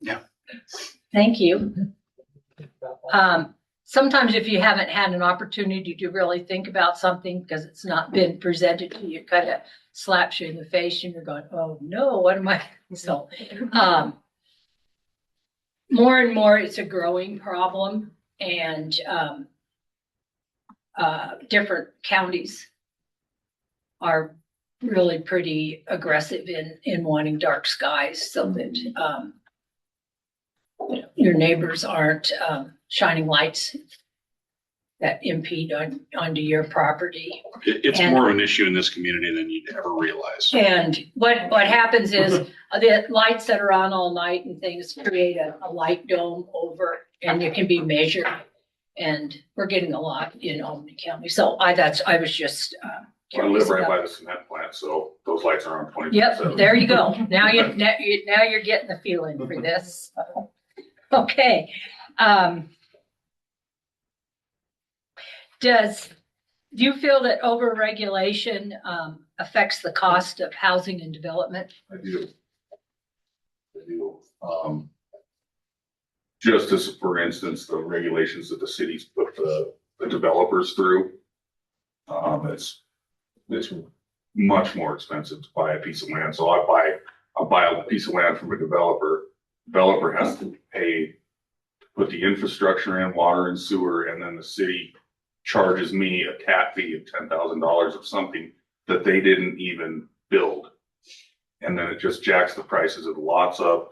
Yeah. Thank you. Sometimes if you haven't had an opportunity to really think about something because it's not been presented to you, it kind of slaps you in the face and you're going, oh no, what am I? So more and more it's a growing problem, and different counties are really pretty aggressive in wanting dark skies so that your neighbors aren't shining lights that impede onto your property. It's more of an issue in this community than you'd ever realize. And what happens is the lights that are on all night and things create a light dome over, and it can be measured. And we're getting a lot in Albany County. So I was just I live right by the cement plant, so those lights are on 24/7. Yep, there you go. Now you're getting the feeling for this. Okay. Do you feel that overregulation affects the cost of housing and development? I do. Just as, for instance, the regulations that the cities put the developers through, it's much more expensive to buy a piece of land. So I'll buy a piece of land from a developer. Developer has to pay to put the infrastructure in, water and sewer, and then the city charges me a tap fee of $10,000 of something that they didn't even build. And then it just jacks the prices of the lots up.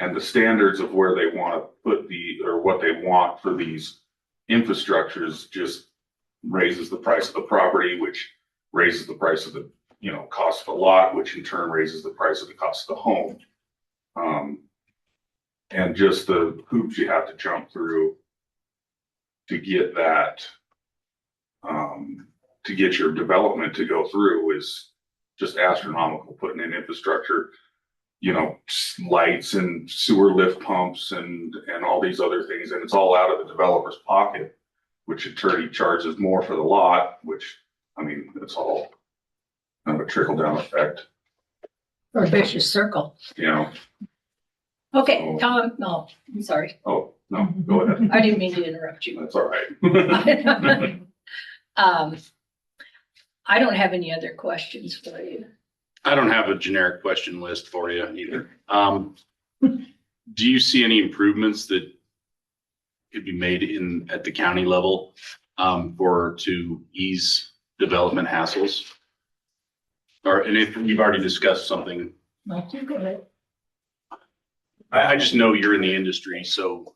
And the standards of where they want to put what they want for these infrastructures just raises the price of the property, which raises the price of the, cost of the lot, which in turn raises the price of the cost of the home. And just the hoops you have to jump through to get that, to get your development to go through is just astronomical. Putting in infrastructure, lights and sewer lift pumps and all these other things. And it's all out of the developer's pocket, which in turn he charges more for the lot, which, it's all kind of a trickle down effect. Or a vicious circle. Okay, Tom, no, I'm sorry. Oh, no, go ahead. I didn't mean to interrupt you. That's all right. I don't have any other questions for you. I don't have a generic question list for you either. Do you see any improvements that could be made at the county level to ease development hassles? And if you've already discussed something, No, go ahead. I just know you're in the industry, so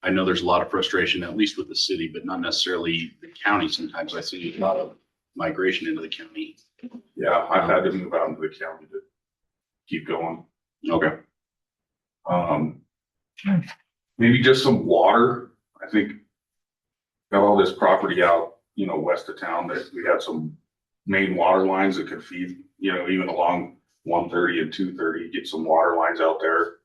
I know there's a lot of frustration, at least with the city, but not necessarily the county. Sometimes I see a lot of migration into the county. Yeah, I've had to move out into the county to keep going. Okay. Maybe just some water. I think got all this property out, west of town that we had some main water lines that could feed, even along 130 and 230, get some water lines out there.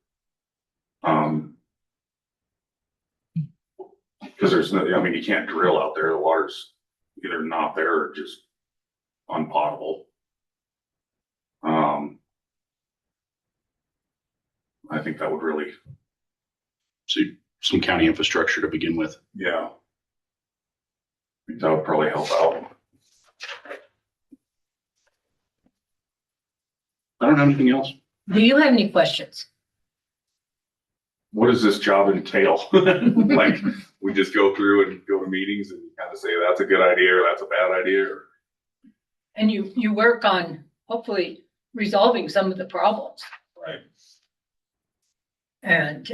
Because there's no, you can't drill out there. The water's either not there or just unpotable. I think that would really. So some county infrastructure to begin with. Yeah. I think that would probably help out. I don't have anything else. Do you have any questions? What does this job entail? Like, we just go through and go to meetings and kind of say that's a good idea or that's a bad idea. And you work on hopefully resolving some of the problems. Right. And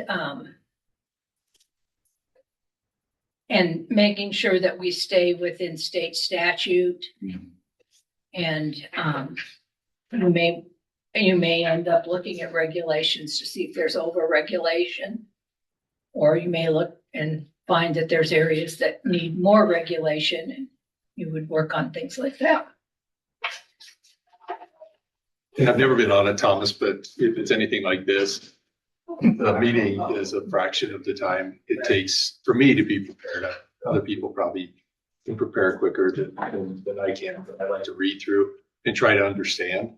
making sure that we stay within state statute. Mm-hmm. And you may end up looking at regulations to see if there's over-regulation, or you may look and find that there's areas that need more regulation, and you would work on things like that. And I've never been on it, Thomas, but if it's anything like this, the meeting is a fraction of the time it takes for me to be prepared. Other people probably can prepare quicker than I can, but I like to read through and try to understand.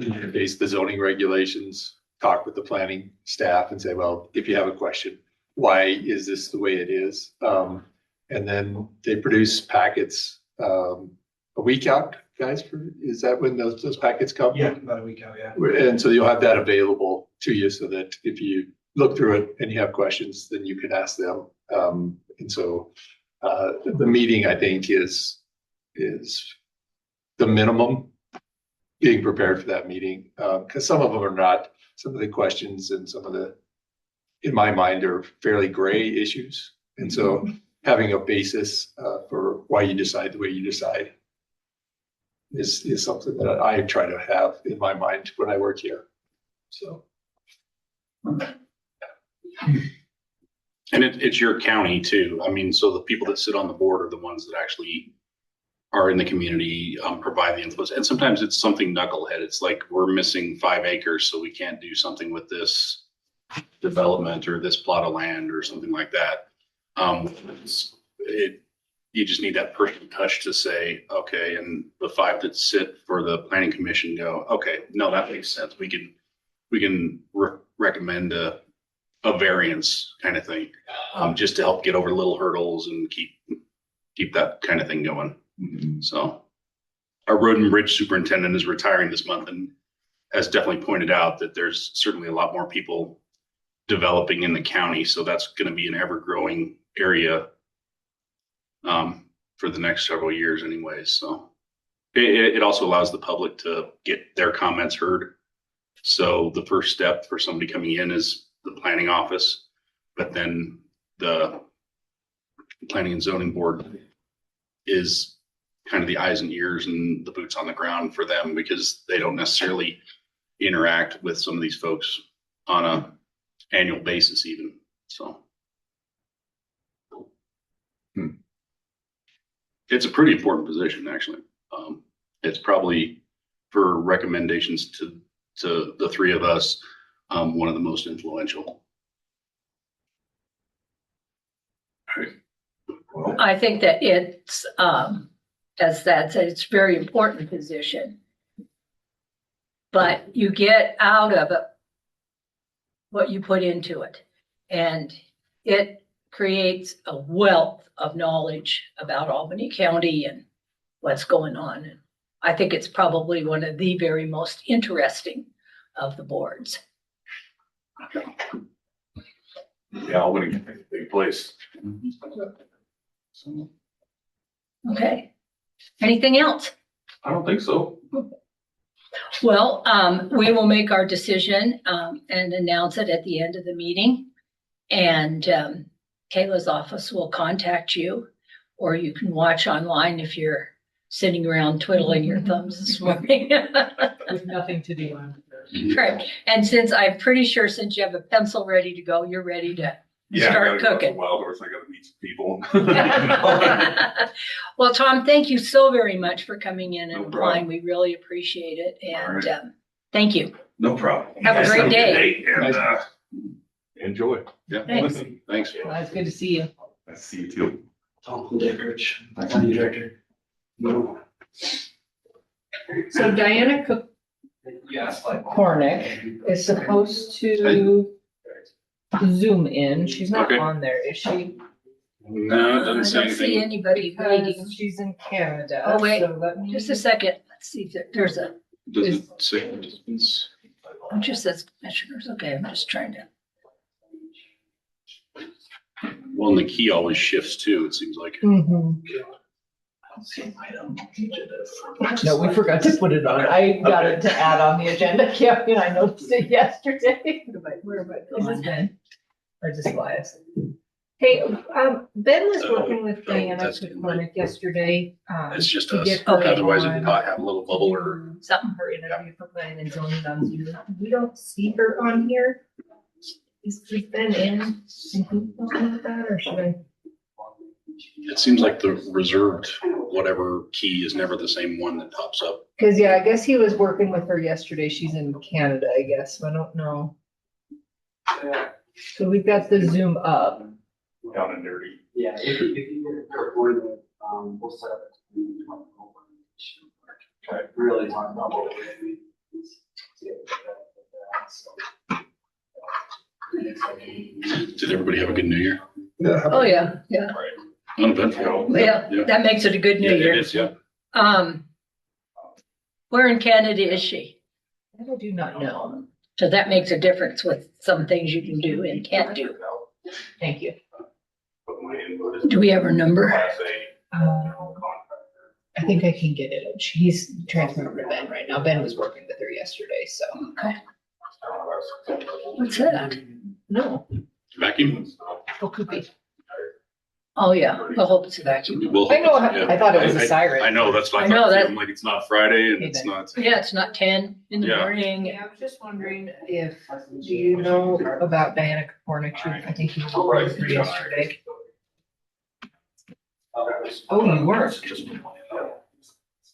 base the zoning regulations, talk with the planning staff and say, well, if you have a question, why is this the way it is? And then they produce packets, a week out, guys, is that when those packets come? Yeah, about a week out, yeah. And so you'll have that available to you so that if you look through it and you have questions, then you can ask them. And so the meeting, I think, is the minimum, being prepared for that meeting. Because some of them are not, some of the questions and some of the, in my mind, are fairly gray issues. And so having a basis for why you decide the way you decide is something that I try to have in my mind when I work here. So. And it's your county too. I mean, so the people that sit on the board are the ones that actually are in the community, provide the influence. And sometimes it's something knucklehead. It's like, we're missing 5 acres, so we can't do something with this development or this plot of land or something like that. You just need that personal touch to say, okay, and the 5 that sit for the planning commission go, okay, no, that makes sense. We can recommend a variance kind of thing, just to help get over little hurdles and keep that kind of thing going. So our road and bridge superintendent is retiring this month and has definitely pointed out that there's certainly a lot more people developing in the county. So that's going to be an ever growing area for the next several years anyways. So it also allows the public to get their comments heard. So the first step for somebody coming in is the planning office, but then the planning and zoning board is kind of the eyes and ears and the boots on the ground for them, because they don't necessarily interact with some of these folks on a annual basis even. So it's a pretty important position, actually. It's probably, for recommendations to the 3 of us, one of the most influential. I think that it's, as that said, it's a very important position. But you get out of it what you put into it. And it creates a wealth of knowledge about Albany County and what's going on. And I think it's probably one of the very most interesting of the boards. Yeah, Albany, big place. Okay. Anything else? I don't think so. Well, we will make our decision and announce it at the end of the meeting. And Kayla's office will contact you, or you can watch online if you're sitting around twiddling your thumbs this morning. With nothing to do on. Correct. And since I'm pretty sure since you have a pencil ready to go, you're ready to Yeah, start I gotta go to cooking. Wild Horse. I gotta meet some people. Well, Tom, thank you so very much for coming in and No applying. problem. We really appreciate it. And All thank you. No problem. Have a You guys great good day. And enjoy. Yeah. Thanks. Thanks. Well, it's good to see you. I see you too. Tom Dickrich, my county director. So Diana Yes, like. Cornick is supposed to Zoom in. She's not Okay. on there, is she? No, it I doesn't say don't see anything. anybody waiting. Because she's in Canada. Oh, wait. So let me. Just a second. Let's see if there's a, Does it say distance? it just says commissioners. Okay, I'm just trying to. Well, and the key always shifts too, it seems like. Mhm. No, we forgot to put it on. I got it to add on the agenda. Yeah, and I noticed it yesterday. Where am I? Is this Ben? Or just Elias? Hey, Ben was working with Diana that's good. Cornick yesterday. It's just to us. get her Otherwise, it on might have a little bubble or. Something. her interview for planning and zoning on Zoom. We don't see her on here. Is Ben in? And he talking about that, or should I? It seems like the reserved whatever key is never the same one that pops up. Cause yeah, I guess he was working with her yesterday. She's in Canada, I guess. So I don't know. So we've got the Zoom up. Down and dirty. Yeah, if you record it, we'll set up. Really talk about what it is. Did everybody have a good New Year? Oh, yeah, yeah, Uneventful. yeah, that makes it a good New Yeah, Year. it is, yeah. Where in Canada is she? I do not know. So that makes a difference with some things you can do and can't do. Thank you. Do we have her number? I think I can get it. He's transferring over to Ben right now. Ben was working with her yesterday, so. Okay. What's that? No, Vacuum? it could be. Oh, yeah, I hope it's a vacuum. We'll I know, hope it's- I thought it was a siren. I know, that's why I I know thought, that- I'm like, it's not Friday and Okay, it's then. not. Yeah, it's not 10 in the Yeah. morning. Yeah, I was just wondering if, do you know about Diana Kapornik? I think you were with her yesterday. Oh, you were?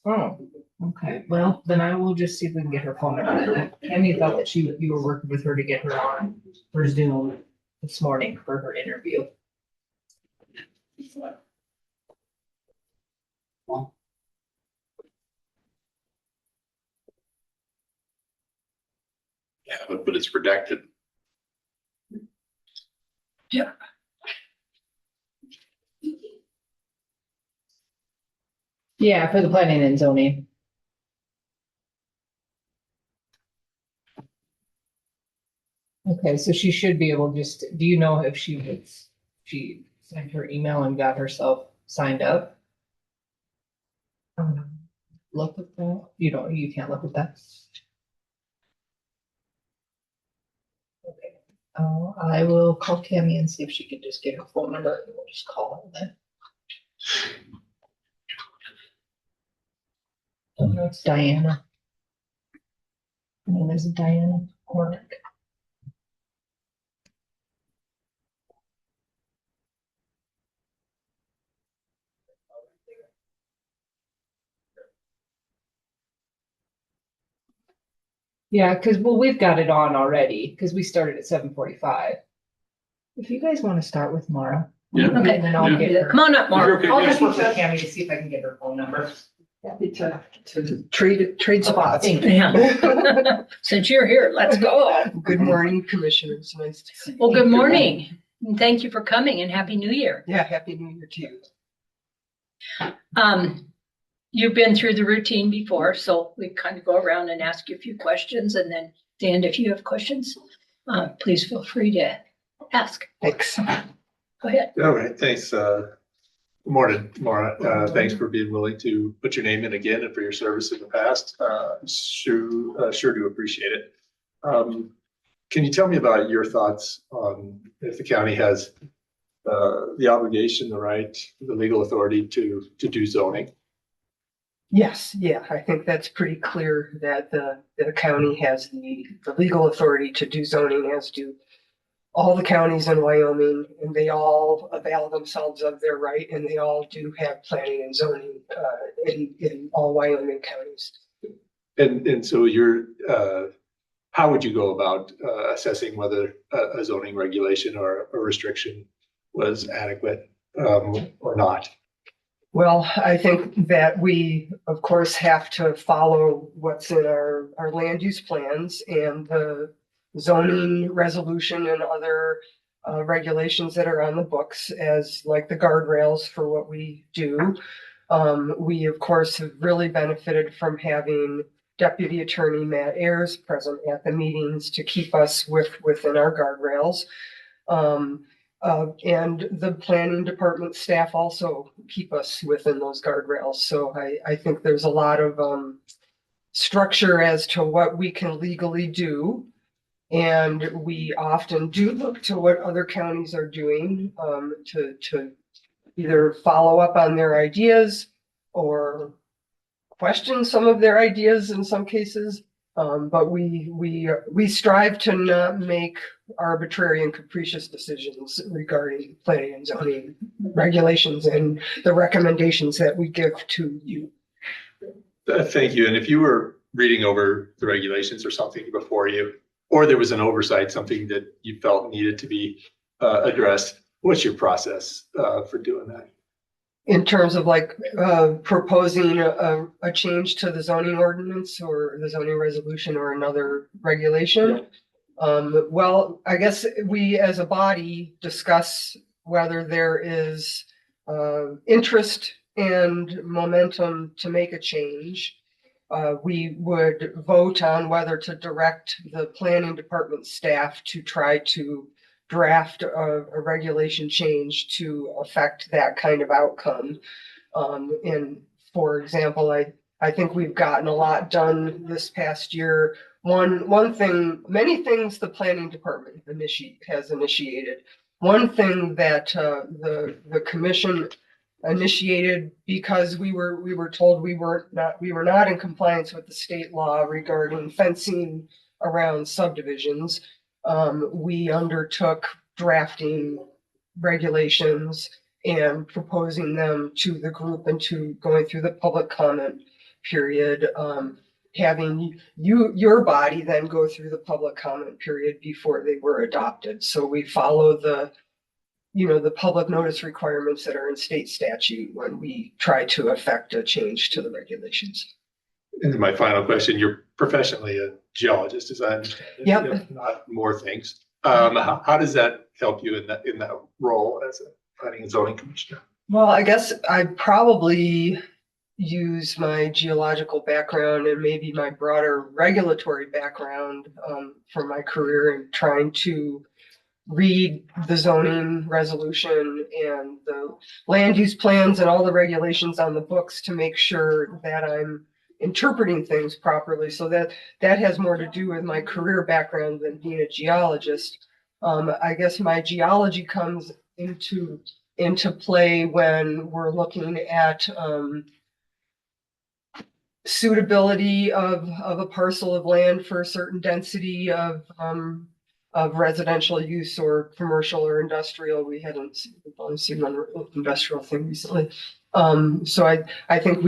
Oh, okay. Well, then I will just see if we can get her phone number. Tammy thought that you were working with her to get her on for Zoom this morning for her interview. Yeah, but it's redacted. Yeah, for the planning and zoning. Okay, so she should be able just, do you know if she sent her email and got herself signed up? Look at that. You can't look at that. Okay. I will call Tammy and see if she could just get her phone number and we'll just call her then. Oh, no, it's Diana. Her name is Diana Hornick. Yeah, because, well, we've got it on already, because we started at 7:45. If you guys want to start with Mara. Yeah. Okay. And then I'll get her. Come on up, Mark. Okay, I'll yeah. just work with Tammy to see if I can get her phone number. Happy to trade spots. Yeah. Since you're here, let's go. Good morning, commissioners. Nice to see you. Well, good morning. And thank you for coming and Happy New Year. Yeah, happy new year to you. You've been through the routine before, so we kind of go around and ask you a few questions, and then at the end, if you have questions, please feel free to ask. Thanks. Go ahead. All right, thanks. Good morning, Maura. Thanks for being willing to put your name in again and for your service in the past. Sure do appreciate it. Can you tell me about your thoughts on if the county has the obligation, the right, the legal authority to do zoning? Yes, yeah, I think that's pretty clear that the county has the legal authority to do zoning, as do all the counties in Wyoming, and they all avail themselves of their right, and they all do have planning and zoning in all Wyoming counties. And so you're, how would you go about assessing whether a zoning regulation or a restriction was adequate or not? Well, I think that we, of course, have to follow what's in our land use plans and the zoning resolution and other regulations that are on the books as like the guardrails for what we do. We, of course, have really benefited from having Deputy Attorney Matt Ayers present at the meetings to keep us within our guardrails. And the planning department staff also keep us within those guardrails. So I think there's a lot of structure as to what we can legally do. And we often do look to what other counties are doing to either follow up on their ideas or question some of their ideas in some cases. But we strive to not make arbitrary and capricious decisions regarding planning and zoning regulations and the recommendations that we give to you. Thank you. And if you were reading over the regulations or something before you, or there was an oversight, something that you felt needed to be addressed, what's your process for doing that? In terms of like proposing a change to the zoning ordinance or the zoning resolution or another regulation? Well, I guess we as a body discuss whether there is interest and momentum to make a change. We would vote on whether to direct the planning department staff to try to draft a regulation change to affect that kind of outcome. And for example, I think we've gotten a lot done this past year. One thing, many things the planning department has initiated. One thing that the commission initiated because we were told we were not in compliance with the state law regarding fencing around subdivisions. We undertook drafting regulations and proposing them to the group and to going through the public comment period, having your body then go through the public comment period before they were adopted. So we follow the public notice requirements that are in state statute when we try to affect a change to the regulations. And my final question, you're professionally a geologist, as I understand it. Yep. If not more things. How does that help you in that role as a planning and zoning commissioner? Well, I guess I probably use my geological background and maybe my broader regulatory background from my career in trying to read the zoning resolution and the land use plans and all the regulations on the books to make sure that I'm interpreting things properly. So that has more to do with my career background than being a geologist. I guess my geology comes into play when we're looking at suitability of a parcel of land for a certain density of residential use or commercial or industrial. We've only seen one industrial thing recently. So I think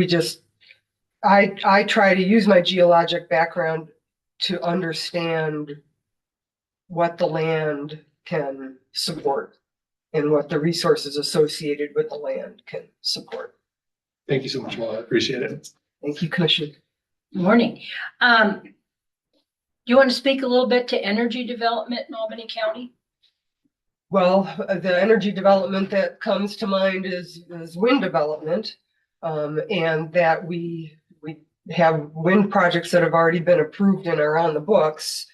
I try to use my geologic background to understand what the land can support and what the resources associated with the land can support. Thank you so much, Walt. I appreciate it. Thank you, Commissioner. Morning. You want to speak a little bit to energy development in Albany County? Well, the energy development that comes to mind is wind development, and that we have wind projects that have already been approved and are on the books.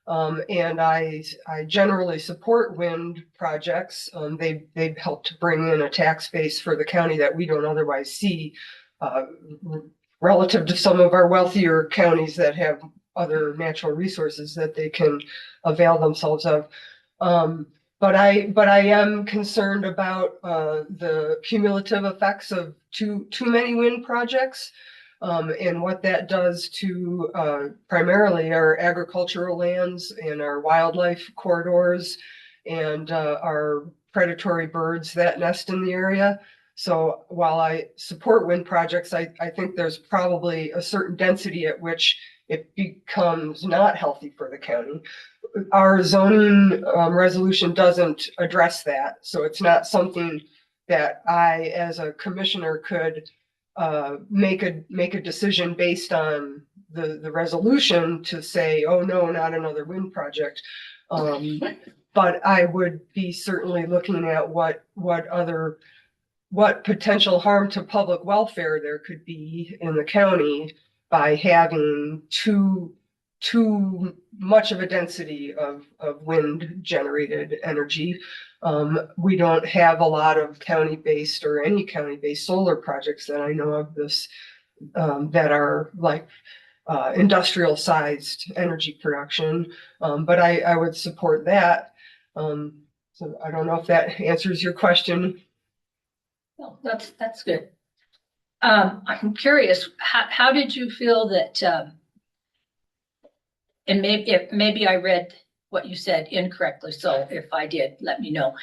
And I generally support wind projects. They've helped to bring in a tax base for the county that we don't otherwise see, relative to some of our wealthier counties that have other natural resources that they can avail themselves of. But I am concerned about the cumulative effects of too many wind projects, and what that does to primarily our agricultural lands and our wildlife corridors and our predatory birds that nest in the area. So while I support wind projects, I think there's probably a certain density at which it becomes not healthy for the county. Our zoning resolution doesn't address that. So it's not something that I, as a commissioner, could make a decision based on the resolution to say, oh no, not another wind project. But I would be certainly looking at what potential harm to public welfare there could be in the county by having too much of a density of wind generated energy. We don't have a lot of county-based or any county-based solar projects that I know of that are like industrial sized energy production. But I would support that. So I don't know if that answers your question. Well, that's good. I'm curious, how did you feel that, and maybe I read what you said incorrectly, so if I did, let me know,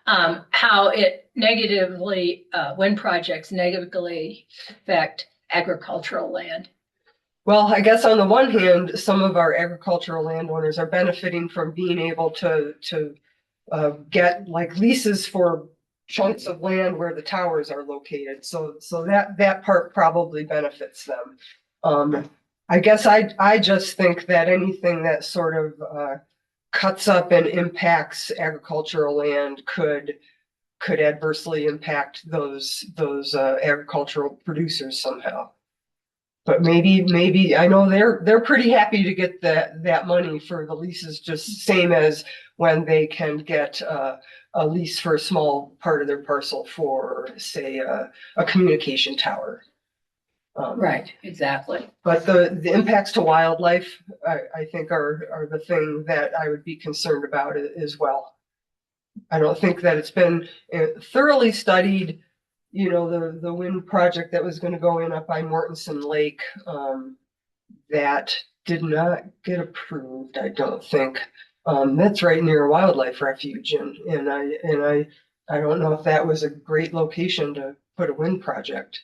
how it wind projects negatively affect agricultural land? Well, I guess on the one hand, some of our agricultural landowners are benefiting from being able to get like leases for chunks of land where the towers are located. So that part probably benefits them. I guess I just think that anything that sort of cuts up and impacts agricultural land could adversely impact those agricultural producers somehow. But maybe I know they're pretty happy to get that money for the leases, just same as when they can get a lease for a small part of their parcel for, say, a communication tower. Right, exactly. But the impacts to wildlife, I think are the thing that I would be concerned about as well. I don't think that it's been thoroughly studied. You know, the wind project that was going to go in up by Mortenson Lake, that did not get approved, I don't think. That's right near a wildlife refuge, and I don't know if that was a great location to put a wind project.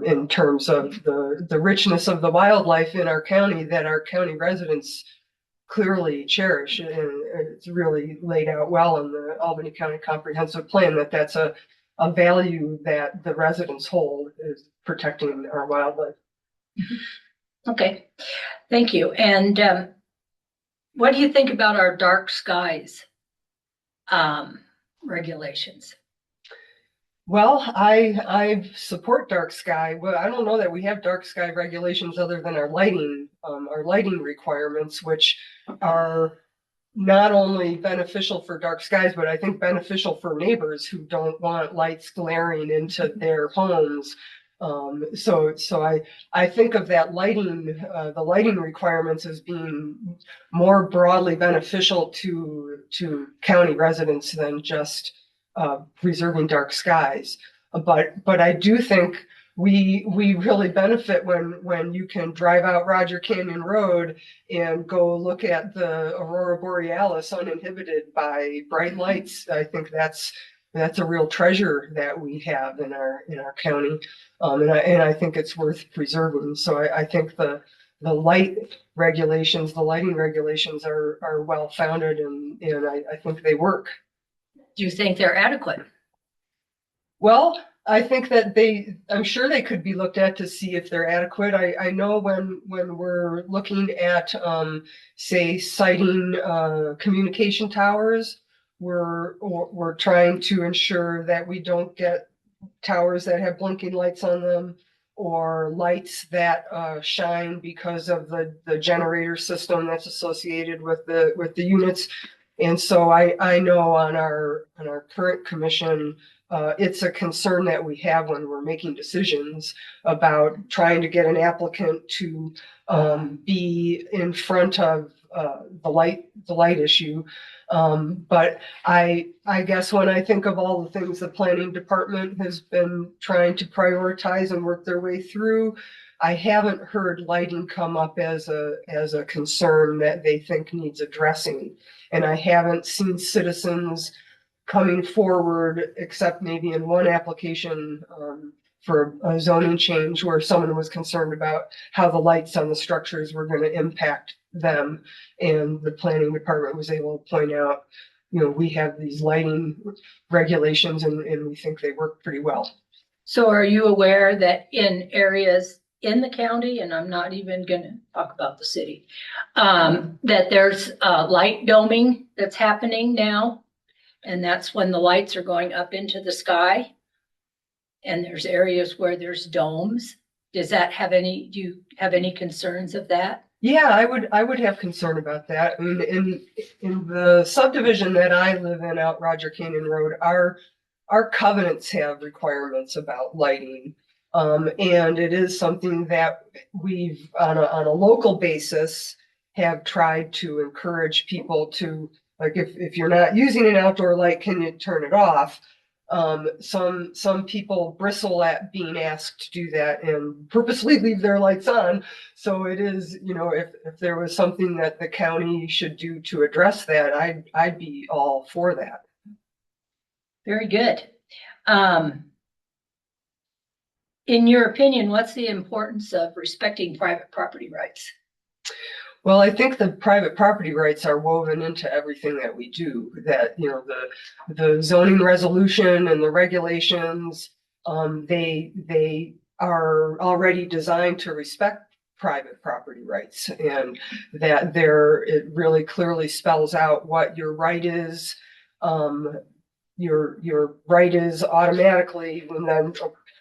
In terms of the richness of the wildlife in our county that our county residents clearly cherish, and it's really laid out well in the Albany County Comprehensive Plan that that's a value that the residents hold, is protecting our wildlife. Okay, thank you. And what do you think about our dark skies regulations? Well, I support dark sky. Well, I don't know that we have dark sky regulations other than our lighting requirements, which are not only beneficial for dark skies, but I think beneficial for neighbors who don't want lights glaring into their homes. So I think of that lighting, the lighting requirements as being more broadly beneficial to county residents than just preserving dark skies. But I do think we really benefit when you can drive out Roger Canyon Road and go look at the Aurora Borealis uninhibited by bright lights. I think that's a real treasure that we have in our county, and I think it's worth preserving. So I think the lighting regulations are well founded, and I think they work. Do you think they're adequate? Well, I think that I'm sure they could be looked at to see if they're adequate. I know when we're looking at, say, siting communication towers, we're trying to ensure that we don't get towers that have blinking lights on them, or lights that shine because of the generator system that's associated with the units. And so I know on our current commission, it's a concern that we have when we're making decisions about trying to get an applicant to be in front of the light issue. But I guess when I think of all the things the planning department has been trying to prioritize and work their way through, I haven't heard lighting come up as a concern that they think needs addressing. And I haven't seen citizens coming forward, except maybe in one application for a zoning change where someone was concerned about how the lights on the structures were going to impact them. And the planning department was able to point out, we have these lighting regulations and we think they work pretty well. So are you aware that in areas in the county, and I'm not even going to talk about the city, that there's light doming that's happening now? And that's when the lights are going up into the sky. And there's areas where there's domes. Do you have any concerns of that? Yeah, I would have concern about that. I mean, in the subdivision that I live in out Roger Canyon Road, our covenants have requirements about lighting. And it is something that we've on a local basis have tried to encourage people to, like, if you're not using an outdoor light, can you turn it off? Some people bristle at being asked to do that and purposely leave their lights on. So it is, if there was something that the county should do to address that, I'd be all for that. Very good. In your opinion, what's the importance of respecting private property rights? Well, I think the private property rights are woven into everything that we do, that, the zoning resolution and the regulations, they are already designed to respect private property rights, and that there, it really clearly spells out what your right is. Your right is automatically, and then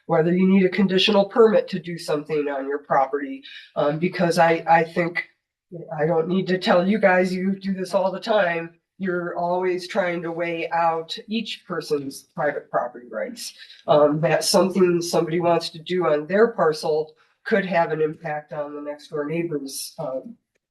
whether you need a conditional permit to do something on your property. Because I think, I don't need to tell you guys, you do this all the time. You're always trying to weigh out each person's private property rights. That something somebody wants to do on their parcel could have an impact on the next door neighbor's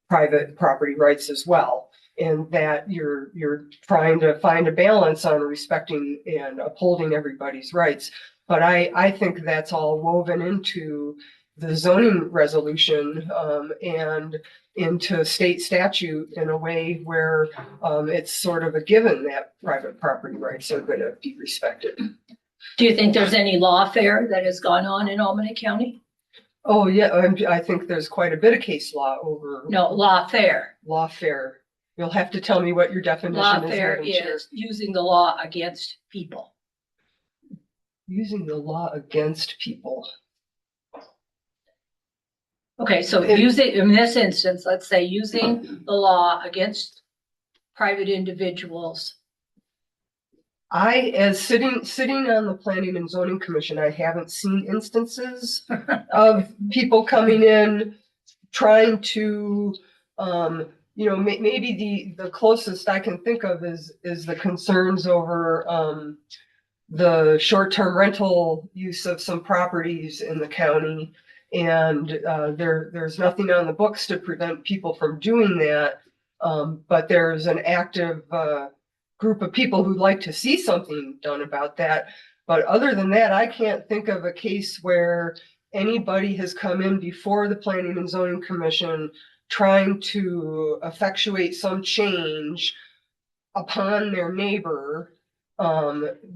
private property rights as well. And that you're trying to find a balance on respecting and upholding everybody's rights. But I think that's all woven into the zoning resolution and into state statute in a way where it's sort of a given that private property rights are going to be respected. Do you think there's any lawfare that has gone on in Albany County? Oh, yeah, I think there's quite a bit of case law over. No, lawfare. Lawfare. You'll have to tell me what your definition is. Lawfare Madam Chair. is using the law against people. Using the law against people. Okay, so using, in this instance, let's say using the law against private individuals. As sitting on the Planning and Zoning Commission, I haven't seen instances of people coming in trying to, maybe the closest I can think of is the concerns over the short-term rental use of some properties in the county. And there's nothing on the books to prevent people from doing that. But there's an active group of people who'd like to see something done about that. But other than that, I can't think of a case where anybody has come in before the Planning and Zoning Commission trying to effectuate some change upon their neighbor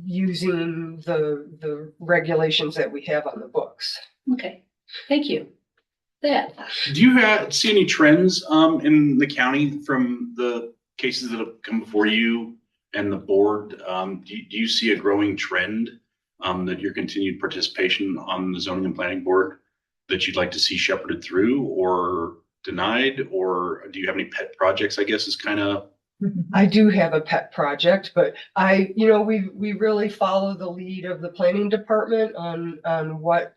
using the regulations that we have on the books. Okay, thank you. That. Do you see any trends in the county from the cases that have come before you and the board? Do you see a growing trend that your continued participation on the zoning and planning board that you'd like to see shepherded through or denied? Or do you have any pet projects, I guess is kind of. I do have a pet project, but we really follow the lead of the planning department on what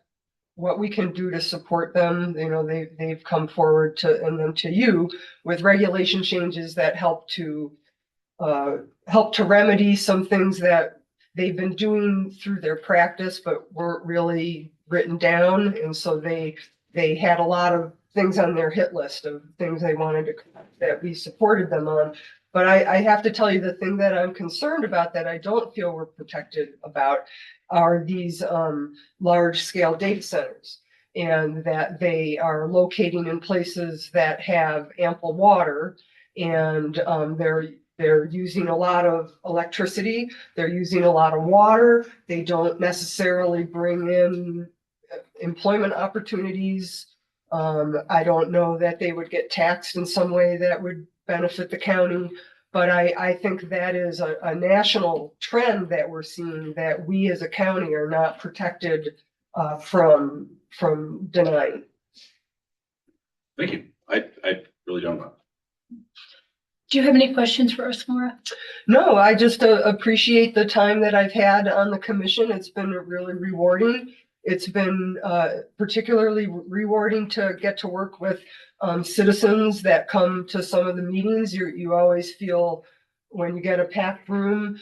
we can do to support them. They've come forward to you with regulation changes that help to remedy some things that they've been doing through their practice, but weren't really written down. And so they had a lot of things on their hit list of things they wanted that we supported them on. But I have to tell you, the thing that I'm concerned about that I don't feel we're protected about are these large scale data centers, and that they are locating in places that have ample water, and they're using a lot of electricity, they're using a lot of water, they don't necessarily bring in employment opportunities. I don't know that they would get taxed in some way that would benefit the county. But I think that is a national trend that we're seeing, that we as a county are not protected from denying. Thank you. I really don't know. Do you have any questions for us, Maura? No, I just appreciate the time that I've had on the commission. It's been really rewarding. It's been particularly rewarding to get to work with citizens that come to some of the meetings. You always feel, when you get a packed room,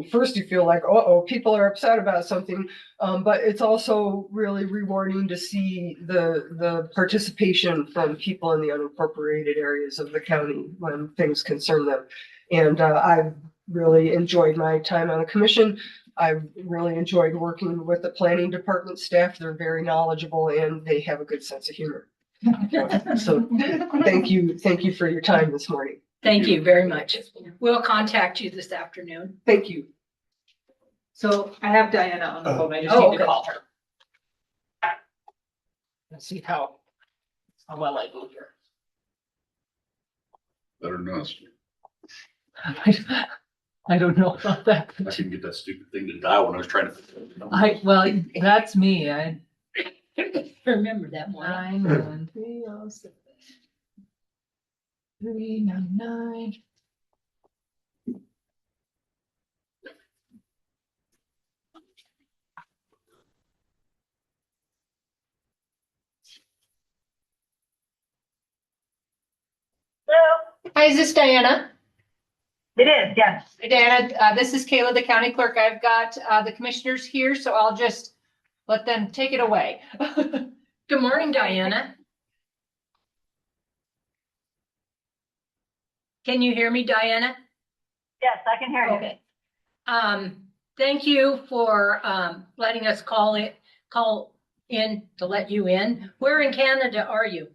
first you feel like, people are upset about something, but it's also really rewarding to see the participation from people in the unincorporated areas of the county when things concern them. And I've really enjoyed my time on the commission. I've really enjoyed working with the planning department staff. They're very knowledgeable and they have a good sense of humor. So thank you for your time this morning. Thank you very much. We'll contact you this afternoon. Thank you. So I have Diana on the phone. I just Oh, need to okay. call her. Let's see how well I do here. Better than us. I don't know about that. I didn't get that stupid thing to dial when I was trying to. Well, that's me. Remember that morning. 91307. 399. Hi, is this Diana? It is, yes. Diana, this is Kayla, the county clerk. I've got the commissioners here, so I'll just let them take it away. Good morning, Diana. Can you hear me, Diana? Yes, I can hear you. Okay. Thank you for letting us call in to let you in. Where in Canada are you?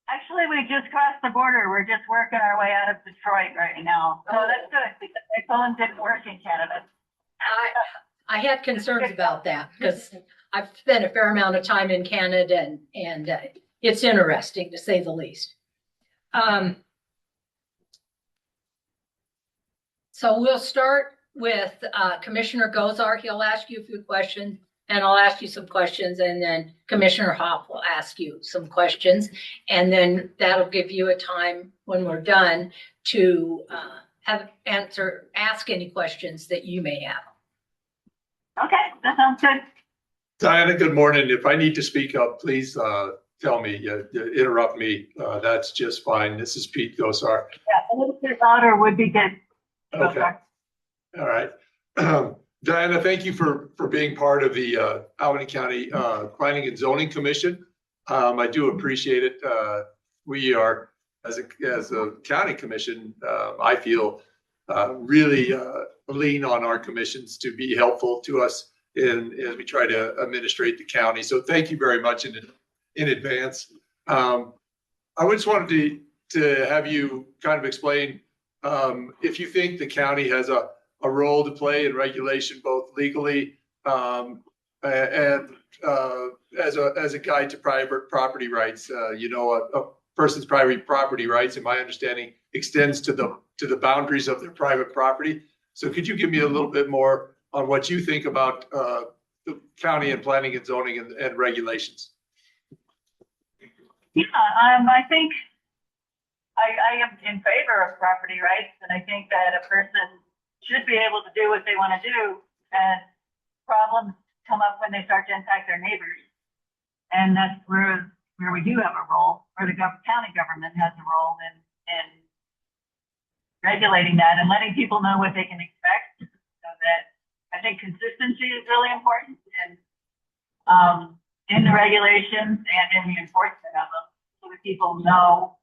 Actually, we just crossed the border. We're just working our way out of Detroit right now. So that's good because my phone didn't work in Canada. I had concerns about that because I've spent a fair amount of time in Canada and it's interesting to say the least. So we'll start with Commissioner Gozar. He'll ask you a few questions and I'll ask you some questions and then Commissioner Hoff will ask you some questions. And then that'll give you a time when we're done to ask any questions that you may have. Okay, that sounds good. Diana, good morning. If I need to speak up, please tell me, interrupt me. That's just fine. This is Pete Gosar. Yeah, a little bit louder would be good. Okay. All right. Diana, thank you for being part of the Albany County Planning and Zoning Commission. I do appreciate it. We are, as a county commission, I feel really lean on our commissions to be helpful to us as we try to administrate the county. So thank you very much in advance. I just wanted to have you kind of explain if you think the county has a role to play in regulation, both legally and as a guide to private property rights. A person's private property rights, in my understanding, extends to the boundaries of their private property. So could you give me a little bit more on what you think about the county and planning and zoning and regulations? Yeah, I think I am in favor of property rights, and I think that a person should be able to do what they want to do, and problems come up when they start to impact their neighbors. And that's where we do have a role, where the county government has a role in regulating that and letting people know what they can expect. So that I think consistency is really important in the regulations and in the enforcement of them, so that people know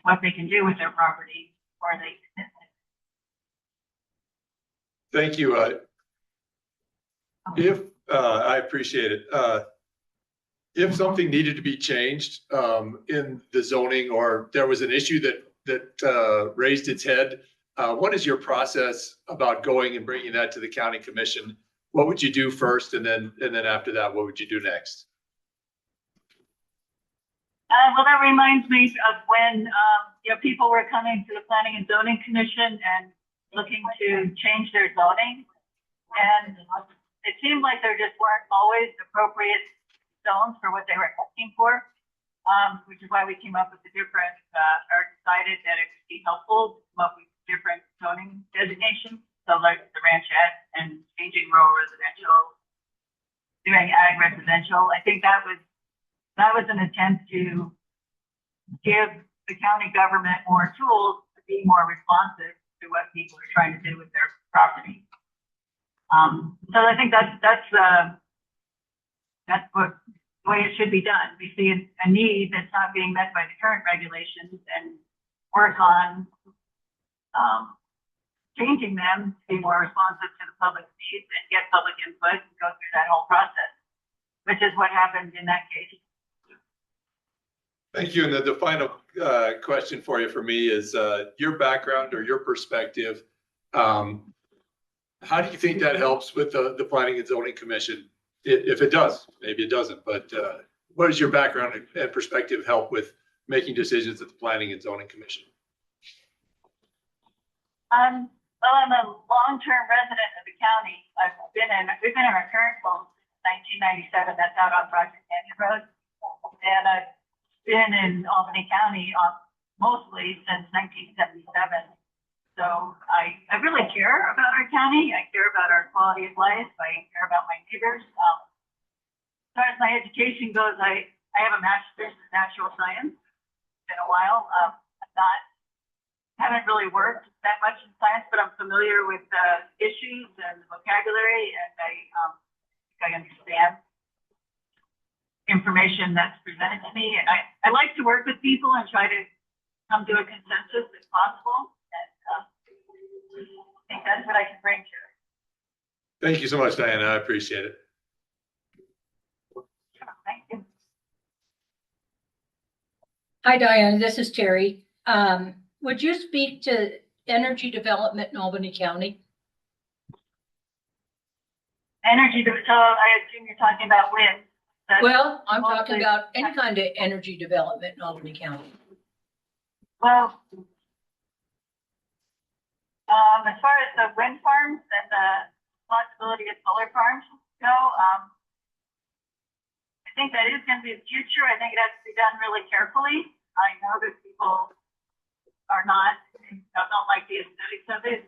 what they can do with their property before they. Thank you. I appreciate it. If something needed to be changed in the zoning, or there was an issue that raised its head, what is your process about going and bringing that to the county commission? What would you do first, and then after that, what would you do next? Well, that reminds me of when people were coming to the Planning and Zoning Commission and looking to change their zoning, and it seemed like there just weren't always appropriate zones for what they were asking for, which is why we came up with the different, or decided that it would be helpful to come up with different zoning designations. So like the ranchette and changing rural residential, doing ag residential. I think that was an attempt to give the county government more tools to be more responsive to what people are trying to do with their property. So I think that's what the way it should be done. We see a need that's not being met by the current regulations, and work on changing them to be more responsive to the public needs and get public input and go through that whole process, which is what happened in that case. Thank you. And the final question for you, for me, is your background or your perspective. How do you think that helps with the Planning and Zoning Commission? If it does, maybe it doesn't, but what does your background and perspective help with making decisions at the Planning and Zoning Commission? Well, I'm a long-term resident of the county. We've been in our current home 1997. That's out on Project Canyon Road. And I've been in Albany County mostly since 1977. So I really care about our county. I care about our quality of life. I care about my neighbors. As far as my education goes, I have a master's in natural science. It's been a while. Haven't really worked that much in science, but I'm familiar with the issues and the vocabulary, and I understand information that's presented to me. And I like to work with people and try to come to a consensus if possible. And I think that's what I can bring to it. Thank you so much, Diana. I appreciate it. Thank you. Hi, Diane, this is Terry. Would you speak to energy development in Albany County? Energy, so I assume you're talking about wind. Well, I'm talking mostly- about any kind of energy development in Albany County. Well, as far as the wind farms and the possibility of solar farms go, I think that is going to be the future. I think it has to be done really carefully. I know that people don't like the aesthetics of it.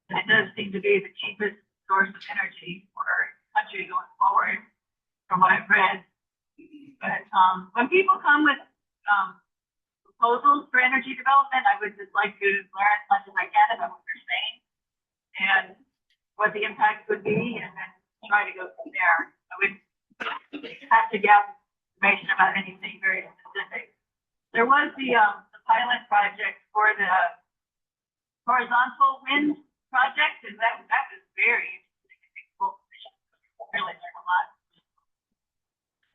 It does seem to be the cheapest source of energy for our country going forward, from what I've read. But when people come with proposals for energy development, I would just like to learn as much as I can about what they're saying and what the impact would be, and then try to go from there. I would have to get information about anything very specific. There was the pilot project for the horizontal wind project, and that was very interesting. Really learned a lot.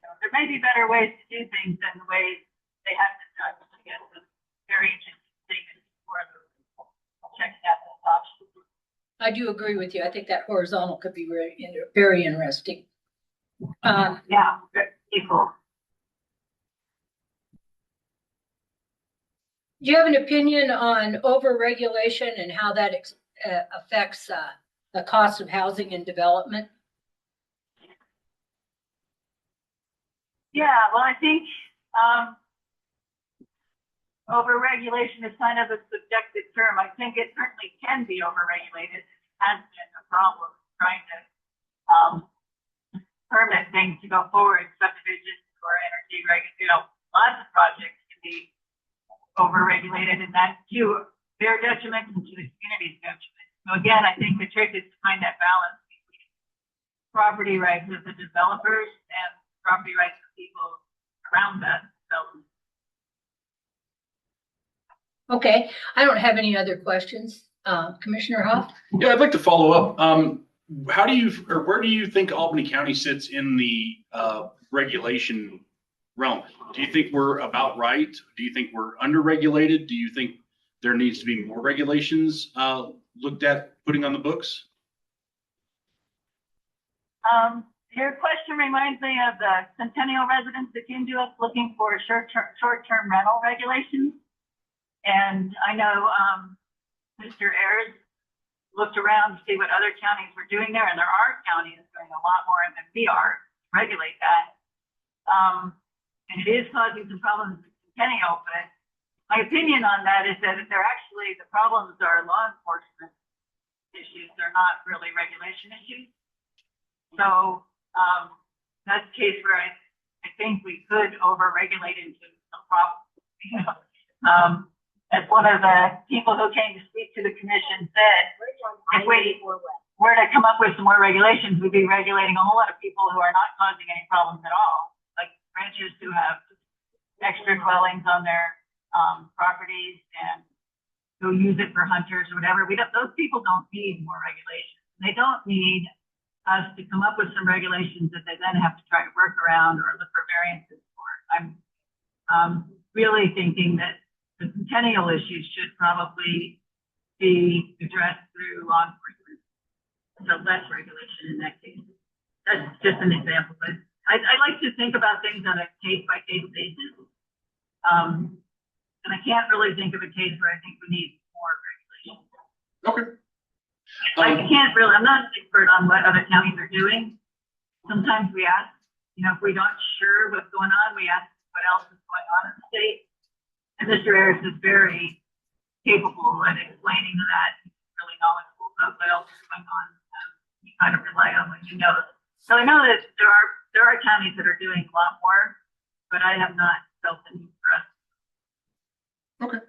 So there may be better ways to do things than the ways they have been done. I guess it's very interesting thing for checking out those options. I do agree with you. I think that horizontal could be very interesting. Yeah, equal. Do you have an opinion on overregulation and how that affects the cost of housing and development? Yeah, well, I think overregulation is kind of a subjective term. I think it certainly can be overregulated. It has been a problem trying to permit things to go forward, subdivisions or energy lots of projects can be overregulated, and that to their detriment and to the community's detriment. So again, I think the trick is to find that balance between property rights of the developers and property rights of people around that development. Okay, I don't have any other questions. Commissioner Hoff? Yeah, I'd like to follow up. Where do you think Albany County sits in the regulation realm? Do you think we're about right? Do you think we're under-regulated? Do you think there needs to be more regulations looked at putting on the books? Your question reminds me of the Centennial residents that came to us looking for short-term rental regulations. And I know Mr. Ayers looked around to see what other counties were doing there, and there are counties doing a lot more than we are to regulate that. And it is causing some problems in Centennial, but my opinion on that is that the problems are law enforcement issues. They're not really regulation issues. So that's a case where I think we could over-regulate into some problems. As one of the people who came to speak to the commission said, if we were to come up with some more regulations, we'd be regulating a whole lot of people who are not causing any problems at all, like ranchers who have extra dwellings on their properties and who use it for hunters or whatever. Those people don't need more regulations. They don't need us to come up with some regulations that they then have to try to work around or look for variances for. I'm really thinking that the Centennial issues should probably be addressed through law enforcement. So less regulation in that case. That's just an example, but I like to think about things on a case-by-case basis. And I can't really think of a case where I think we need more regulation. Okay. I'm not an expert on what other counties are doing, sometimes we ask, if we're not sure what's going on, we ask what else is going on in the state. And Mr. Ayers is very capable at explaining that. He's really knowledgeable about what else is going on. You kind of rely on what you know. So I know that there are counties that are doing a lot more, but I have not felt the need for us. Okay.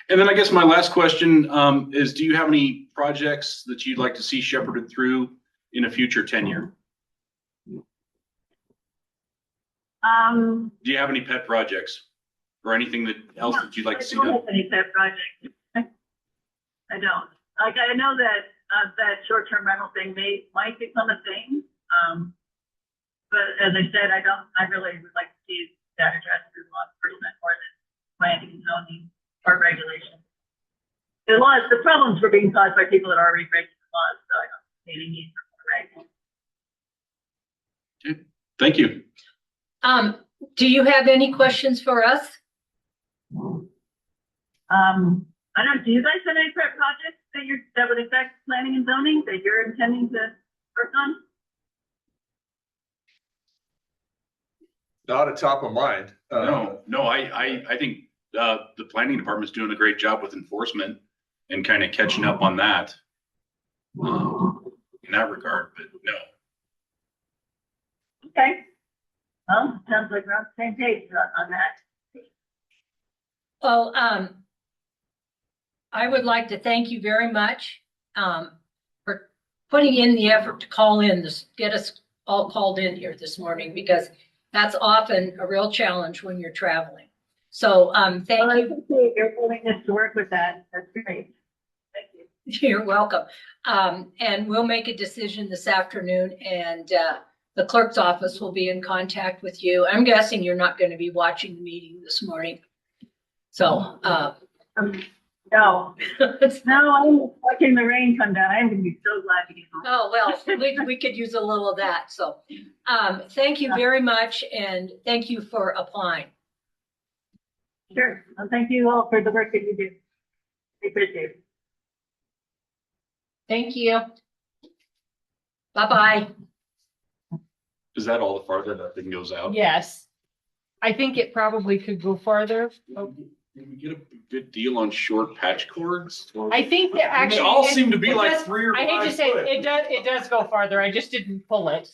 And then I guess my last question is, do you have any projects that you'd like to see shepherded through in a future tenure? Do you have any pet projects or anything else that you'd like to see I don't done? have any pet projects. I don't. Like, I know that that short-term rental thing might become a thing. But as I said, I really would like to see that addressed through law enforcement more than planning and zoning or regulation. The problems were being caused by people that already break the laws, so I don't see any need for more regulation. Okay. Thank you. Do you have any questions for us? I don't, do you guys have any prep projects that would affect planning and zoning that you're intending to work on? Not at top of mind. No, I think the planning department's doing a great job with enforcement and kind of catching up on that in that regard, but no. Okay. Well, sounds like we're on the same page on that. Well, I would like to thank you very much for putting in the effort to call in, get us all called in here this morning, because that's often a real challenge when you're traveling. So thank Well, I you. appreciate your willingness to work with that. That's great. Thank you. You're welcome. And we'll make a decision this afternoon, and the clerk's office will be in contact with you. I'm guessing you're not going to be watching the meeting this morning. So No, I'm watching the rain come down. I'm going to be so glad to get home. oh, well, we could use a little of that. So thank you very much, and thank you for applying. Sure. Well, thank you all for the work that you do. I appreciate it. Thank you. Bye-bye. Is that all the farther that thing goes out? Yes. I think it probably could go farther. Did we get a good deal on short patch cords? I think that They actually. all seem to be it like does- 3 or 5 I hate to say, foot. it does go farther. I just didn't pull it.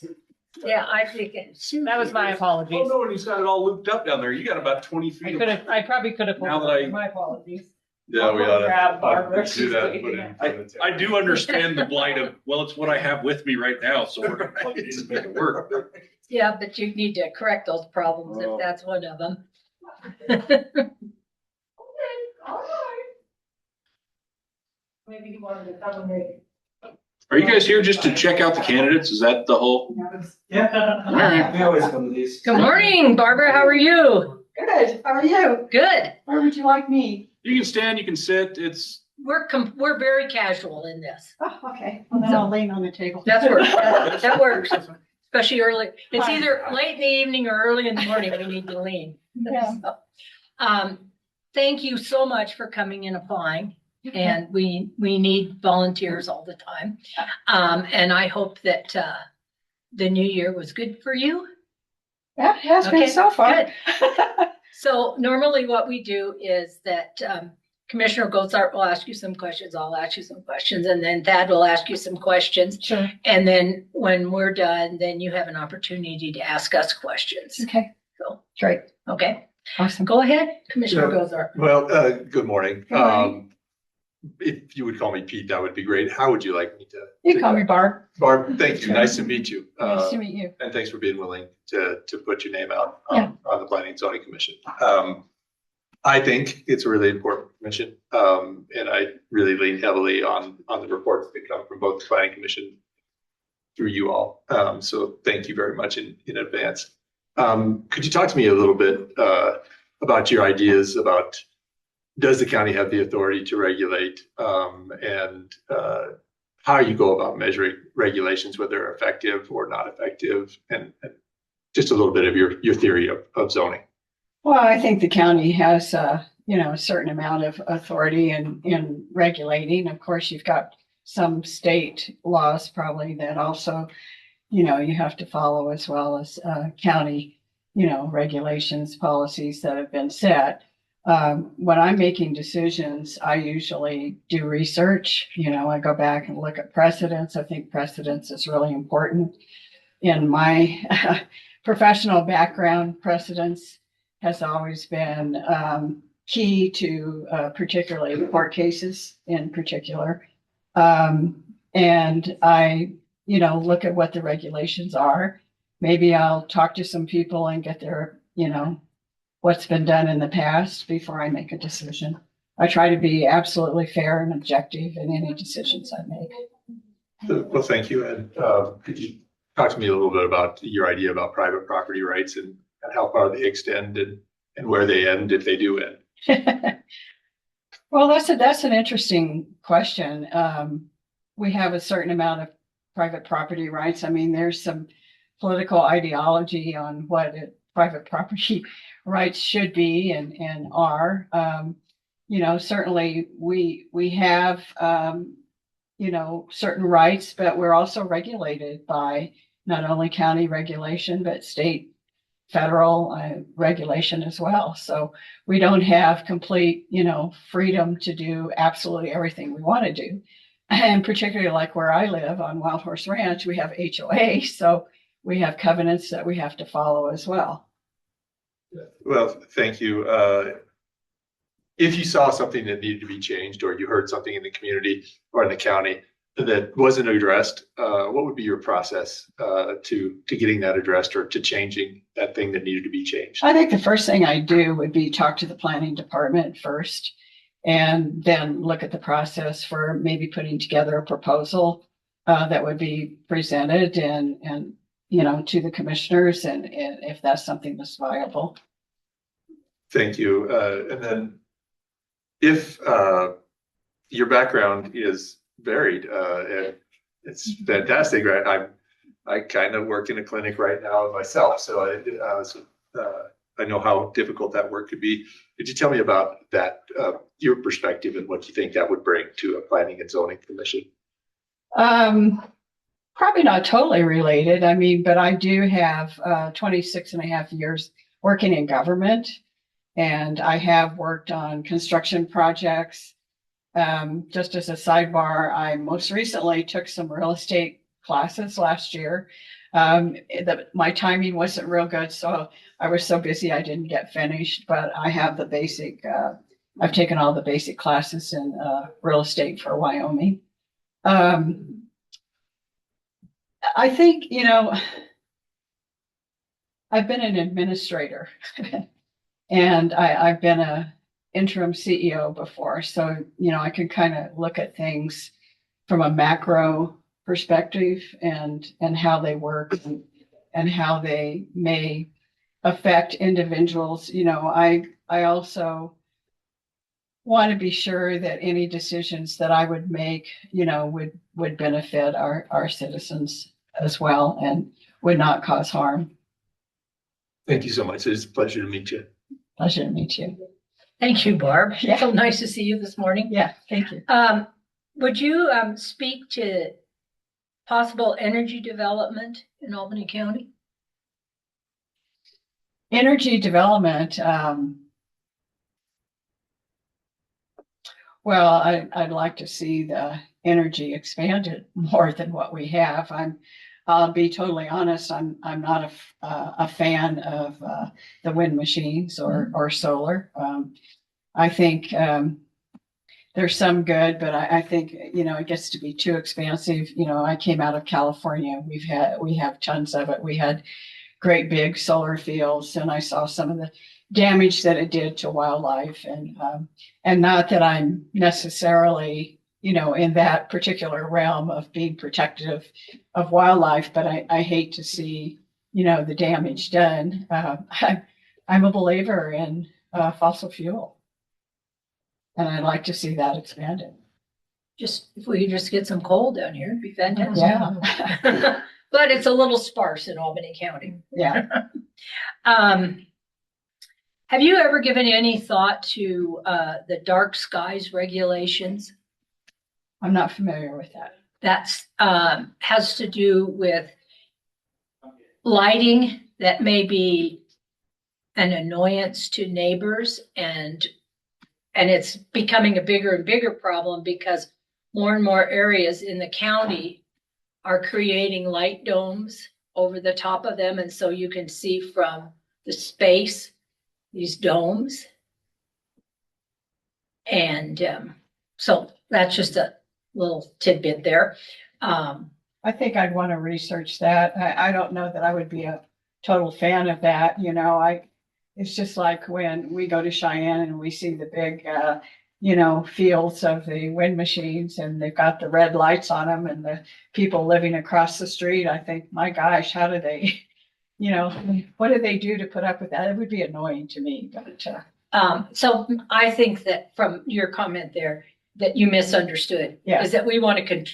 Yeah, I think it. That was my Oh, apologies. no, and he's got it all looped up down there. You got about 20 feet. I probably could have. Now that I- My apologies. Yeah, we I'll go grab ought Barbara. to do that. She's Put it waiting. in front of I do understand the blight of, well, it's what I have with me right now, so we're gonna plug it in to make it work. Yeah, but you need to correct those problems Oh. if that's one of them. Maybe he wanted to come and read. Are you guys here just to check out the candidates? Is that the whole? Yeah. All right. We always come to these. Good morning, Barbara. How are you? Good. How are you? Good. Where would you like me? You can stand, you can sit. It's, We're very casual in this. Oh, okay. Well, then I'll lean on the table. That's works. That works, especially early. It's either late in the evening or early in the morning we need to lean. Yeah. So, thank you so much for coming and applying. And we need volunteers all the time. And I hope that the new year was good for you. That has Okay, been so far. good. So normally what we do is that Commissioner Goldsart will ask you some questions, I'll ask you some questions, and then Thad will ask you some questions. Sure. And then when we're done, then you have an opportunity to ask us questions. Okay. So, Great. okay, Awesome. go ahead, Commissioner Yeah. Goldsart. Well, good morning. Good morning. If you would call me Pete, that would be great. How would you like me to? You call me Barb. Barb, thank you. Nice to meet you. Nice to meet you. And thanks for being willing to put your name out Yeah. on the Planning and Zoning Commission. I think it's a really important commission. And I really lean heavily on the reports that come from both the Planning Commission through you all. So thank you very much in advance. Could you talk to me a little bit about your ideas about, does the county have the authority to regulate, and how you go about measuring regulations, whether they're effective or not effective, and just a little bit of your theory of zoning? Well, I think the county has, a certain amount of authority in regulating. Of course, you've got some state laws probably that also, you have to follow as well as county, regulations, policies that have been set. When I'm making decisions, I usually do research. I go back and look at precedents. I think precedents is really important. In my professional background, precedents has always been key to particularly court cases in particular. And I, look at what the regulations are. Maybe I'll talk to some people and get their, what's been done in the past before I make a decision. I try to be absolutely fair and objective in any decisions I make. Well, thank you. And could you talk to me a little bit about your idea about private property rights and how far they extend and where they end if they do end? Well, that's an interesting question. We have a certain amount of private property rights. I mean, there's some political ideology on what private property rights should be and are. Certainly we have, certain rights, but we're also regulated by not only county regulation, but state, federal regulation as well. So we don't have complete, freedom to do absolutely everything we want to do. And particularly like where I live on Wild Horse Ranch, we have HOA. So we have covenants that we have to follow as well. Well, thank you. If you saw something that needed to be changed, or you heard something in the community or in the county that wasn't addressed, what would be your process to getting that addressed or to changing that thing that needed to be changed? I think the first thing I do would be talk to the planning department first, and then look at the process for maybe putting together a proposal that would be presented and to the commissioners, and if that's something that's viable. Thank you. And then if your background is varied, and it's fantastic, right? I kind of work in a clinic right now myself, so I know how difficult that work could be. Could you tell me about that, your perspective and what you think that would bring to a planning and zoning commission? Probably not totally related. I mean, but I do have 26 and a half years working in government, and I have worked on construction projects. Just as a sidebar, I most recently took some real estate classes last year. My timing wasn't real good, so I was so busy I didn't get finished, but I have the basic, I've taken all the basic classes in real estate for Wyoming. I think, I've been an administrator and I've been a interim CEO before. So, I can kind of look at things from a macro perspective and how they work and how they may affect individuals. I also want to be sure that any decisions that I would make, would benefit our citizens as well and would not cause harm. Thank you so much. It's a pleasure to meet you. Pleasure to meet you. Thank you, Barb. Yeah. So nice to see you this morning. Yeah, thank you. Would you speak to possible energy development in Albany County? Energy development. Well, I'd like to see the energy expanded more than what we have. I'll be totally honest. I'm not a fan of the wind machines or solar. I think there's some good, but I think it gets to be too expensive. I came out of California. We have tons of it. We had great big solar fields, and I saw some of the damage that it did to wildlife, and not that I'm necessarily in that particular realm of being protective of wildlife, but I hate to see the damage done. I'm a believer in fossil fuel, and I'd like to see that expanded. If we could just get some coal down here, it'd be fantastic. Yeah. But it's a little sparse in Albany County. Yeah. Have you ever given any thought to the dark skies regulations? I'm not familiar with that. That's has to do with lighting that may be an annoyance to neighbors, and it's becoming a bigger and bigger problem because more and more areas in the county are creating light domes over the top of them, and so you can see from the space these domes. And so that's just a little tidbit there. I think I'd want to research that. I don't know that I would be a total fan of that, you know, it's just like when we go to Cheyenne and we see the big, fields of the wind machines and they've got the red lights on them and the people living across the street. I think, my gosh, how do they, what do they do to put up with that? It would be annoying to me, but, So I think that from your comment there, that you misunderstood. Yeah. Is that we want to,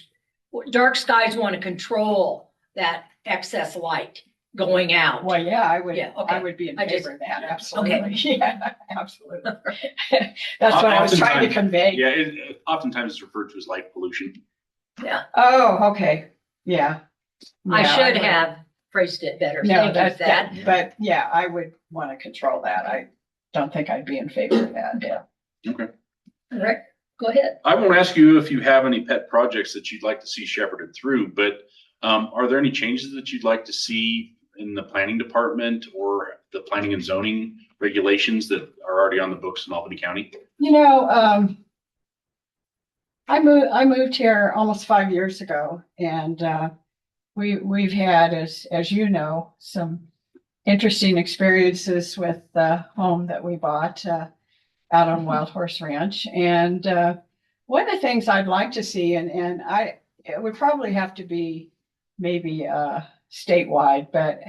dark skies want to control that excess light going out. well, yeah, I would, Yeah, okay. I would be in I just- favor of that. Absolutely. Yeah, absolutely. That's That's what I was trying to convey. Yeah, oftentimes it's referred to as light pollution. Yeah, Oh, okay. Yeah. I Yeah, should would- have phrased it better. No, Thank you that's for that. that, but yeah, I would want to control that. I don't think I'd be in favor of that, yeah. Okay. All right, go ahead. I won't ask you if you have any pet projects that you'd like to see shepherded through, but are there any changes that you'd like to see in the planning department or the planning and zoning regulations that are already on the books in Albany County? I moved here almost 5 years ago, and we've had, as you know, some interesting experiences with the home that we bought out on Wild Horse Ranch. And one of the things I'd like to see, and it would probably have to be maybe statewide, but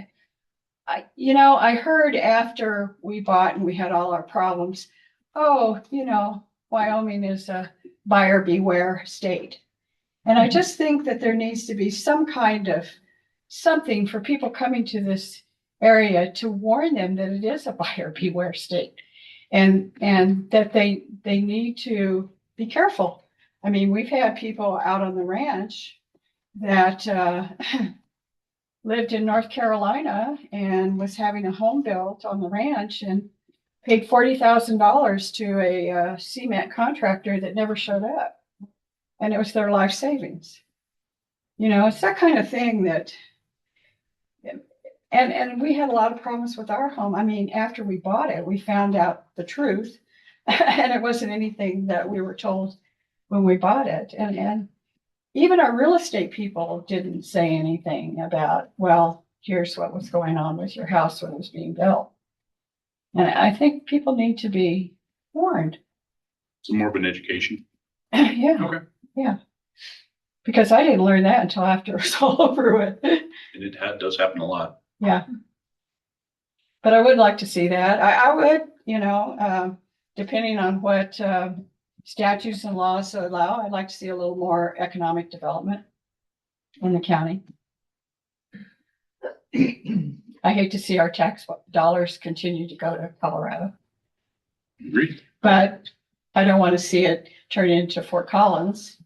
I heard after we bought and we had all our problems, Wyoming is a buyer beware state. And I just think that there needs to be some kind of something for people coming to this area to warn them that it is a buyer beware state, and that they need to be careful. I mean, we've had people out on the ranch that lived in North Carolina and was having a home built on the ranch and paid $40,000 to a cement contractor that never showed up. And it was their life savings. It's that kind of thing that, and we had a lot of problems with our home. I mean, after we bought it, we found out the truth and it wasn't anything that we were told when we bought it. And even our real estate people didn't say anything about, well, here's what was going on with your house when it was being built. And I think people need to be warned. Some more of an education. Yeah. Okay. Yeah. Because I didn't learn that until after it was all over with. And it does happen a lot. Yeah. But I would like to see that. I would, depending on what statutes and laws allow, I'd like to see a little more economic development in the county. I hate to see our tax dollars continue to go to Colorado, Agreed. but I don't want to see it turn into Fort Collins,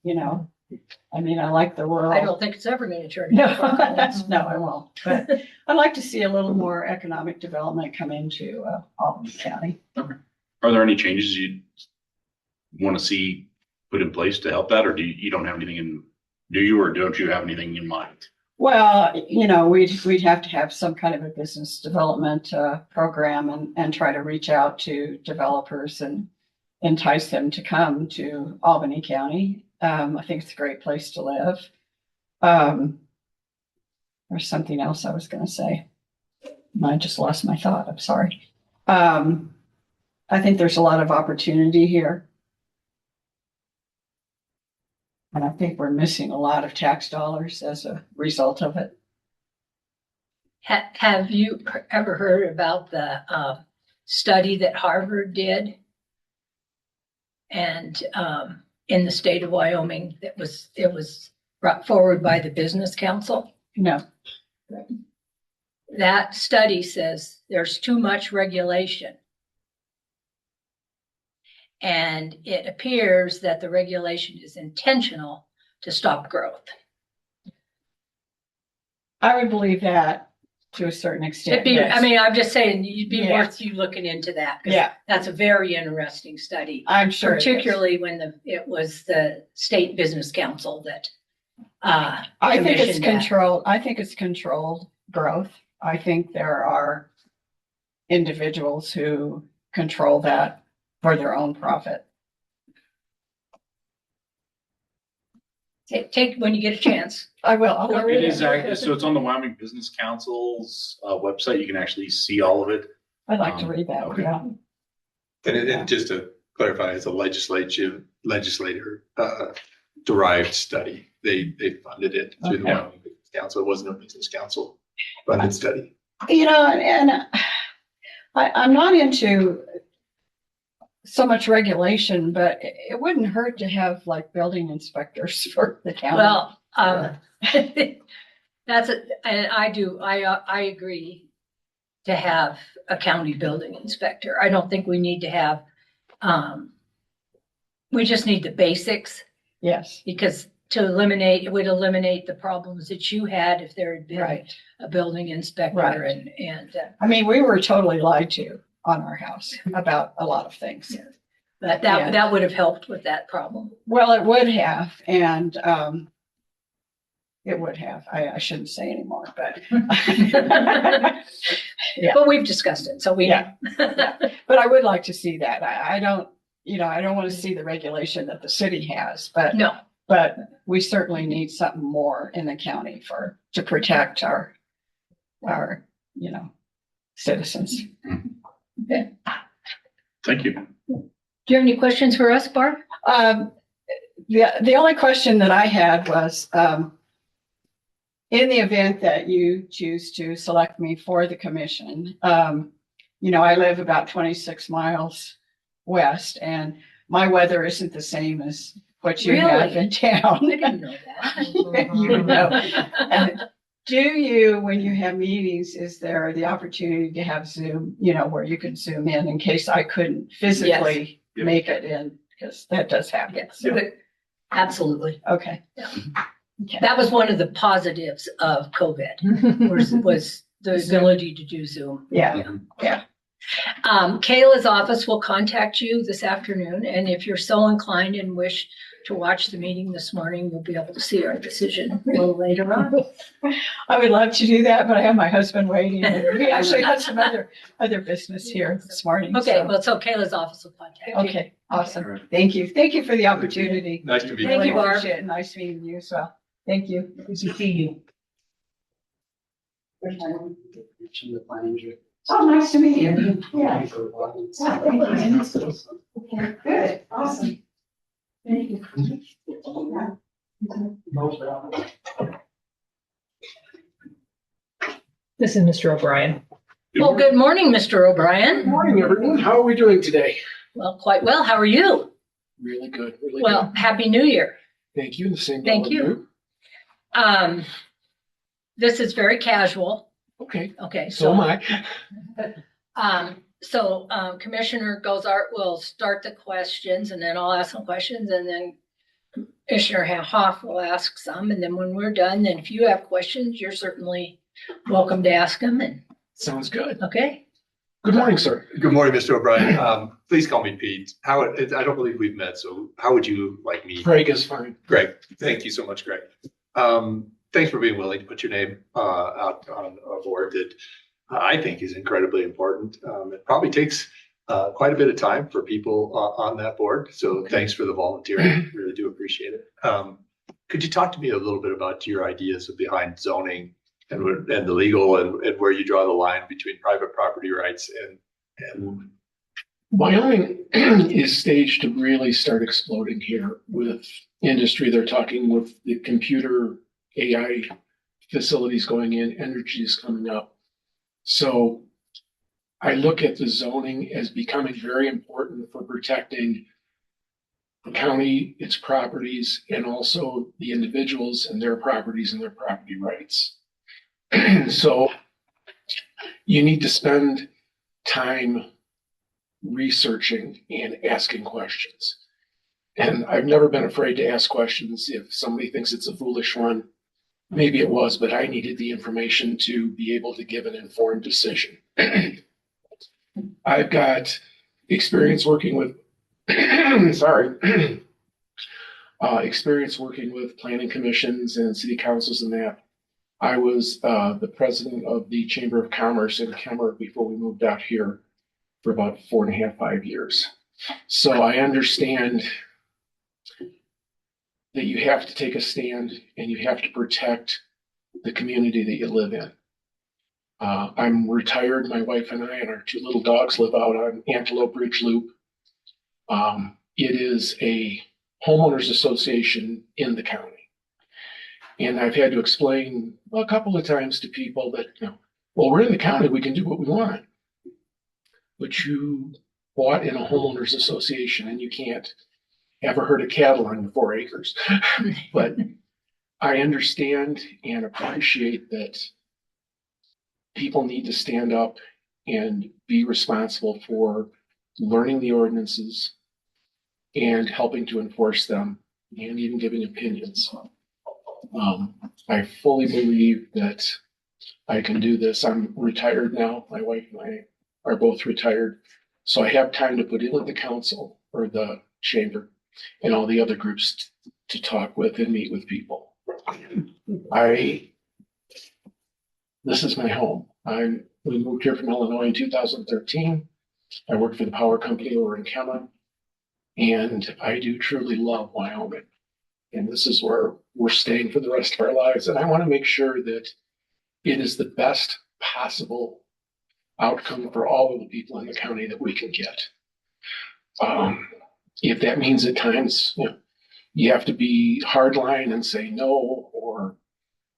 I mean, I like the rural. I don't think it's ever going to turn. No, into no, I won't. But I'd like to see a little more economic development come into Albany County. Are there any changes you want to see put in place to help that, or you don't have anything do you, or don't you have anything in mind? Well, we'd have to have some kind of a business development program and try to reach out to developers and entice them to come to Albany County. I think it's a great place to live. There's something else I was going to say. I just lost my thought. I'm sorry. I think there's a lot of opportunity here. And I think we're missing a lot of tax dollars as a result of it. Have you ever heard about the study that Harvard did? And in the state of Wyoming, it was brought forward by the Business Council. No. That study says there's too much regulation. And it appears that the regulation is intentional to stop growth. I would believe that. to a certain extent. It'd be, I yes. mean, I'm just saying, it'd be Yeah. worth you looking into that. 'cause Yeah, That's a very interesting study, I'm sure. it is. particularly when it was the State Business Council that, I think it's commissioned that. controlled, I think it's controlled growth. I think there are individuals who control that for their own profit. Take when you get a chance. I will. I'll It read is, so it's on the Wyoming Business Council's website. You can actually see all of it. I'd like to read that, Okay. yeah. And just to clarify, it's a legislator derived study. They funded it through the Okay. Wyoming Business Council. It wasn't a business council funded study. You know, and I'm not into so much regulation, but it wouldn't hurt to have like building inspectors for the county. Well, that's and I agree to have a county building inspector. I don't think we need to have, we just need the basics Yes, because it would eliminate the problems that you had if there had been right. a building inspector Right. and I mean, we were totally lied to on our house about a lot of things. that Yeah. that would have helped with that problem. Well, it would have, and it would have. I shouldn't say anymore, but Yeah. But we've discussed it, so we. Yeah. but I would like to see that. I don't, I don't want to see the regulation that the city has, but No, we certainly need something more in the county to protect our citizens. Thank you. do you have any questions for us, Barb? The only question that I had was, in the event that you choose to select me for the commission, I live about 26 miles west and my weather isn't the same as what you have Really? in town. I didn't know that. You know. And do you, when you have meetings, is there the opportunity to have Zoom, where you can zoom in case I couldn't physically Yes. make it in? Because that does happen. Yes, So, absolutely. okay. That was one of the positives of COVID was the ability to do Zoom. Yeah. Kayla's office will contact you this afternoon, and if you're so inclined and wish to watch the meeting this morning, you'll be able to see our decision a little later on. I would love to do that, but I have my husband waiting. And we actually had some other business here this morning. Okay, so- well, so Kayla's office will contact you. Okay, awesome. Thank you. Thank you for the opportunity. Nice to meet you. Thank Really you, Barb. appreciate it. Nice meeting you as well. Thank you. Good to see you. The planning director. Oh, nice to meet you. Yeah. Thank you. Okay, good. Awesome. Thank you. This is Mr. O'Brien. Well, good morning, Mr. O'Brien. Good morning, everyone. How are we doing today? Well, quite well. How are you? Really good, really Well, good. Happy New Year. Thank you. And the same. to Thank all of you. This is very casual. Okay, Okay, so am I. Commissioner Gozart will start the questions and then I'll ask some questions and then Commissioner Hoff will ask some. And then when we're done, then if you have questions, you're certainly welcome to ask them. And Sounds good. okay, Good morning, sir. Good morning, Mr. O'Brien. Please call me Pete. I don't believe we've met, so how would you like me? Craig is fine. Greg, thank you so much, Greg. Thanks for being willing to put your name out on a board that I think is incredibly important. It probably takes quite a bit of time for people on that board. So thanks for the volunteering. Really do appreciate it. Could you talk to me a little bit about your ideas behind zoning and the legal and where you draw the line between private property rights and Wyoming is staged to really start exploding here with industry. They're talking with the computer AI facilities going in, energy is coming up. So I look at the zoning as becoming very important for protecting the county, its properties, and also the individuals and their properties and their property rights. So you need to spend time researching and asking questions. And I've never been afraid to ask questions if somebody thinks it's a foolish one. Maybe it was, but I needed the information to be able to give an informed decision. I've got experience working with, sorry, experience working with planning commissions and city councils and that. I was the president of the Chamber of Commerce in Kemmer before we moved out here for about 4.5, 5 years. So I understand that you have to take a stand and you have to protect the community that you live in. I'm retired. My wife and I and our 2 little dogs live out on Antelope Ridge Loop. It is a homeowners association in the county. And I've had to explain a couple of times to people that, well, we're in the county, we can do what we want. But you bought in a homeowners association and you can't have a herd of cattle on your 4 acres. But I understand and appreciate that people need to stand up and be responsible for learning the ordinances and helping to enforce them and even giving opinions. I fully believe that I can do this. I'm retired now. My wife and I are both retired. So I have time to put in with the council or the chamber and all the other groups to talk with and meet with people. This is my home. We moved here from Illinois in 2013. I worked for the power company over in Kemmer, and I do truly love Wyoming. And this is where we're staying for the rest of our lives. And I want to make sure that it is the best possible outcome for all of the people in the county that we can get. If that means at times, you have to be hardline and say no, or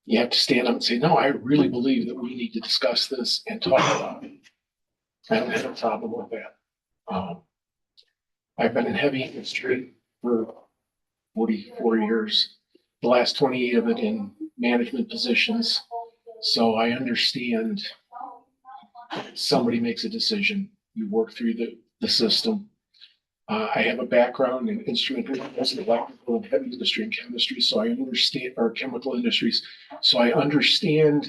you have to stand up and say, no, I really believe that we need to discuss this and talk about it. I don't have a problem with that. I've been in heavy industry for 44 years, the last 28 of it in management positions. So I understand somebody makes a decision, you work through the system. I have a background in instrumentation, electrical and heavy industry and chemistry, so I understand our chemical industries. So I understand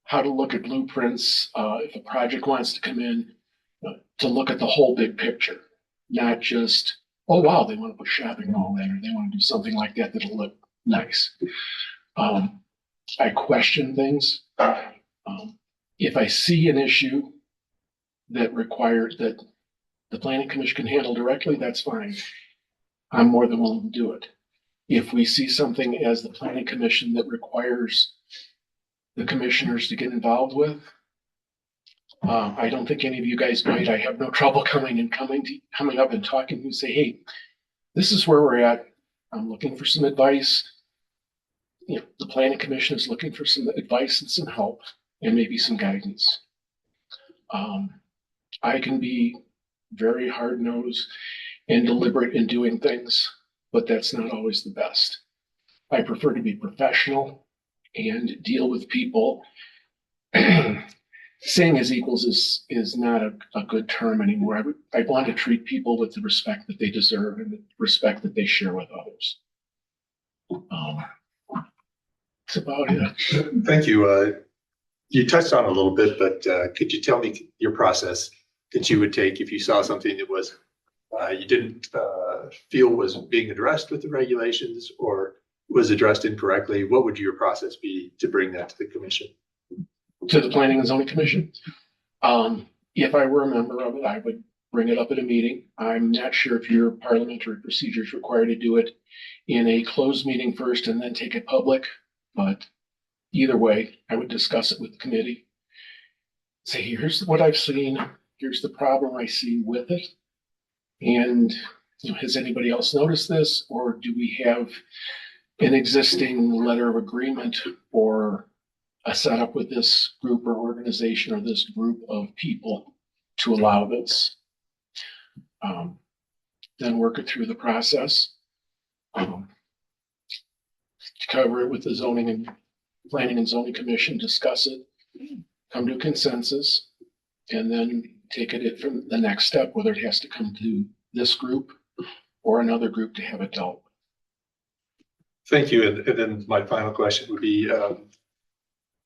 how to look at blueprints. If a project wants to come in, to look at the whole big picture, not just, oh wow, they want to put shopping mall in, or they want to do something like that that'll look nice. I question things. If I see an issue that requires that the planning commission can handle directly, that's fine. I'm more than willing to do it. If we see something as the planning commission that requires the commissioners to get involved with, I don't think any of you guys might. I have no trouble coming up and talking and say, hey, this is where we're at. I'm looking for some advice. The planning commission is looking for some advice and some help and maybe some guidance. I can be very hard-nosed and deliberate in doing things, but that's not always the best. I prefer to be professional and deal with people. Saying as equals is not a good term anymore. I want to treat people with the respect that they deserve and the respect that they share with others. That's about it. Thank you. You touched on it a little bit, but could you tell me your process that you would take if you saw something that was you didn't feel was being addressed with the regulations or was addressed incorrectly? What would your process be to bring that to the commission? To the Planning and Zoning Commission? If I were a member of it, I would bring it up at a meeting. I'm not sure if your parliamentary procedures require to do it in a closed meeting first and then take it public, but either way, I would discuss it with the committee. Say, here's what I've seen. Here's the problem I see with it. And has anybody else noticed this? Or do we have an existing letter of agreement or a setup with this group or organization or this group of people to allow this? Then work it through the process. Cover it with the zoning and planning and zoning commission, discuss it, come to a consensus, and then take it from the next step, whether it has to come to this group or another group to have it dealt Thank you. And then my final question would be,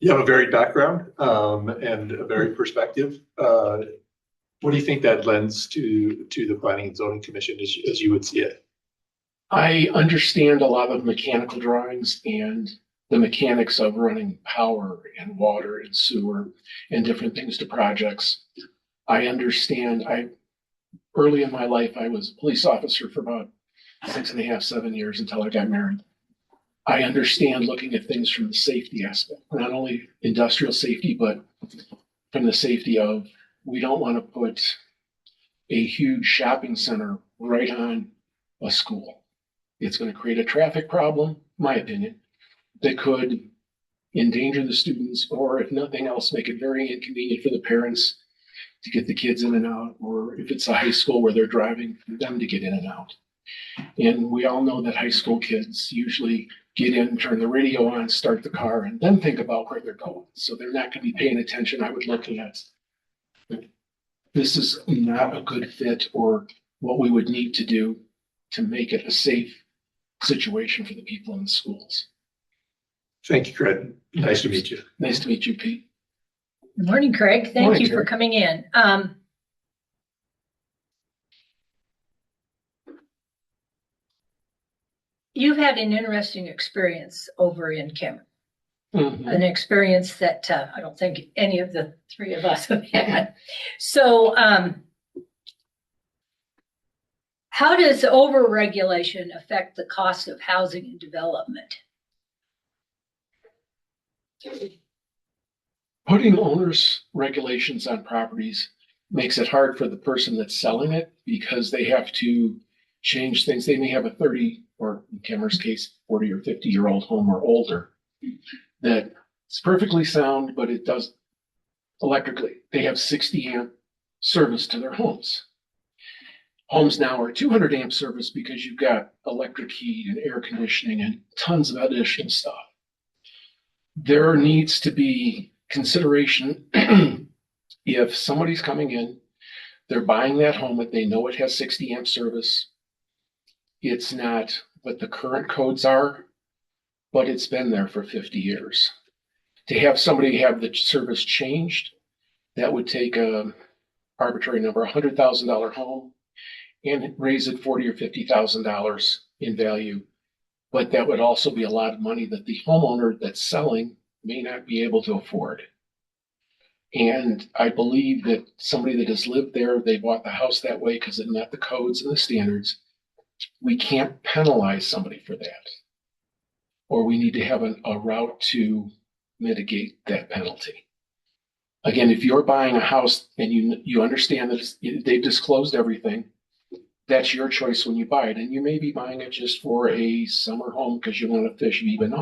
you have a varied background and a varied perspective. What do you think that lends to the Planning and Zoning Commission as you would see it? I understand a lot of mechanical drawings and the mechanics of running power and water and sewer and different things to projects. I understand, early in my life, I was a police officer for about 6.5, 7 years until I got married. I understand looking at things from the safety aspect, not only industrial safety, but from the safety of, we don't want to put a huge shopping center right on a school. It's going to create a traffic problem, my opinion, that could endanger the students, or if nothing else, make it very inconvenient for the parents to get the kids in and out, or if it's a high school where they're driving, for them to get in and out. And we all know that high school kids usually get in, turn the radio on, start the car, and then think about where they're going. So they're not going to be paying attention. I would look at, this is not a good fit or what we would need to do to make it a safe situation for the people in the schools. Thank you, Craig. Nice to meet you. Nice to meet you, Pete. Good morning, Craig. Thank Morning, you for Terry. coming in. You've had an interesting experience over in Cameron, an experience that I don't think any of the three of us have had. So, how does overregulation affect the cost of housing and development? Putting owners' regulations on properties makes it hard for the person that's selling it because they have to change things. They may have a 30, or in Cameron's case, 40 or 50-year-old home or older that it's perfectly sound, but it does electrically. They have 60 amp service to their homes. Homes now are 200 amp service because you've got electric heat and air conditioning and tons of additional stuff. There needs to be consideration if somebody's coming in, they're buying that home, if they know it has 60 amp service, it's not what the current codes are, but it's been there for 50 years. To have somebody have the service changed, that would take a arbitrary number, $100,000 home, and raise it $40,000 or $50,000 in value. But that would also be a lot of money that the homeowner that's selling may not be able to afford. And I believe that somebody that has lived there, they bought the house that way because it met the codes and the standards. We can't penalize somebody for that. Or we need to have a route to mitigate that penalty. Again, if you're buying a house and you understand that they've disclosed everything, that's your choice when you buy it. And you may be buying it just for a summer home because you want to fish Even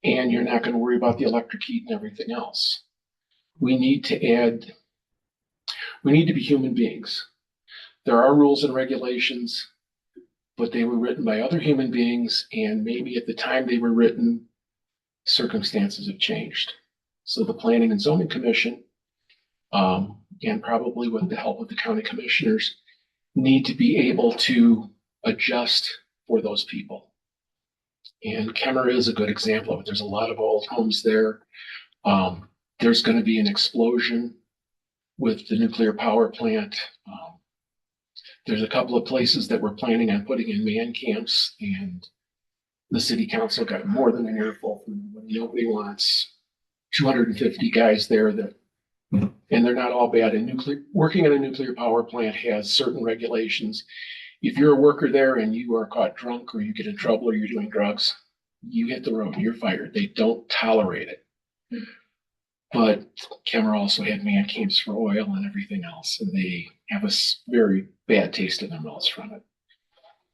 and you're not going to worry about the electric heat and everything else. We need to be human beings. There are rules and regulations, but they were written by other human beings, and maybe at the time they were written, circumstances have changed. So the Planning and Zoning Commission, and probably with the help of the county commissioners, need to be able to adjust for those people. And Kemmer is a good example of it. There's a lot of old homes there. There's going to be an explosion with the nuclear power plant. There's a couple of places that we're planning on putting in man camps, and the city council got more than an earful from them. Nobody wants 250 guys there and they're not all bad. Working in a nuclear power plant has certain regulations. If you're a worker there and you are caught drunk or you get in trouble or you're doing drugs, you hit the road, you're fired. They don't tolerate it. But Kemmer also had man camps for oil and everything else, and they have a very bad taste in their mouths from it.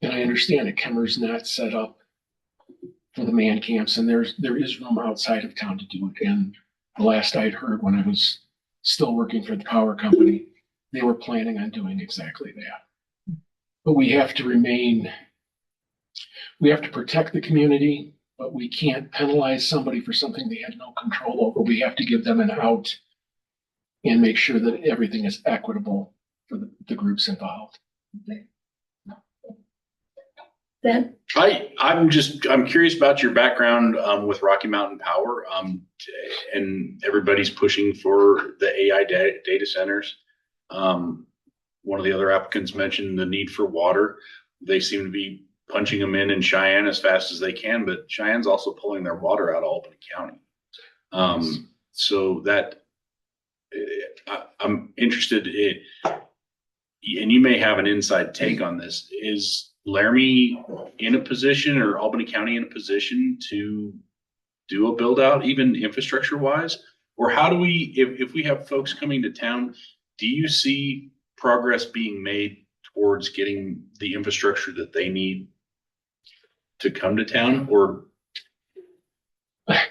And I understand it. Kemmer's not set up for the man camps, and there is room outside of town to do it. And the last I'd heard when I was still working for the power company, they were planning on doing exactly that. But we have to protect the community, but we can't penalize somebody for something they had no control over. We have to give them an out and make sure that everything is equitable for the groups involved. then? I'm curious about your background with Rocky Mountain Power. And everybody's pushing for the AI data centers. One of the other applicants mentioned the need for water. They seem to be punching them in Cheyenne as fast as they can, but Cheyenne's also pulling their water out of Albany County. So that I'm interested in, and you may have an inside take on this, is Laramie in a position, or Albany County in a position to do a build out, even infrastructure wise? Or how do we, if we have folks coming to town, do you see progress being made towards getting the infrastructure that they need to come to town? Or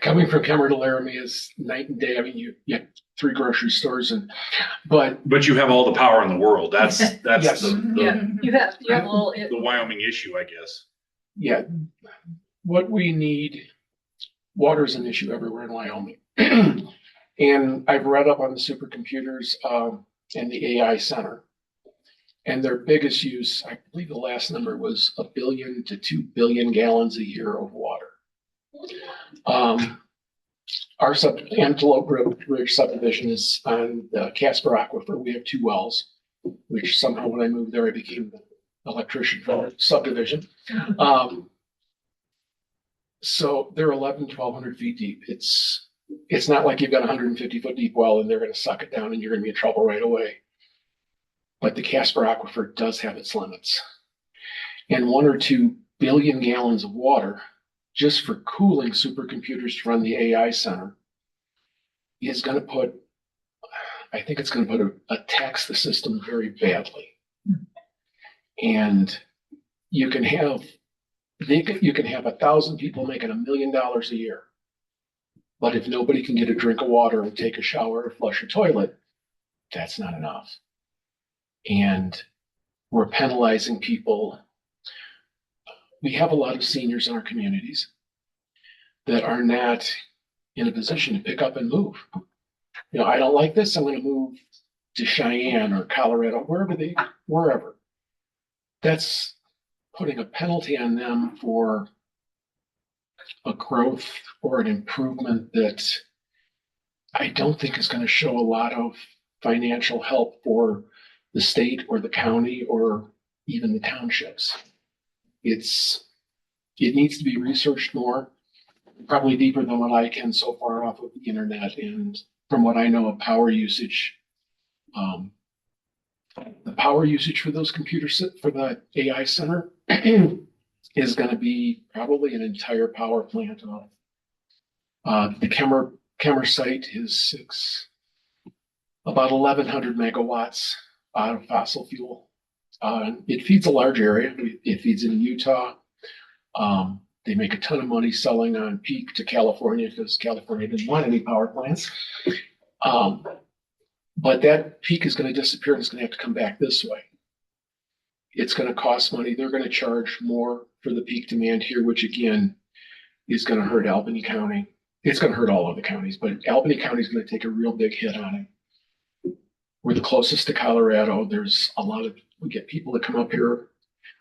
Coming from Kemmer to Laramie is night and day. I mean, you have 3 grocery stores but you have all the power in the world. That's Yes. the You have a little, the Wyoming issue, I guess. yeah, what we need, water is an issue everywhere in Wyoming. And I've read up on the supercomputers and the AI center. And their biggest use, I believe the last number was 1 billion to 2 billion gallons a year of water. Our Antelope Ridge subdivision is on the Casper Aquifer. We have 2 wells, which somehow when I moved there, I became the electrician for the subdivision. So they're 1,200 feet deep. It's not like you've got a 150-foot deep well and they're going to suck it down and you're going to be in trouble right away. But the Casper Aquifer does have its limits. And 1 or 2 billion gallons of water just for cooling supercomputers to run the AI center is going to put, I think it's going to tax the system very badly. And you can have 1,000 people making $1 million a year. But if nobody can get a drink of water and take a shower or flush a toilet, that's not enough. And we're penalizing people. We have a lot of seniors in our communities that are not in a position to pick up and move. You know, I don't like this, I'm going to move to Cheyenne or Colorado, wherever. That's putting a penalty on them for a growth or an improvement that I don't think is going to show a lot of financial help for the state or the county or even the townships. It needs to be researched more, probably deeper than what I can so far off of the internet. And from what I know of power usage, the power usage for those computers, for the AI center is going to be probably an entire power plant. The Kemmer site is about 1,100 megawatts out of fossil fuel. It feeds a large area. It feeds in Utah. They make a ton of money selling on peak to California because California didn't want any power plants. But that peak is going to disappear and it's going to have to come back this way. It's going to cost money. They're going to charge more for the peak demand here, which again is going to hurt Albany County. It's going to hurt all of the counties, but Albany County is going to take a real big hit on it. We're the closest to Colorado. We get people that come up here.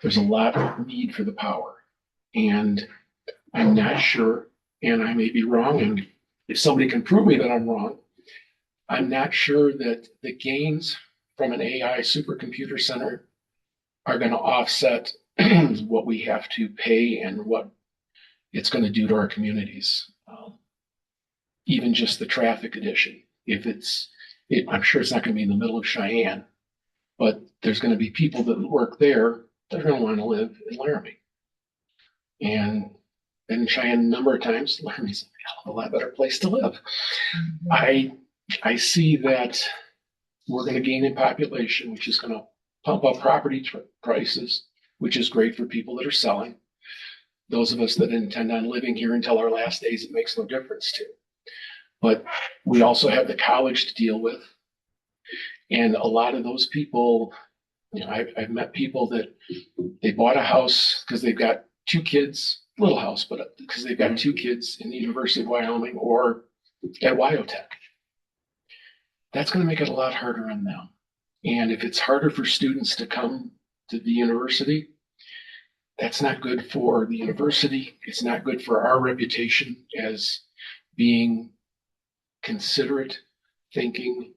There's a lot of need for the power. And I'm not sure, and I may be wrong, and if somebody can prove me that I'm wrong, I'm not sure that the gains from an AI supercomputer center are going to offset what we have to pay and what it's going to do to our communities. Even just the traffic addition. I'm sure it's not going to be in the middle of Cheyenne, but there's going to be people that work there that are going to want to live in Laramie. And in Cheyenne a number of times, Laramie's a lot better place to live. I see that we're going to gain in population, which is going to pump up property prices, which is great for people that are selling. Those of us that intend on living here until our last days, it makes no difference to. But we also have the college to deal with. And a lot of those people, I've met people that they bought a house because they've got 2 kids, little house, but because they've got 2 kids in the University of Wyoming or at Wyotech. That's going to make it a lot harder on them. And if it's harder for students to come to the university, That's not good for the university. It's not good for our reputation as being considerate, thinking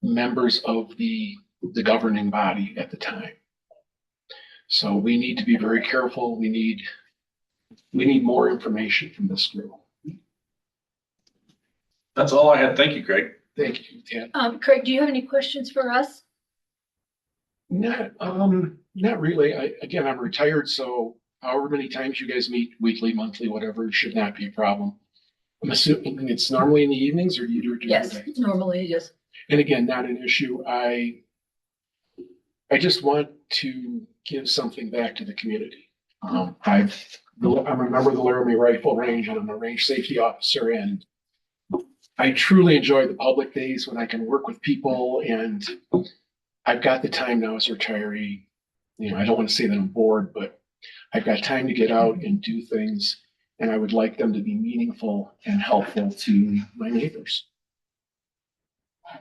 members of the governing body at the time. So we need to be very careful. We need more information from this group. That's all I had. Thank you, Craig. Thank you, Ted. Craig, do you have any questions for us? Not really. I'm retired, so however many times you guys meet, weekly, monthly, whatever, should not be a problem. I'm assuming it's normally in the evenings, or do you do it during Yes, the day? normally it is. And again, not an issue. I just want to give something back to the community. I'm a member of the Laramie Rifle Range, and I'm a range safety officer, and I truly enjoy the public days when I can work with people, and I've got the time now as a retiree. I don't want to say that I'm bored, but I've got time to get out and do things, and I would like them to be meaningful and helpful to my neighbors.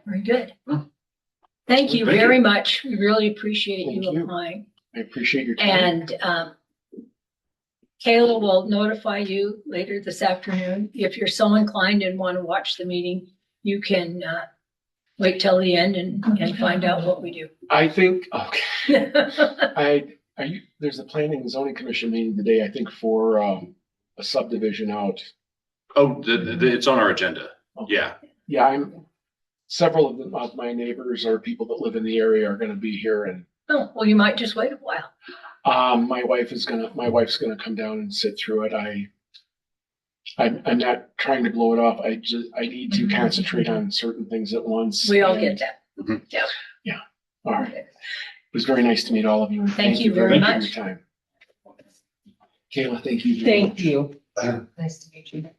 Very good. Thank you Thank very you. much. We really appreciate Thank you you. applying. I appreciate your time. And Kayla will notify you later this afternoon. If you're so inclined and want to watch the meeting, you can wait till the end and find out what we do. I think, okay, there's a planning and zoning commission meeting today, I think, for a subdivision out. Oh, it's on our agenda. Yeah. Yeah, several of my neighbors or people that live in the area are gonna be here, and Oh, well, you might just wait a while. my wife's gonna come down and sit through it. I'm not trying to blow it off. I need to concentrate on certain things at once. We all and- get that. Yeah, all right. It was very nice to meet all of you. And Thank you very much much. for your time. Kayla, thank you. very Thank much. you. Nice to meet you.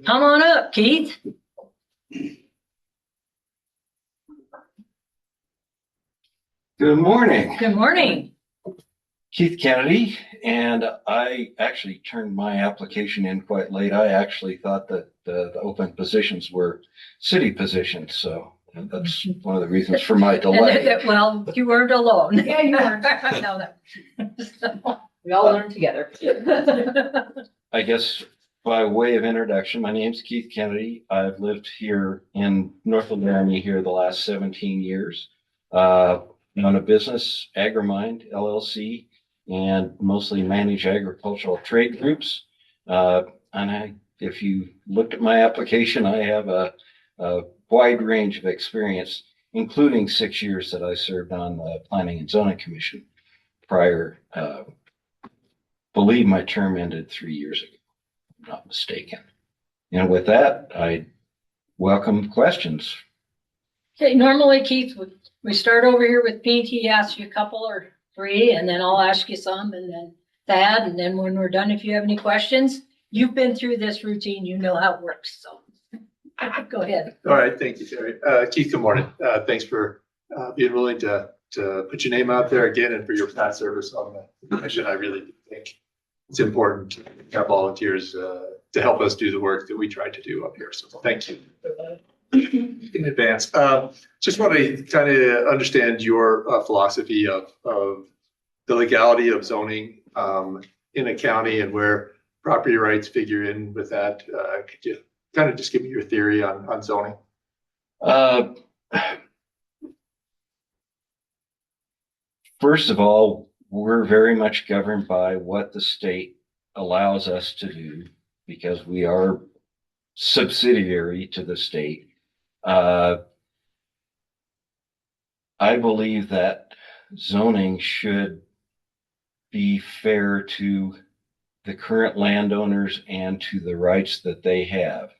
Come on up, Keith. Good morning, Good morning. Keith Kennedy, and I actually turned my application in quite late. I actually thought that the open positions were city positions, so that's one of the reasons for my delay. Well, you weren't alone. Yeah, you weren't. No, We all learn together. I guess by way of introduction, my name's Keith Kennedy. I've lived here in north of Laramie here the last 17 years. Own a business, AgriMind LLC, and mostly manage agricultural trade groups. If you looked at my application, I have a wide range of experience, including 6 years that I served on the Planning and Zoning Commission prior. Believe my term ended 3 years ago, if I'm not mistaken. And with that, I welcome questions. Okay, normally, Keith, we start over here with Pete. He asks you a couple or three, and then I'll ask you some, and then Thad, and then when we're done, if you have any questions, you've been through this routine, you know how it works, so go ahead. All right, thank you, Terry. Keith, good morning. Thanks for being willing to put your name out there again and for your past service on the commission. I really do think it's important to have volunteers to help us do the work that we try to do up here. So thank you in advance. Just want to kind of understand your philosophy of the legality of zoning in a county and where property rights figure in with that. Could you kind of just give me your theory on zoning? First of all, we're very much governed by what the state allows us to do because we are subsidiary to the state. I believe that zoning should be fair to the current landowners and to the rights that they have.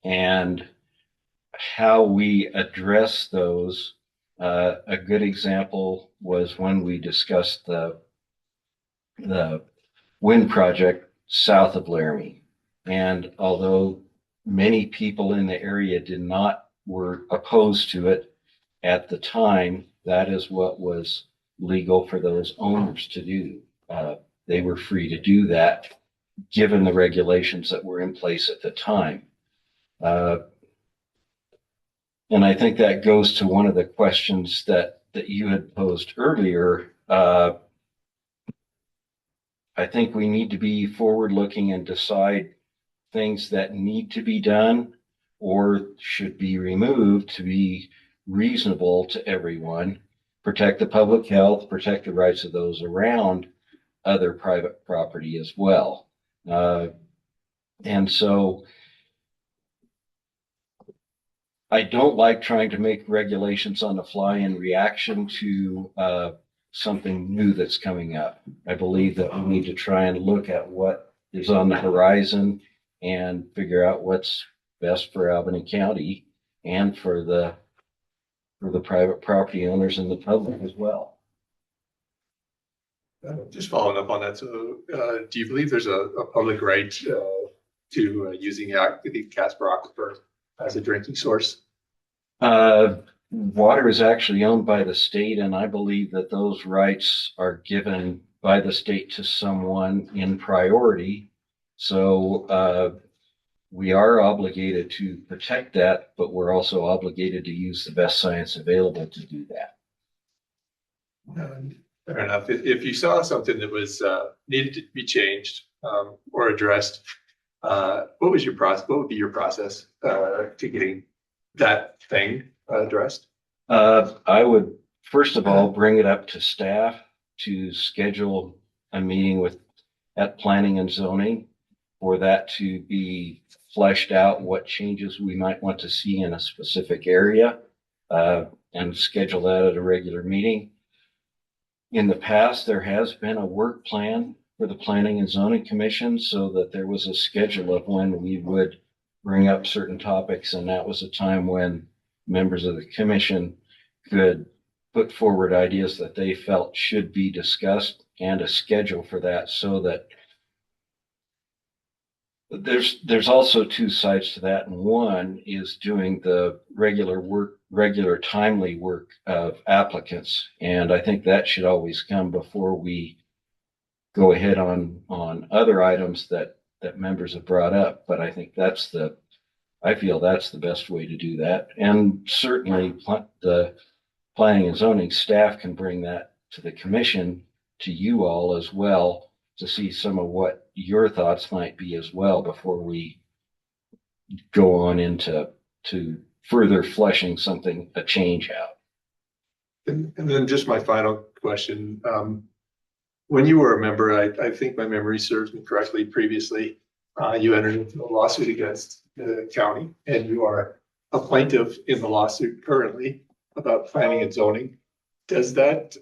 And how we address those, a good example was when we discussed the wind project south of Laramie. And although many people in the area were opposed to it at the time, that is what was legal for those owners to do. They were free to do that given the regulations that were in place at the time. And I think that goes to one of the questions that you had posed earlier. I think we need to be forward looking and decide things that need to be done or should be removed to be reasonable to everyone, protect the public health, protect the rights of those around other private property as well. And so I don't like trying to make regulations on the fly in reaction to something new that's coming up. I believe that we need to try and look at what is on the horizon and figure out what's best for Albany County and for the private property owners and the public as well. Just following up on that, so do you believe there's a public right to using the Casper Aquifer as a drinking source? Water is actually owned by the state, and I believe that those rights are given by the state to someone in priority. So we are obligated to protect that, but we're also obligated to use the best science available to do that. Fair enough. If you saw something that was needed to be changed or addressed, what would be your process to getting that thing addressed? I would first of all bring it up to staff to schedule a meeting at planning and zoning for that to be fleshed out, what changes we might want to see in a specific area, and schedule that at a regular meeting. In the past, there has been a work plan for the Planning and Zoning Commission so that there was a schedule of when we would bring up certain topics, and that was a time when members of the commission could put forward ideas that they felt should be discussed and a schedule for that, so that there's also two sides to that. And one is doing the regular timely work of applicants. And I think that should always come before we go ahead on other items that members have brought up. But I think I feel that's the best way to do that. And certainly the planning and zoning staff can bring that to the commission, to you all as well, to see some of what your thoughts might be as well before we go on into further fleshing a change out. And then just my final question. When you were a member, I think my memory serves me correctly previously, you entered into a lawsuit against the county, and you are a plaintiff in the lawsuit currently about planning and zoning. Does that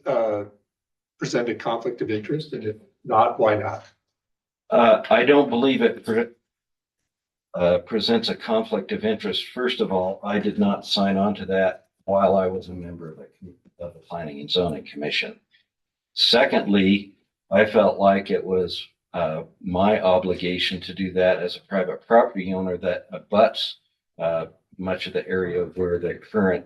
present a conflict of interest? And if not, why not? I don't believe it presents a conflict of interest. First of all, I did not sign on to that while I was a member of the Planning and Zoning Commission. Secondly, I felt like it was my obligation to do that as a private property owner that abuts much of the area where the current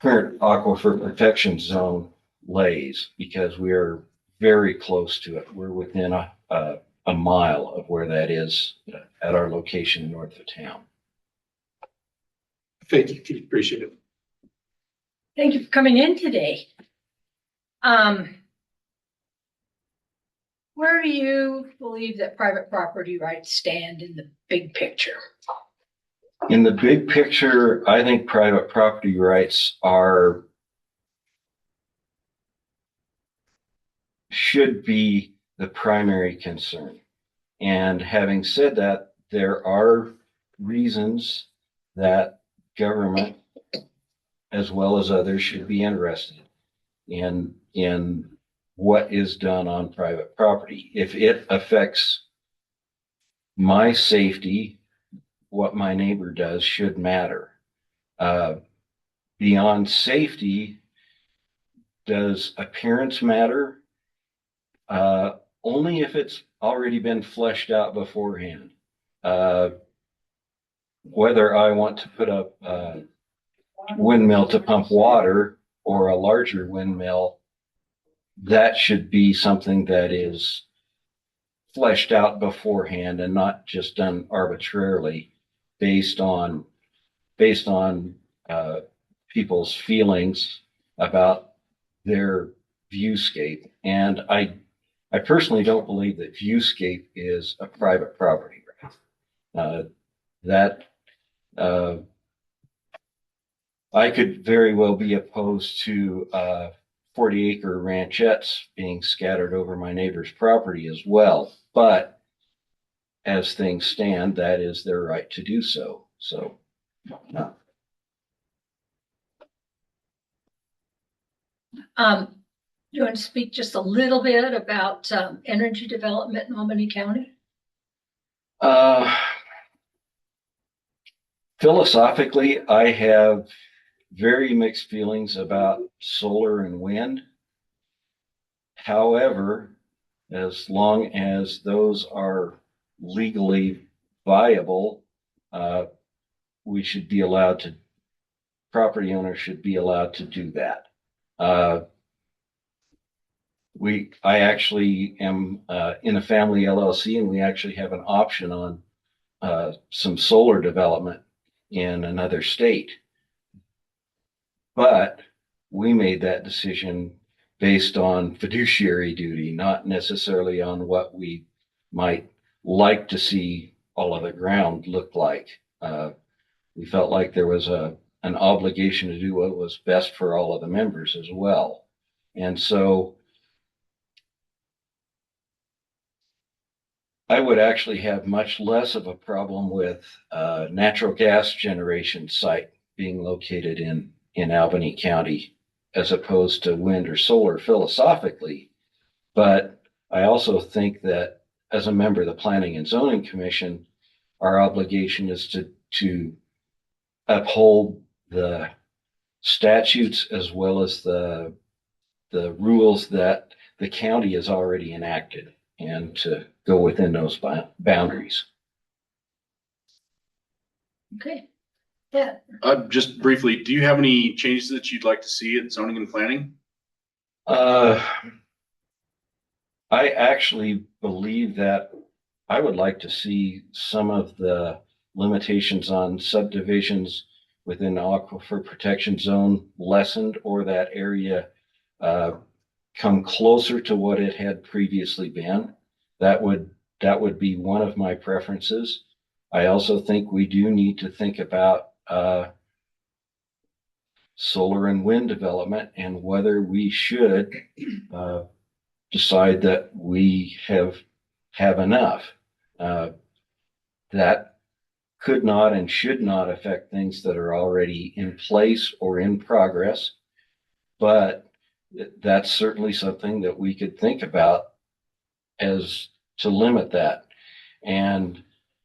aquifer protection zone lays, because we are very close to it. We're within a mile of where that is at our location north of town. Thank you, Keith. Appreciate it. Thank you for coming in today. Where do you believe that private property rights stand in the big picture? In the big picture, I think private property rights should be the primary concern. And having said that, there are reasons that government, as well as others, should be interested in what is done on private property. If it affects my safety, what my neighbor does should matter. Beyond safety, does appearance matter? Only if it's already been fleshed out beforehand. Whether I want to put up a windmill to pump water or a larger windmill, that should be something that is fleshed out beforehand and not just done arbitrarily based on based on people's feelings about their viewscape. And I personally don't believe that viewscape is a private property right. That I could very well be opposed to 40-acre ranchettes being scattered over my neighbor's property as well. But as things stand, that is their right to do so. So, You want to speak just a little bit about energy development in Albany County? Philosophically, I have very mixed feelings about solar and wind. However, as long as those are legally viable, we should be allowed to, property owners should be allowed to do that. I actually am in a family LLC, and we actually have an option on some solar development in another state. But we made that decision based on fiduciary duty, not necessarily on what we might like to see all of the ground look like. We felt like there was an obligation to do what was best for all of the members as well. And so I would actually have much less of a problem with a natural gas generation site being located in Albany County as opposed to wind or solar philosophically. But I also think that as a member of the Planning and Zoning Commission, our obligation is to uphold the statutes as well as the rules that the county has already enacted, and to go within those boundaries. Okay. Yeah. Just briefly, do you have any changes that you'd like to see in zoning and planning? I actually believe that I would like to see some of the limitations on subdivisions within the aquifer protection zone lessened, or that area come closer to what it had previously been. That would be one of my preferences. I also think we do need to think about solar and wind development, and whether we should decide that we have enough. That could not and should not affect things that are already in place or in progress, but that's certainly something that we could think about as to limit that. And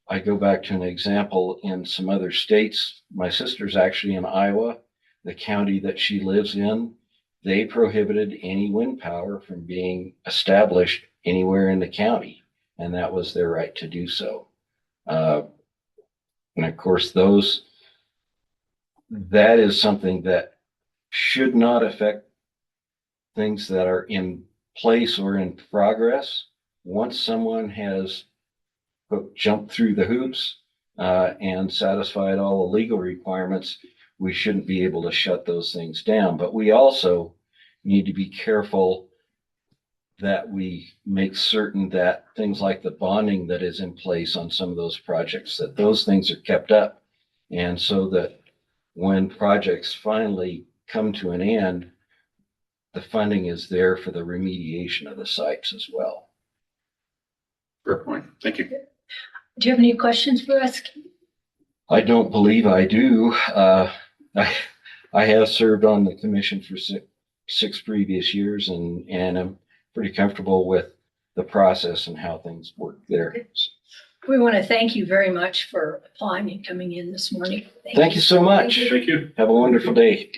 I go back to an example in some other states. My sister's actually in Iowa. The county that she lives in, they prohibited any wind power from being established anywhere in the county, and that was their right to do so. And of course, that is something that should not affect things that are in place or in progress. Once someone has jumped through the hoops and satisfied all the legal requirements, we shouldn't be able to shut those things down. But we also need to be careful that we make certain that things like the bonding that is in place on some of those projects, that those things are kept up. And so that when projects finally come to an end, the funding is there for the remediation of the sites as well. Fair point. Thank you. Do you have any questions for us? I don't believe I do. I have served on the commission for six previous years, and I'm pretty comfortable with the process and how things work there. We want to thank you very much for applying and coming in this morning. Thank you so much. Thank you. Have a wonderful day.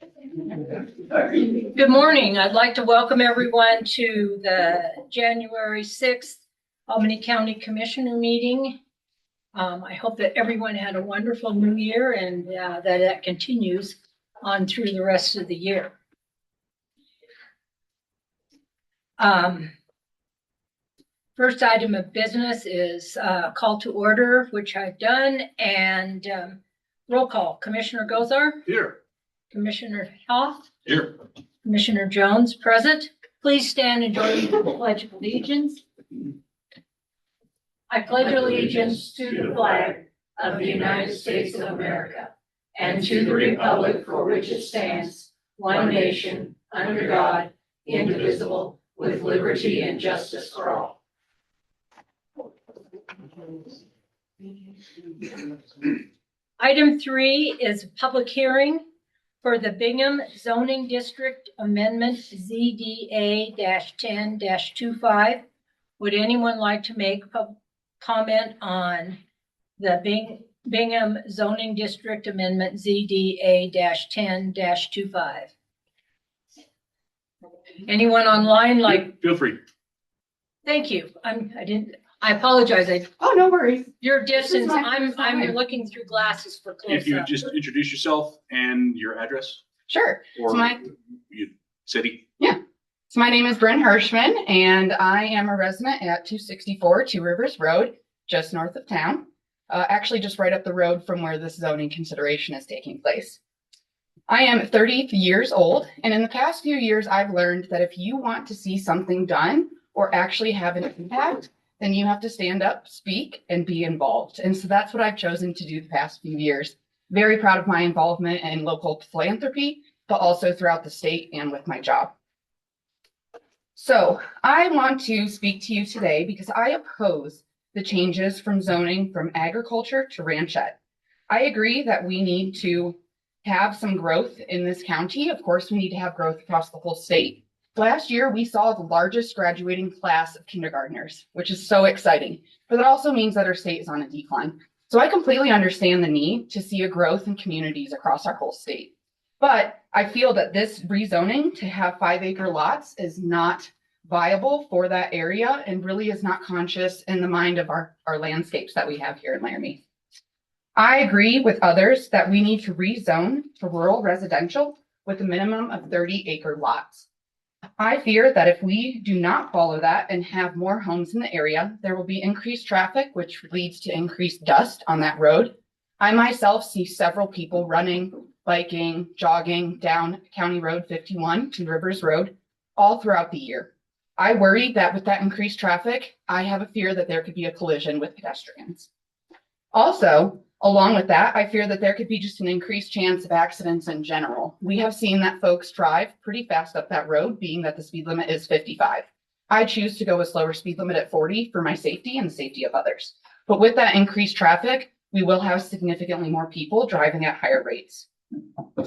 Good morning. I'd like to welcome everyone to the January 6th Albany County Commissioner meeting. I hope that everyone had a wonderful new year and that continues on through the rest of the year. First item of business is call to order, which I've done, and roll call. Commissioner Gozar? Here. Commissioner Hoff? Here. Commissioner Jones, present. Please stand and join me in the Pledge of Allegiance. I pledge allegiance to the flag of the United States of America and to the republic for which it stands, one nation, under God, indivisible, with liberty and justice for all. Item 3 is a public hearing for the Bingham Zoning District Amendment ZDA-10-25. Would anyone like to make comment on the Bingham Zoning District Amendment ZDA-10-25? Anyone online like? Feel free. Thank you. I apologize. Oh, no worries. Your distance, This is my I'm first time. looking through glasses for close If you up. just introduce yourself and your address Sure. or my- city. So my name is Bryn Hirschman, and I am a resident at 264 Two Rivers Road, just north of town. Actually, just right up the road from where this zoning consideration is taking place. I am 30 years old, and in the past few years, I've learned that if you want to see something done or actually have an impact, then you have to stand up, speak, and be involved. And so that's what I've chosen to do the past few years. Very proud of my involvement in local philanthropy, but also throughout the state and with my job. So I want to speak to you today because I oppose the changes from zoning from agriculture to ranchette. I agree that we need to have some growth in this county. Of course, we need to have growth across the whole state. Last year, we saw the largest graduating class of kindergartners, which is so exciting, but that also means that our state is on a decline. So I completely understand the need to see a growth in communities across our whole state. But I feel that this rezoning to have 5-acre lots is not viable for that area and really is not conscious in the mind of our landscapes that we have here in Laramie. I agree with others that we need to rezone to rural residential with a minimum of 30-acre lots. I fear that if we do not follow that and have more homes in the area, there will be increased traffic, which leads to increased dust on that road. I myself see several people running, biking, jogging down County Road 51 to Rivers Road all throughout the year. I worry that with that increased traffic, I have a fear that there could be a collision with pedestrians. Also, along with that, I fear that there could be just an increased chance of accidents in general. We have seen that folks drive pretty fast up that road, being that the speed limit is 55. I choose to go a slower speed limit at 40 for my safety and the safety of others. But with that increased traffic, we will have significantly more people driving at higher rates.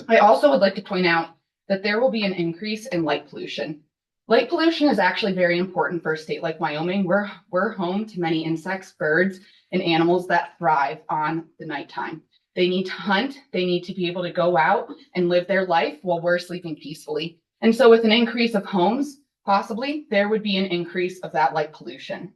I also would like to point out that there will be an increase in light pollution. Light pollution is actually very important for a state like Wyoming. We're home to many insects, birds, and animals that thrive on the nighttime. They need to hunt. They need to be able to go out and live their life while we're sleeping peacefully. And so with an increase of homes, possibly, there would be an increase of that light pollution.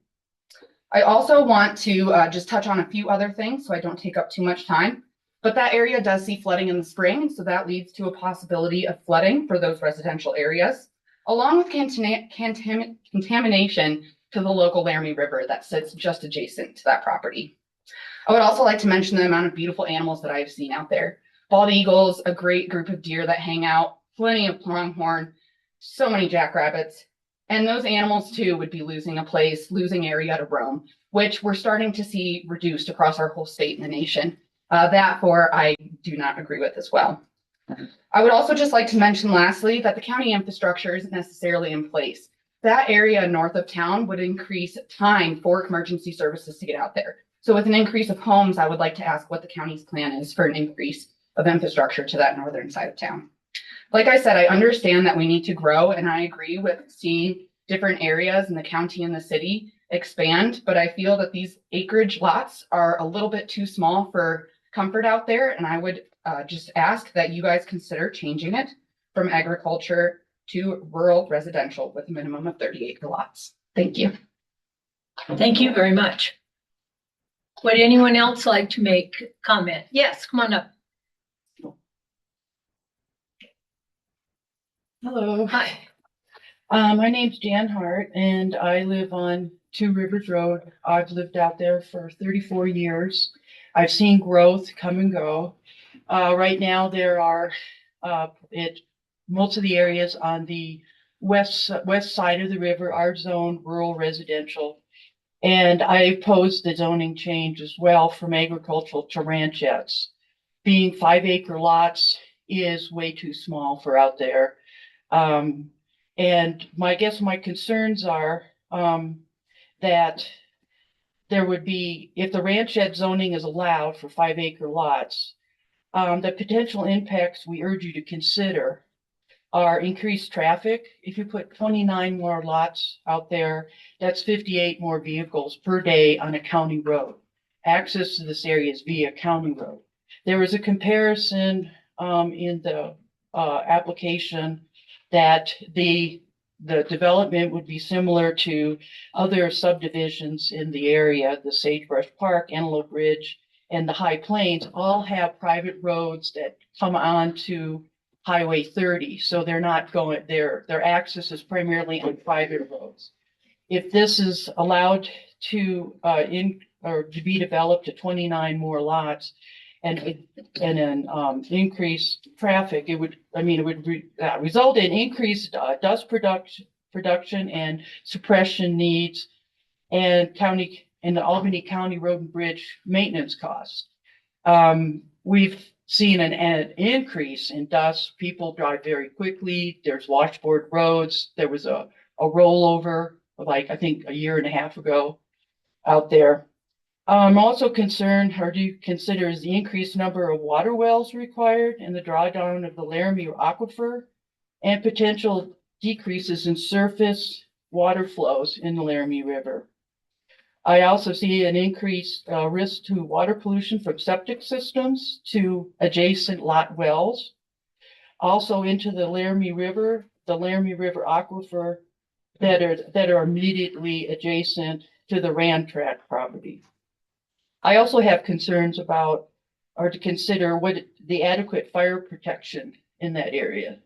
I also want to just touch on a few other things so I don't take up too much time. But that area does see flooding in the spring, so that leads to a possibility of flooding for those residential areas, along with contamination to the local Laramie River that sits just adjacent to that property. I would also like to mention the amount of beautiful animals that I have seen out there. Bald eagles, a great group of deer that hang out, plenty of pronghorn, so many jackrabbits. And those animals too would be losing a place, losing area to roam, which we're starting to see reduced across our whole state and the nation. I do not agree with as well. I would also just like to mention lastly that the county infrastructure isn't necessarily in place. That area north of town would increase time for emergency services to get out there. So with an increase of homes, I would like to ask what the county's plan is for an increase of infrastructure to that northern side of town. Like I said, I understand that we need to grow, and I agree with seeing different areas in the county and the city expand, but I feel that these acreage lots are a little bit too small for comfort out there, and I would just ask that you guys consider changing it from agriculture to rural residential with a minimum of 30-acre lots. Thank you. Thank you very much. Would anyone else like to make comment? Yes, come on up. Hello, Hi. my name's Jan Hart and I live on Two Rivers Road. I've lived out there for 34 years. I've seen growth come and go. Right now there are, most of the areas on the west side of the river are zoned rural residential. And I opposed the zoning change as well from agricultural to ranchettes. Being 5-acre lots is way too small for out there. And I guess my concerns are that there would be, if the ranchette zoning is allowed for 5-acre lots, the potential impacts we urge you to consider are increased traffic. If you put 29 more lots out there, that's 58 more vehicles per day on a county road. Access to this area is via county road. There was a comparison in the application that the development would be similar to other subdivisions in the area. The Sagebrush Park, Antelope Ridge, and the High Plains all have private roads that come on to Highway 30. So they're not going, their access is primarily on private roads. If this is allowed to to be developed to 29 more lots and increased traffic, it would result in increased dust production and suppression needs and the Albany County Road and Bridge maintenance costs. We've seen an increase in dust. People drive very quickly. There's washboard roads. There was a rollover like I think a year and a half ago out there. I'm also concerned, or do you consider, is the increased number of water wells required in the drawdown of the Laramie aquifer and potential decreases in surface water flows in the Laramie River. I also see an increased risk to water pollution from septic systems to adjacent lot wells, also into the Laramie River aquifer that are immediately adjacent to the Rand Tract property. I also have concerns about, or to consider, what the adequate fire protection in that area.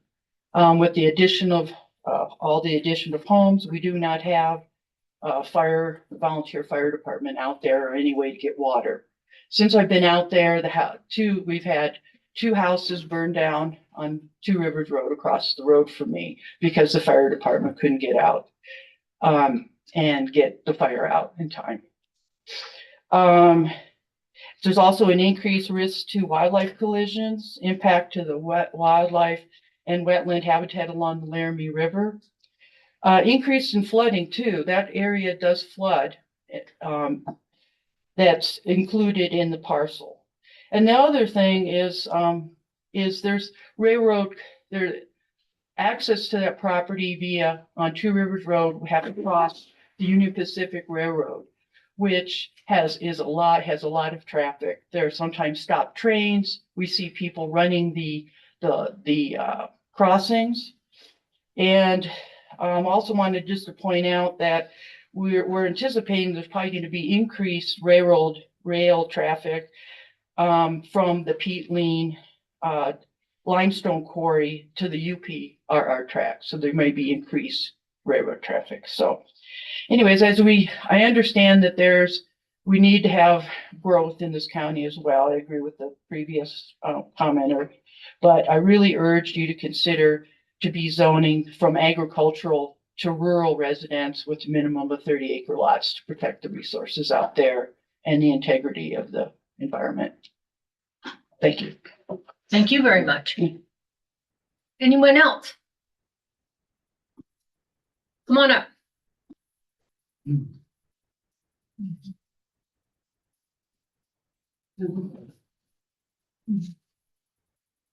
With the addition of all the addition of homes, we do not have volunteer fire department out there or any way to get water. Since I've been out there, we've had 2 houses burned down on Two Rivers Road across the road from me because the fire department couldn't get out and get the fire out in time. There's also an increased risk to wildlife collisions, impact to the wildlife and wetland habitat along the Laramie River. Increase in flooding too. That area does flood. That's included in the parcel. And the other thing is there's access to that property on Two Rivers Road. We have to cross the Union Pacific Railroad, which has a lot of traffic. There are sometimes stopped trains. We see people running the crossings. And also wanted just to point out that we're anticipating there's probably going to be increased rail traffic from the Pete Lean limestone quarry to the UPRR track. So there may be increased railroad traffic. So anyways, I understand that we need to have growth in this county as well. I agree with the previous commenter, but I really urge you to consider to be zoning from agricultural to rural residents with a minimum of 30-acre lots to protect the resources out there and the integrity of the environment. Thank you. Thank you very much. Anyone else? Come on up.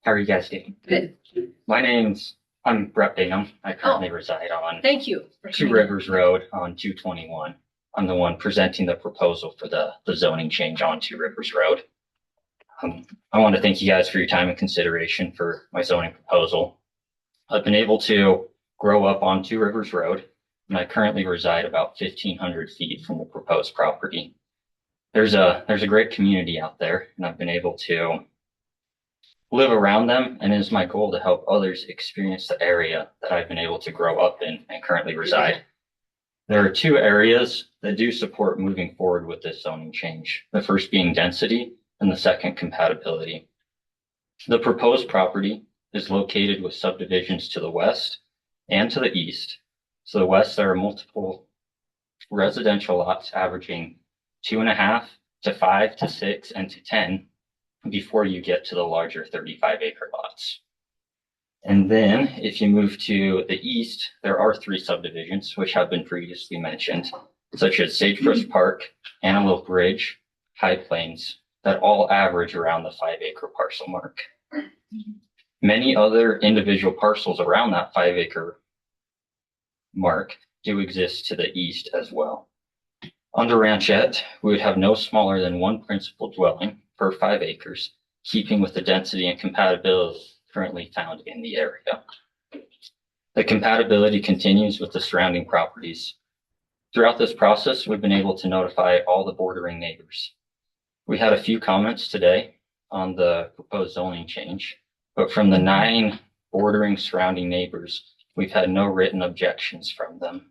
How are you guys doing? Good. I'm Brett Bingham. I currently reside on Thank you. Two Rivers Road on 221. I'm the one presenting the proposal for the zoning change on Two Rivers Road. I want to thank you guys for your time and consideration for my zoning proposal. I've been able to grow up on Two Rivers Road, and I currently reside about 1,500 feet from the proposed property. There's a great community out there, and I've been able to live around them, and it is my goal to help others experience the area that I've been able to grow up in and currently reside. There are two areas that do support moving forward with this zoning change. The first being density and the second compatibility. The proposed property is located with subdivisions to the west and to the east. So the west, there are multiple residential lots averaging 2.5 to 5 to 6 and to 10 before you get to the larger 35-acre lots. And then if you move to the east, there are 3 subdivisions which have been previously mentioned, such as Sagebrush Park, Antelope Ridge, High Plains, that all average around the 5-acre parcel mark. Many other individual parcels around that 5-acre mark do exist to the east as well. Under Ranchette, we would have no smaller than 1 principal dwelling per 5 acres, keeping with the density and compatibility currently found in the area. The compatibility continues with the surrounding properties. Throughout this process, we've been able to notify all the bordering neighbors. We had a few comments today on the proposed zoning change, but from the 9 bordering surrounding neighbors, we've had no written objections from them,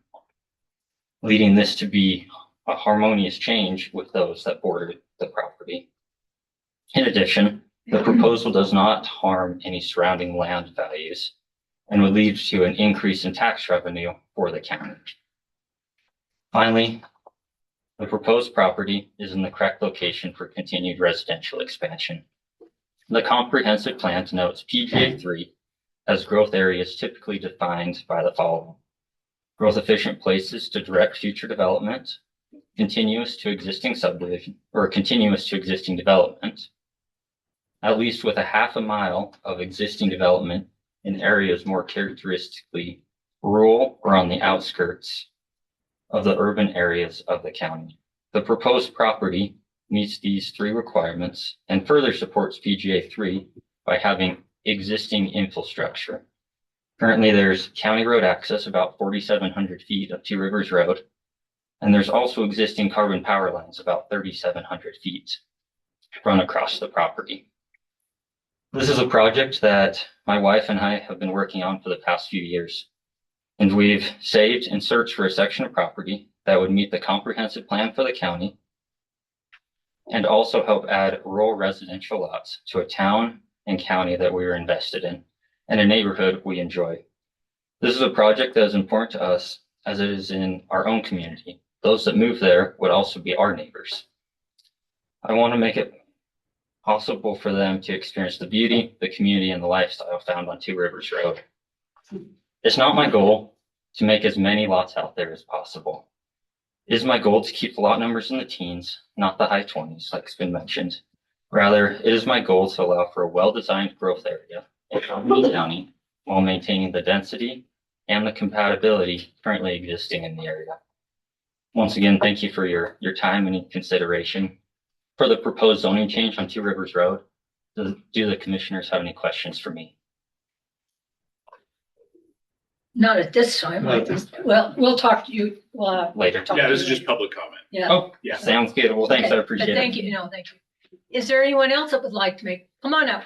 leading this to be a harmonious change with those that border the property. In addition, the proposal does not harm any surrounding land values and would lead to an increase in tax revenue for the county. Finally, the proposed property is in the correct location for continued residential expansion. The comprehensive plan denotes PGA 3 as growth areas typically defined by the following: growth efficient places to direct future development, continuous to existing subdivision or continuous to existing development, at least with a half a mile of existing development in areas more characteristically rural or on the outskirts of the urban areas of the county. The proposed property meets these 3 requirements and further supports PGA 3 by having existing infrastructure. Currently, there's county road access about 4,700 feet of Two Rivers Road, and there's also existing carbon power lines about 3,700 feet run across the property. This is a project that my wife and I have been working on for the past few years, and we've saved and searched for a section of property that would meet the comprehensive plan for the county and also help add rural residential lots to a town and county that we are invested in and a neighborhood we enjoy. This is a project that is important to us as it is in our own community. Those that move there would also be our neighbors. I want to make it possible for them to experience the beauty, the community, and the lifestyle found on Two Rivers Road. It's not my goal to make as many lots out there as possible. It is my goal to keep the lot numbers in the teens, not the high 20s, like it's been mentioned. Rather, it is my goal to allow for a well-designed growth area in Albany County while maintaining the density and the compatibility currently existing in the area. Once again, thank you for your time and consideration. For the proposed zoning change on Two Rivers Road, do the commissioners have any questions for me? Not at this time. Well, we'll talk to you. Later. Yeah, this is just public comment. Yeah. Oh, Yeah. sounds good. Well, thanks. Okay, I appreciate but it. thank you. No, thank you. Is there anyone else that would like to make? Come on up.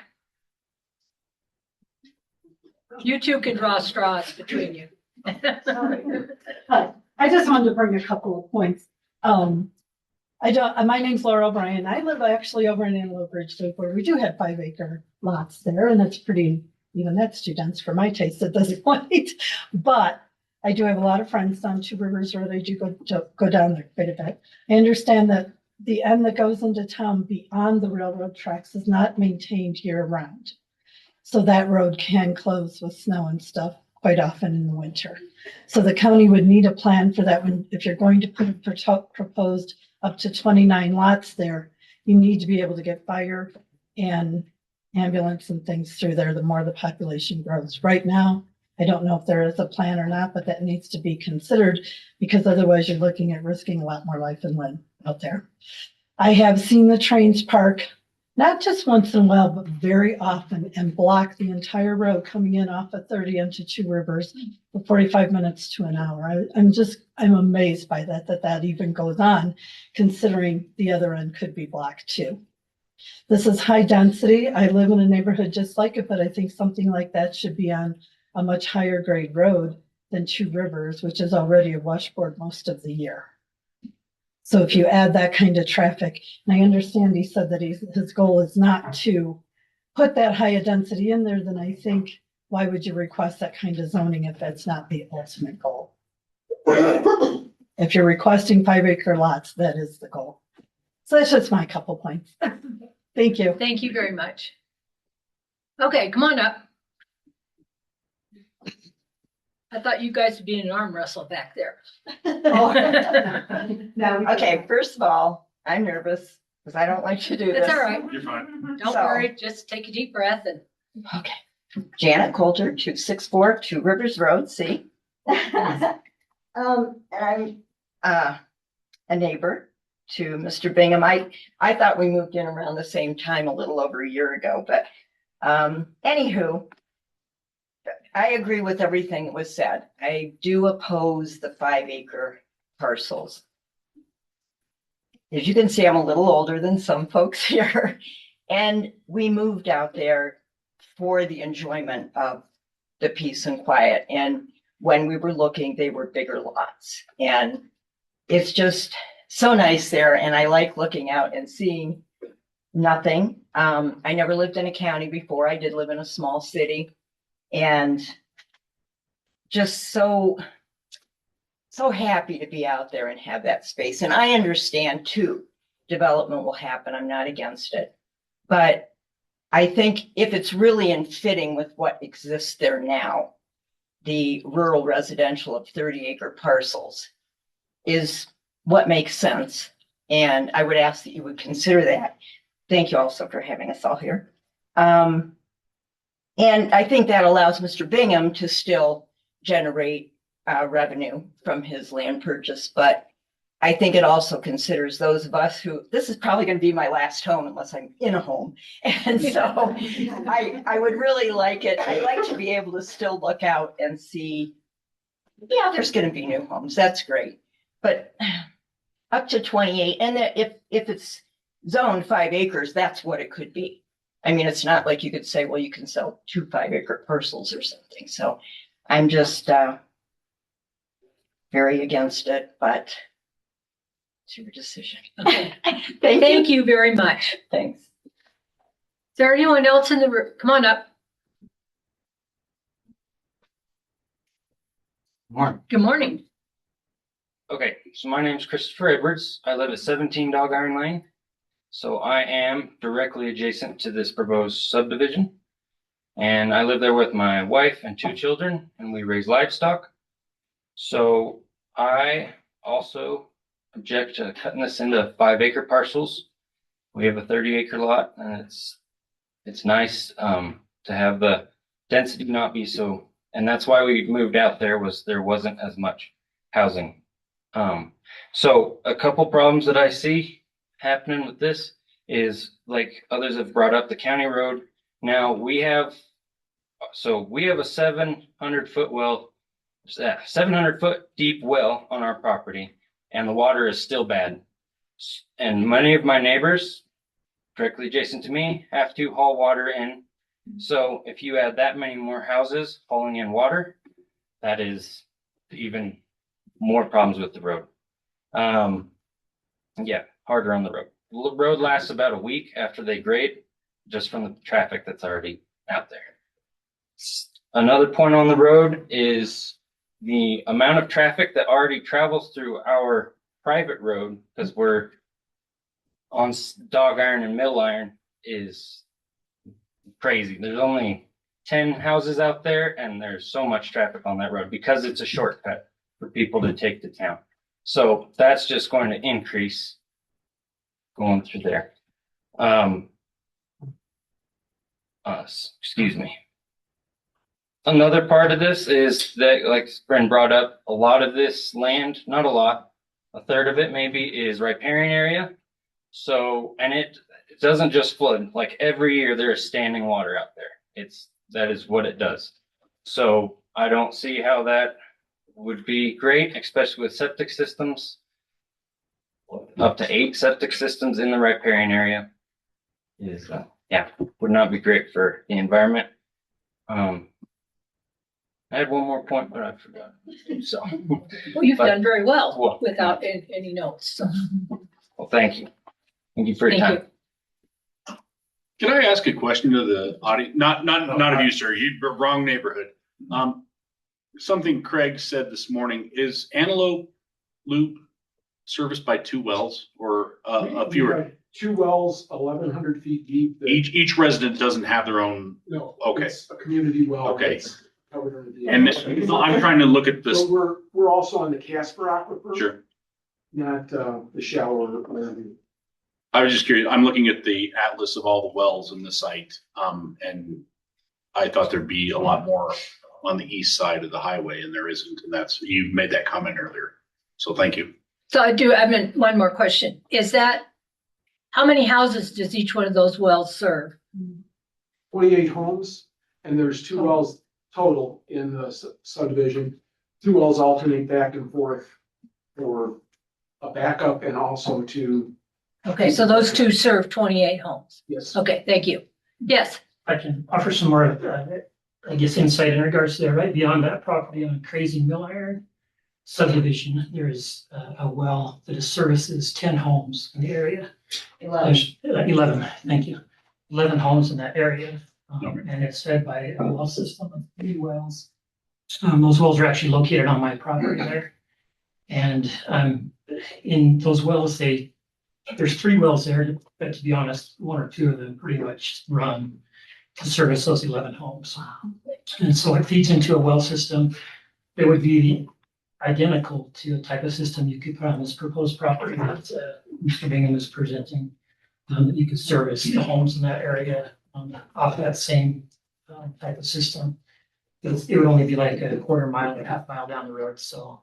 You two can draw straws between you. Hi, I just wanted to bring a couple of points. My name's Laura O'Brien. I live actually over in Antelope Ridge, where we do have 5-acre lots there, and it's pretty, even that's too dense for my taste at this point. But I do have a lot of friends on Two Rivers Road. I do go down there quite a bit. I understand that the end that goes into town beyond the railroad tracks is not maintained year round. So that road can close with snow and stuff quite often in the winter. So the county would need a plan for that when, if you're going to put a proposed up to 29 lots there, you need to be able to get fire and ambulance and things through there, the more the population grows. Right now, I don't know if there is a plan or not, but that needs to be considered because otherwise you're looking at risking a lot more life and limb out there. I have seen the trains park not just once in a while, but very often, and block the entire road coming in off of 30 into Two Rivers for 45 minutes to an hour. I'm amazed by that even goes on, considering the other end could be blocked too. This is high density. I live in a neighborhood just like it, but I think something like that should be on a much higher grade road than Two Rivers, which is already a washboard most of the year. So if you add that kind of traffic, and I understand he said that his goal is not to put that higher density in there, then I think, why would you request that kind of zoning if that's not the ultimate goal? If you're requesting 5-acre lots, that is the goal. So that's just my couple points. Thank you. Thank you very much. Okay, come on up. I thought you guys would be in an arm wrestle back there. Okay, first of all, I'm nervous because I don't like to do this. That's all right. You're fine. Don't worry, just take a deep breath and. Okay. Janet Coulter, 264 Two Rivers Road, see? And I'm a neighbor to Mr. Bingham. I thought we moved in around the same time a little over a year ago, but anywho, I agree with everything that was said. I do oppose the 5-acre parcels. As you can see, I'm a little older than some folks here, and we moved out there for the enjoyment of the peace and quiet. And when we were looking, they were bigger lots, and it's just so nice there. And I like looking out and seeing nothing. I never lived in a county before. I did live in a small city. And just so happy to be out there and have that space. And I understand too, development will happen. I'm not against it. But I think if it's really in fitting with what exists there now, the rural residential of 30-acre parcels is what makes sense. And I would ask that you would consider that. Thank you also for having us all here. And I think that allows Mr. Bingham to still generate revenue from his land purchase. But I think it also considers those of us who, this is probably going to be my last home unless I'm in a home. And so I would really like it. I'd like to be able to still look out and see, yeah, there's going to be new homes. That's great. But up to 28, and if it's zoned 5 acres, that's what it could be. I mean, it's not like you could say, well, you can sell 2 5-acre parcels or something. So I'm just very against it, but it's your decision. Okay. Thank you very much. Thanks. Is there anyone else in the room? Come on up. Morning. Good morning. Okay, so my name is Christopher Edwards. I live at 17 Dog Iron Lane. So I am directly adjacent to this proposed subdivision. And I live there with my wife and 2 children, and we raise livestock. So I also object to cutting this into 5-acre parcels. We have a 30-acre lot, and it's nice to have the density not be so, and that's why we moved out there, was there wasn't as much housing. So a couple problems that I see happening with this is, like others have brought up, the county road. Now we have a 700-foot well, 700-foot deep well on our property, and the water is still bad. And many of my neighbors directly adjacent to me have to haul water in. So if you add that many more houses hauling in water, that is even more problems with the road. Yeah, harder on the road. The road lasts about a week after they grade, just from the traffic that's already out there. Another point on the road is the amount of traffic that already travels through our private road, because we're on Dog Iron and Mill Iron, is crazy. There's only 10 houses out there, and there's so much traffic on that road because it's a shortcut for people to take to town. So that's just going to increase going through there. Excuse me. Another part of this is that, like Bren brought up, a lot of this land, not a lot, a third of it maybe, is riparian area. So, and it doesn't just flood. Like every year there is standing water out there. That is what it does. So I don't see how that would be great, especially with septic systems. Up to 8 septic systems in the riparian area is, would not be great for the environment. I had one more point, but I forgot. So, Well, you've done very well without any notes. So. well, thank you. Thank you for your Thank time. you. Can I ask a question to the audience? Not of you, sir. You're wrong neighborhood. Something Craig said this morning, is Antelope Loop serviced by 2 wells or a fewer? 2 wells, 1,100 feet deep. Each resident doesn't have their own. No. Okay. It's a community well. Okay. that's covered under the. And I'm trying to look at this. So we're also on the Casper Aquifer. Sure. Not the shallower. I was just curious. I'm looking at the atlas of all the wells in the site. And I thought there'd be a lot more on the east side of the highway, and there isn't. And you made that comment earlier. So thank you. So I have one more question. Is that, how many houses does each one of those wells serve? 28 homes, and there's 2 wells total in the subdivision. 2 wells alternate back and forth for a backup and also to. Okay, so those 2 serve 28 homes. Yes. Okay, thank you. Yes. I can offer some more, I guess, insight in regards to that. Right beyond that property on Crazy Mill Iron subdivision, there is a well that services 10 homes in the area. 11, thank you. 11 homes in that area. And it's fed by a well system of 3 wells. Those wells are actually located on my property there. And in those wells, there's 3 wells there, but to be honest, 1 or 2 of them pretty much run to service those 11 homes. And so it feeds into a well system that would be identical to a type of system you could put on this proposed property that Mr. Bingham is presenting, that you could service the homes in that area off that same type of system. It would only be like a quarter mile or half mile down the road. So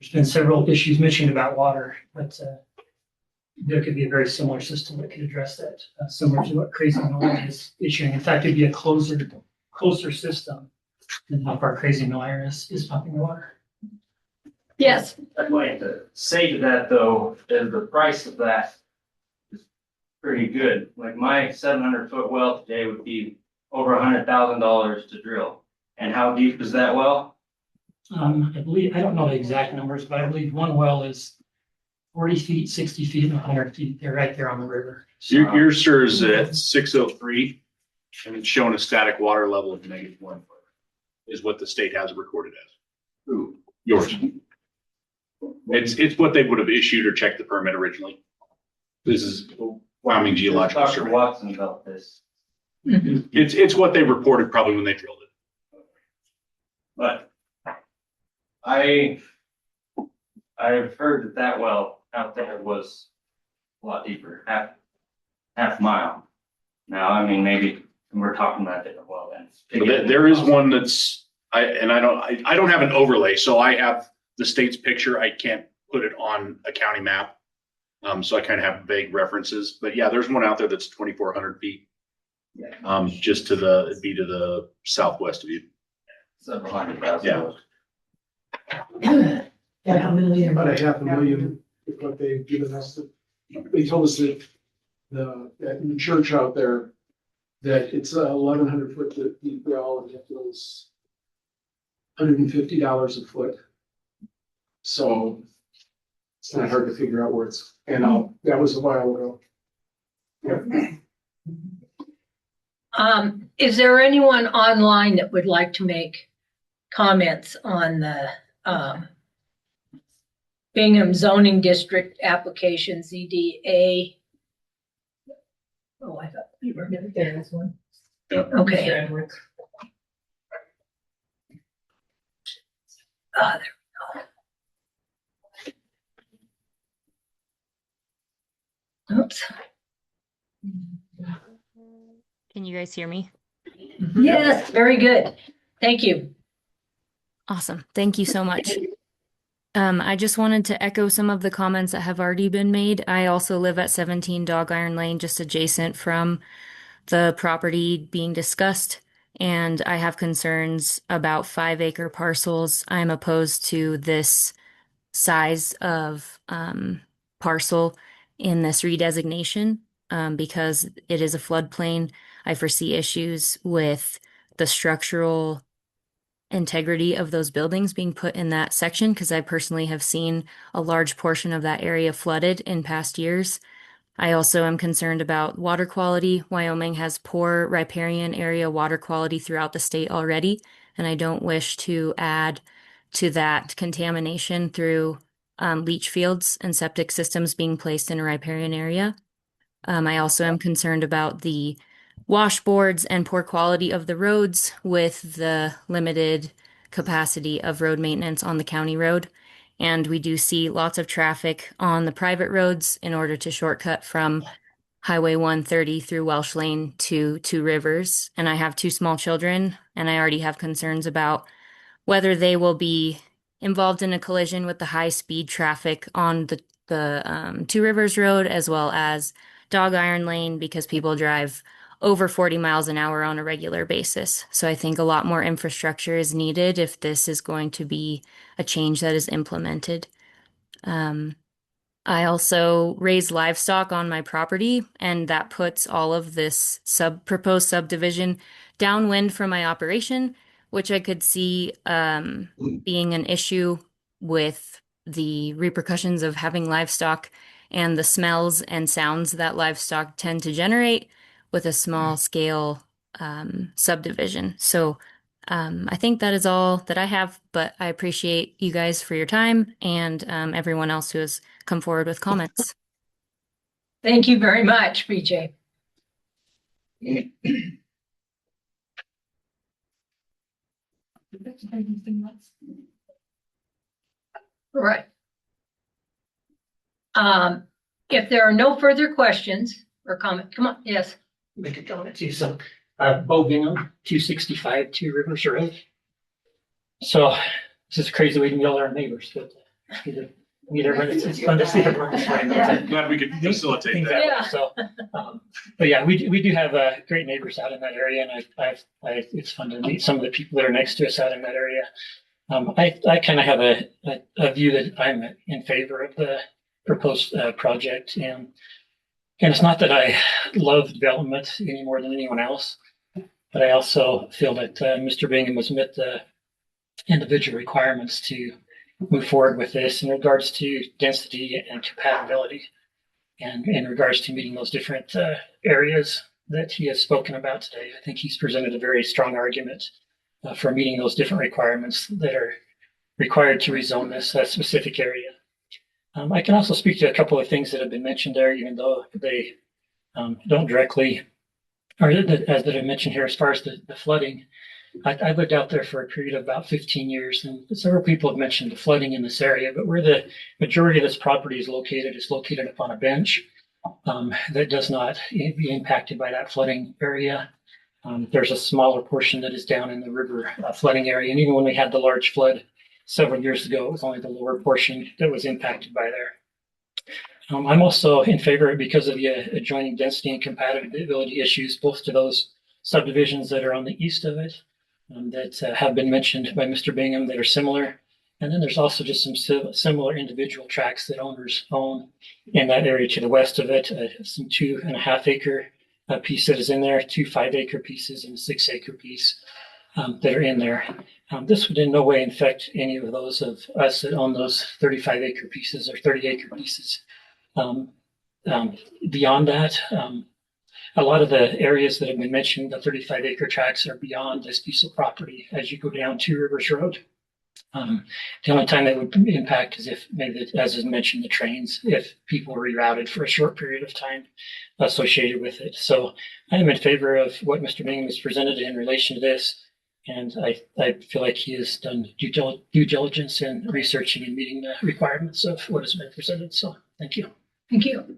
there's been several issues mentioned about water, but there could be a very similar system that could address that, similar to what Crazy Mill Iron is issuing. In fact, it'd be a closer system than how far Crazy Mill Iron is pumping the water. Yes. I'd like to say to that though, is the price of that is pretty good. Like my 700-foot well today would be over $100,000 to drill. And how deep is that well? I believe, I don't know the exact numbers, but I believe one well is 40 feet, 60 feet, and 100 feet. They're right there on the river. So your SIR is at 603, and it's showing a static water level of -1 foot, is what the state has it recorded as. Who? Yours. It's what they would have issued or checked the permit originally. This is Wyoming Geological Dr. Survey. Watson about this. It's what they reported probably when they drilled it. But I've heard that well out there was a lot deeper, half mile. Now, I mean, maybe we're talking about a different well then. But there is one that's I don't have an overlay, so I have the state's picture. I can't put it on a county map. So I kind of have vague references, but yeah, there's one out there that's 2,400 feet. Just to the southwest of you. Several $100,000. Yeah. About a $500,000 is what they've given us. They told us that that church out there, that it's a 1,100 foot deep well and it was $150 a foot. So it's not hard to figure out where it's, and that was a while ago. Yeah. Is there anyone online that would like to make comments on the Bingham zoning district application ZDA? Oh, I thought you were gonna get this one. Okay. There we go. Oops. Can you guys hear me? Yes, very good. Thank you. Awesome. Thank you so much. I just wanted to echo some of the comments that have already been made. I also live at 17 Dog Iron Lane, just adjacent from the property being discussed, and I have concerns about 5-acre parcels. I'm opposed to this size of parcel in this redesignation because it is a floodplain. I foresee issues with the structural integrity of those buildings being put in that section because I personally have seen a large portion of that area flooded in past years. I also am concerned about water quality. Wyoming has poor riparian area water quality throughout the state already, and I don't wish to add to that contamination through leach fields and septic systems being placed in a riparian area. I also am concerned about the washboards and poor quality of the roads with the limited capacity of road maintenance on the county road. And we do see lots of traffic on the private roads in order to shortcut from Highway 130 through Welsh Lane to Two Rivers. And I have 2 small children, and I already have concerns about whether they will be involved in a collision with the high-speed traffic on the Two Rivers Road as well as Dog Iron Lane because people drive over 40 miles an hour on a regular basis. So I think a lot more infrastructure is needed if this is going to be a change that is implemented. I also raise livestock on my property, and that puts all of this proposed subdivision downwind from my operation, which I could see being an issue with the repercussions of having livestock and the smells and sounds that livestock tend to generate with a small scale subdivision. So I think that is all that I have, but I appreciate you guys for your time and everyone else who has come forward with comments. Thank you very much, BJ. Right. If there are no further questions or comment, come on, yes. Make a comment too. So, Bo Bingham, 265 Two Rivers Road. So this is a crazy way to yell at our neighbors, but need everyone, it's fun to see everyone this way. Glad we could facilitate that. Yeah. So, but yeah, we do have great neighbors out in that area, and it's fun to meet some of the people that are next to us out in that area. I kind of have a view that I'm in favor of the proposed project, and it's not that I love development any more than anyone else, but I also feel that Mr. Bingham has met the individual requirements to move forward with this in regards to density and compatibility, and in regards to meeting those different areas that he has spoken about today. I think he's presented a very strong argument for meeting those different requirements that are required to rezone this specific area. I can also speak to a couple of things that have been mentioned there, even though they don't directly, or as that I mentioned here, as far as the flooding. I lived out there for a period of about 15 years, and several people have mentioned the flooding in this area, but where the majority of this property is located upon a bench that does not be impacted by that flooding area. There's a smaller portion that is down in the river flooding area, and even when we had the large flood several years ago, it was only the lower portion that was impacted by there. I'm also in favor because of the adjoining density and compatibility issues, both to those subdivisions that are on the east of it that have been mentioned by Mr. Bingham that are similar. And then there's also just some similar individual tracts that owners own in that area to the west of it, some 2.5 acre piece that is in there, 2 5-acre pieces and a 6-acre piece that are in there. This would in no way affect any of those of us that own those 35-acre pieces or 30-acre pieces. Beyond that, a lot of the areas that have been mentioned, the 35-acre tracts, are beyond this piece of property as you go down Two Rivers Road. The only time that would impact is if maybe, as is mentioned, the trains, if people were rerouted for a short period of time associated with it. So I am in favor of what Mr. Bingham has presented in relation to this. And I feel like he has done due diligence in researching and meeting the requirements of what has been presented. So thank you. Thank you.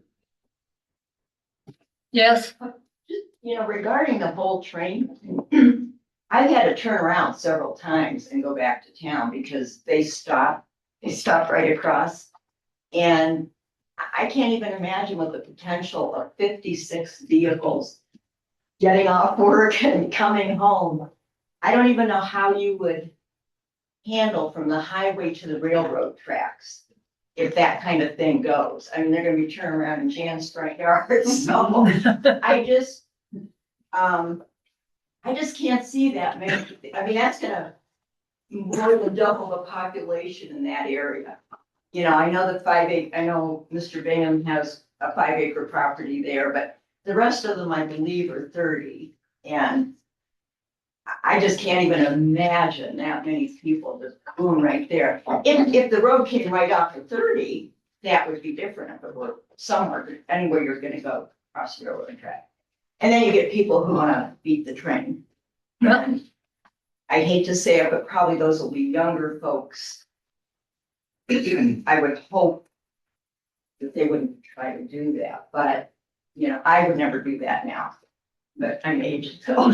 Yes. Regarding the whole train, I've had to turn around several times and go back to town because they stop They stop right across. And I can't even imagine what the potential of 56 vehicles getting off work and coming home. I don't even know how you would handle from the highway to the railroad tracks if that kind of thing goes. I mean, they're gonna be turning around in Jan's front yard, so I just can't see that many. I mean, that's gonna more than double the population in that area. You know, I know I know Mr. Bingham has a 5-acre property there, but the rest of them, I believe, are 30. And I just can't even imagine that many people just boom right there. If the road came right off of 30, that would be different if it were somewhere, anywhere you're gonna go across the railroad track. And then you get people who wanna beat the train. And I hate to say it, but probably those will be younger folks. I would hope that they wouldn't try to do that, but, you know, I would never do that now. But I'm aged, so.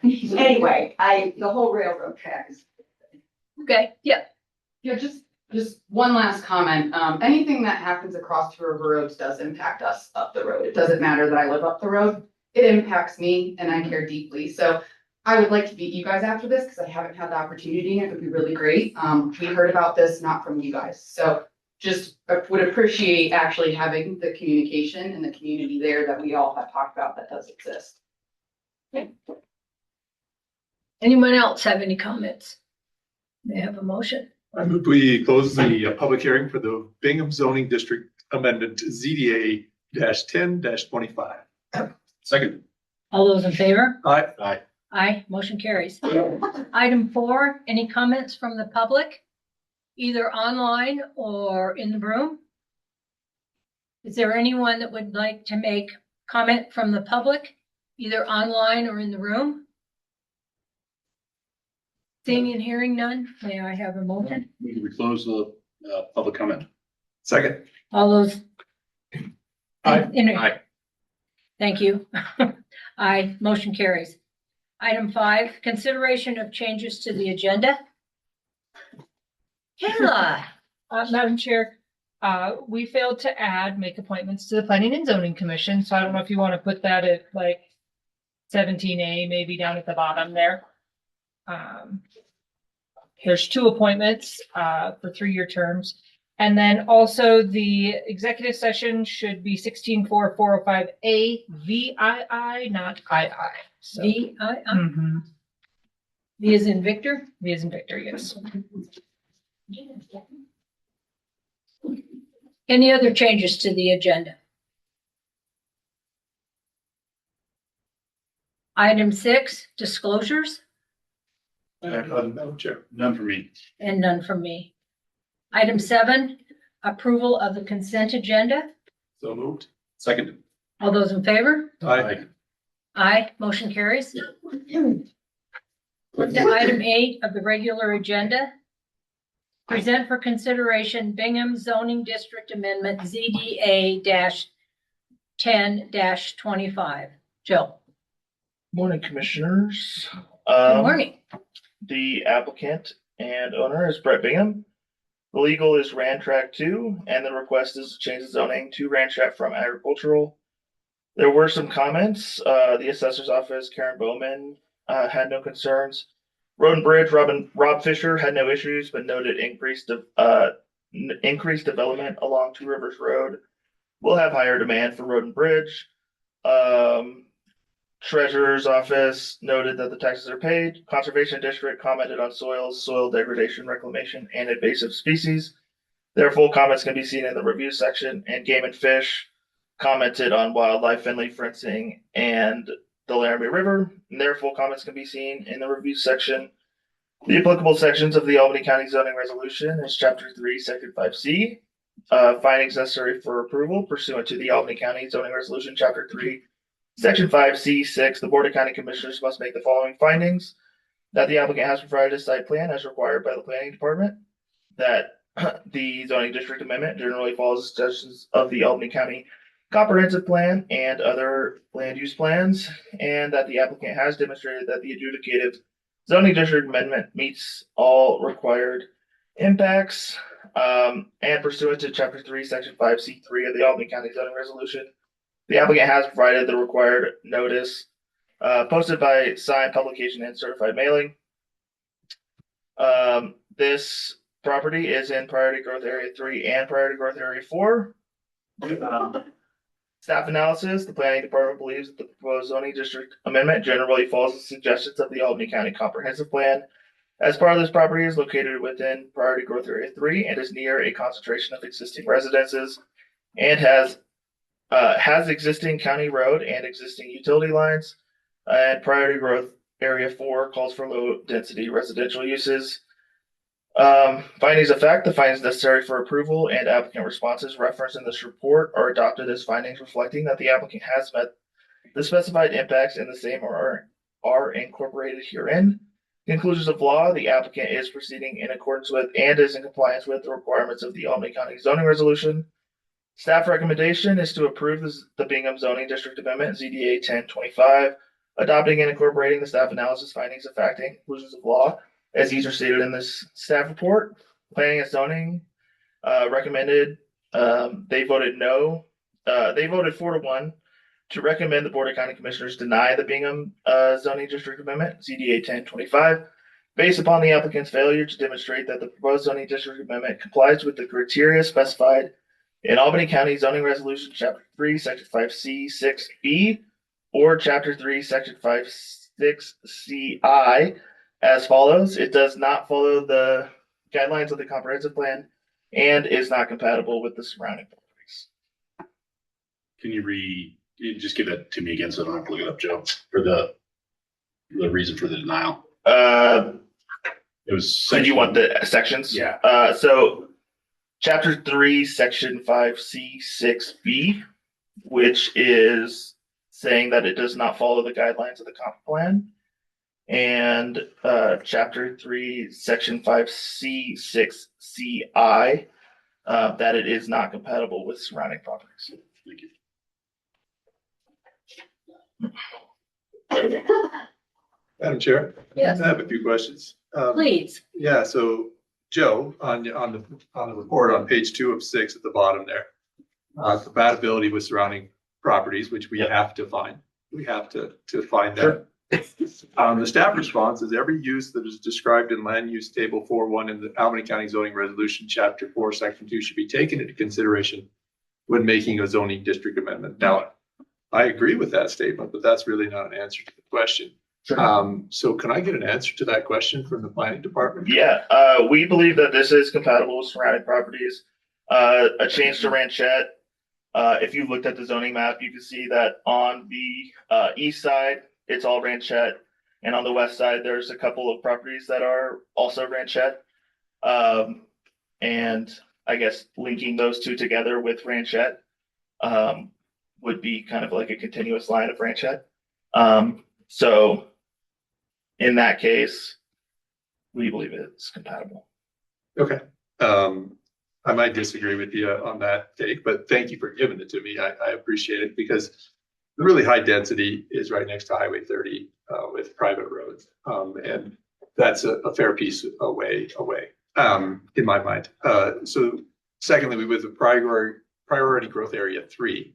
Anyway, the whole railroad track is. Okay, yeah. Yeah, just one last comment. Anything that happens across two river roads does impact us up the road. It doesn't matter that I live up the road. It impacts me and I care deeply. So I would like to meet you guys after this because I haven't had the opportunity. It would be really great. We heard about this not from you guys. So just would appreciate actually having the communication and the community there that we all have talked about that does exist. Okay. Anyone else have any comments? May I have a motion? I move we close the public hearing for the Bingham zoning district amendment ZDA -10-25. Second. All those in favor? Aye. Aye. Aye, motion carries. Item 4, any comments from the public, either online or in the room? Is there anyone that would like to make comment from the public, either online or in the room? Seeing and hearing none, may I have a motion? We close the public comment. Second. All those. Aye. Aye. Thank you. Aye, motion carries. Item 5, consideration of changes to the agenda. Kayla. Madam Chair, we failed to make appointments to the Planning and Zoning Commission, so I don't know if you want to put that at like 17A, maybe down at the bottom there. There's 2 appointments for 3-year terms. And then also the executive session should be 16-405A VII, not II. So, VII? Mhm. V as in Victor? V as in Victor, yes. Any other changes to the agenda? Item 6, disclosures, Madam Chair. None for me. and none from me. Item 7, approval of the consent agenda. So moved. Second. All those in favor? Aye. Aye, motion carries. To item 8 of the regular agenda. Present for consideration Bingham zoning district amendment ZDA -10-25. Joe. Morning, Commissioners. Good morning. The applicant and owner is Brett Bingham. The legal is Rand Track 2, and the request is to change the zoning to Rand Track from agricultural. There were some comments. The assessor's office, Karen Bowman, had no concerns. Road and Bridge, Rob Fisher had no issues, but noted increased development along Two Rivers Road will have higher demand for Road and Bridge. Treasurer's office noted that the taxes are paid. Conservation District commented on soils, soil degradation, reclamation, and invasive species. Their full comments can be seen in the review section. And Game and Fish commented on wildlife friendly fencing and the Laramie River. And their full comments can be seen in the review section. The applicable sections of the Albany County Zoning Resolution is Chapter 3, Section 5C. Findings necessary for approval pursuant to the Albany County Zoning Resolution, Chapter 3, Section 5C6. The Board of County Commissioners must make the following findings: that the applicant has provided a site plan as required by the Planning Department, that the zoning district amendment generally follows the suggestions of the Albany County Comprehensive Plan and other land use plans, and that the applicant has demonstrated that the adjudicative zoning district amendment meets all required impacts, and pursuant to Chapter 3, Section 5C3 of the Albany County zoning resolution, the applicant has provided the required notice, posted by signed publication and certified mailing. This property is in Priority Growth Area 3 and Priority Growth Area 4. Staff analysis, the planning department believes that the proposed zoning district amendment generally follows the suggestions of the Albany County Comprehensive Plan. As part of this property is located within Priority Growth Area 3 and is near a concentration of existing residences and has existing county road and existing utility lines. And Priority Growth Area 4 calls for low density residential uses. Findings of fact, the findings necessary for approval and applicant responses referenced in this report are adopted as findings reflecting that the applicant has met the specified impacts and the same are incorporated herein. Conclusions of law, the applicant is proceeding in accordance with and is in compliance with the requirements of the Albany County zoning resolution. Staff recommendation is to approve the Bingham Zoning District Amendment ZDA 1025, adopting and incorporating the staff analysis, findings of fact, and conclusions of law as these are stated in this staff report. Planning and zoning recommended. They voted no. They voted 4-1 to recommend the Board of County Commissioners deny the Bingham Zoning District Amendment ZDA 1025, based upon the applicant's failure to demonstrate that the proposed zoning district amendment complies with the criteria specified in Albany County Zoning Resolution Chapter 3, Section 5C, 6B, or Chapter 3, Section 56CI, as follows. It does not follow the guidelines of the comprehensive plan and is not compatible with the surrounding properties. Can you just give that to me again so I don't have to look it up, Joe, for the reason for the denial? It was. So you want the sections? Yeah. So Chapter 3, Section 5C, 6B, which is saying that it does not follow the guidelines of the comp plan. And Chapter 3, Section 5C, 6CI, that it is not compatible with surrounding properties. Thank you. Madam Chair? Yes. I have a few questions. Please. Yeah, so Joe, on the report on page 2 of 6 at the bottom there, compatibility with surrounding properties, which we have to find. We have to find that. The staff response is every use that is described in land use table 4.1 in the Albany County zoning resolution, chapter 4, section 2 should be taken into consideration when making a zoning district amendment. Now, I agree with that statement, but that's really not an answer to the question. So can I get an answer to that question from the planning department? Yeah, we believe that this is compatible with surrounding properties. A change to ranchette. If you looked at the zoning map, you can see that on the east side, it's all ranchette. And on the west side, there's a couple of properties that are also ranchette. And I guess linking those two together with ranchette would be kind of like a continuous line of ranchette. So in that case, we believe it's compatible. Okay. I might disagree with you on that take, but thank you for giving it to me. I appreciate it because the really high density is right next to Highway 30 with private roads. And that's a fair piece away in my mind. So secondly, with the priority growth area 3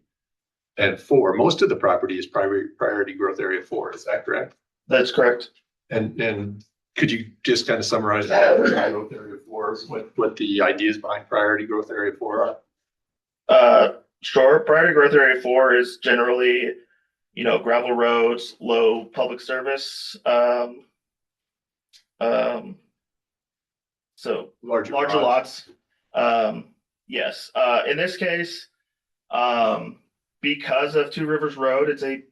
and 4, most of the property is priority growth area 4. Is that correct? That's correct. And could you just kind of summarize priority growth area 4, what the ideas behind priority growth area 4 are? Sure. Priority growth area 4 is generally, gravel roads, low public service. So larger lots. Yes. In this case, because of Two Rivers Road, it's a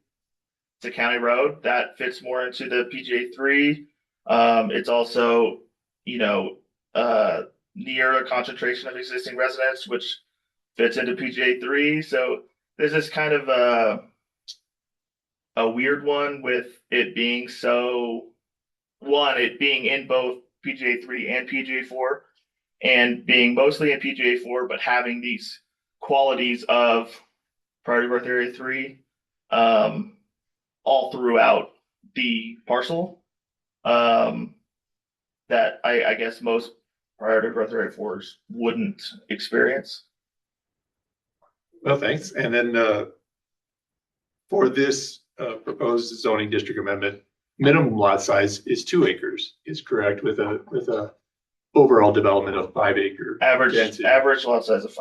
county road that fits more into the PGA 3. It's also, near a concentration of existing residents, which fits into PGA 3. So this is kind of a weird one with it being it being in both PGA 3 and PGA 4 and being mostly in PGA 4, but having these qualities of priority growth area 3 all throughout the parcel that I guess most prior to growth rate fours wouldn't experience. Well, thanks. And then, for this, proposed zoning district amendment, minimum lot size is 2 acres, is correct, with a overall development of 5 acre. Average lot size of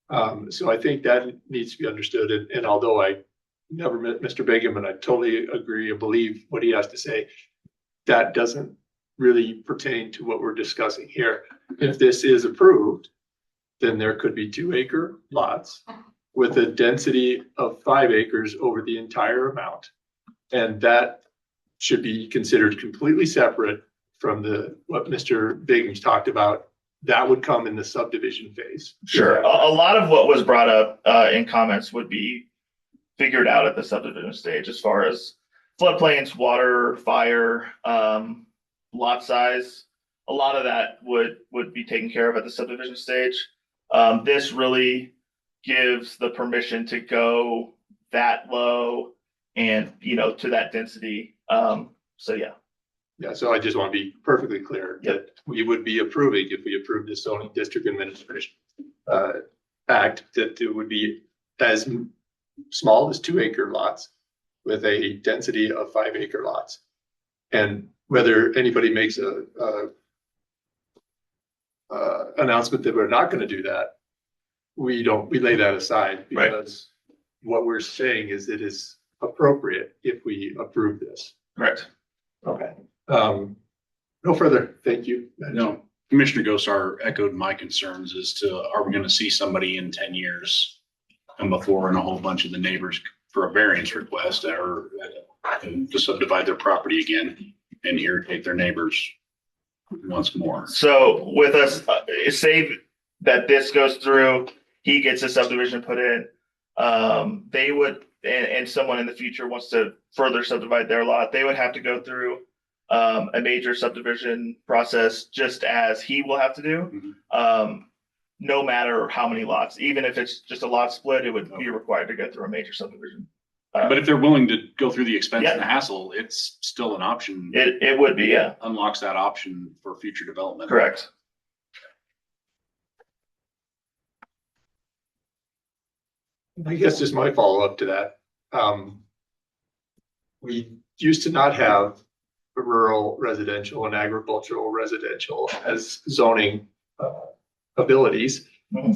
5. So I think that needs to be understood. And although I never met Mr. Bingham, and I totally agree and believe what he has to say, that doesn't really pertain to what we're discussing here. If this is approved, then there could be 2 acre lots with a density of 5 acres over the entire amount. And that should be considered completely separate from what Mr. Bingham's talked about. That would come in the subdivision phase. Sure. A lot of what was brought up in comments would be figured out at the subdivision stage as far as floodplains, water, fire, lot size. A lot of that would be taken care of at the subdivision stage. This really gives the permission to go that low and, to that density. So yeah. Yeah, so I just want to be perfectly clear that we would be approving, if we approve this zoning district administration act, that it would be as small as 2 acre lots with a density of 5 acre lots. And whether anybody makes a announcement that we're not going to do that, we lay that aside, because what we're saying is it is appropriate if we approve this. Correct. Okay. No further. Thank you. No, Commissioner Gosar echoed my concerns as to, are we going to see somebody in 10 years come before and a whole bunch of the neighbors for a variance request or to subdivide their property again and irritate their neighbors once more? So with us, say that this goes through, he gets a subdivision put in, they would, and someone in the future wants to further subdivide their lot, they would have to go through a major subdivision process, just as he will have to do. No matter how many lots, even if it's just a lot split, it would be required to go through a major subdivision. But if they're willing to go through the expense and the hassle, it's still an option. It would be, yeah. Unlocks that option for future development. Correct. I guess just my follow-up to that. We used to not have rural residential and agricultural residential as zoning abilities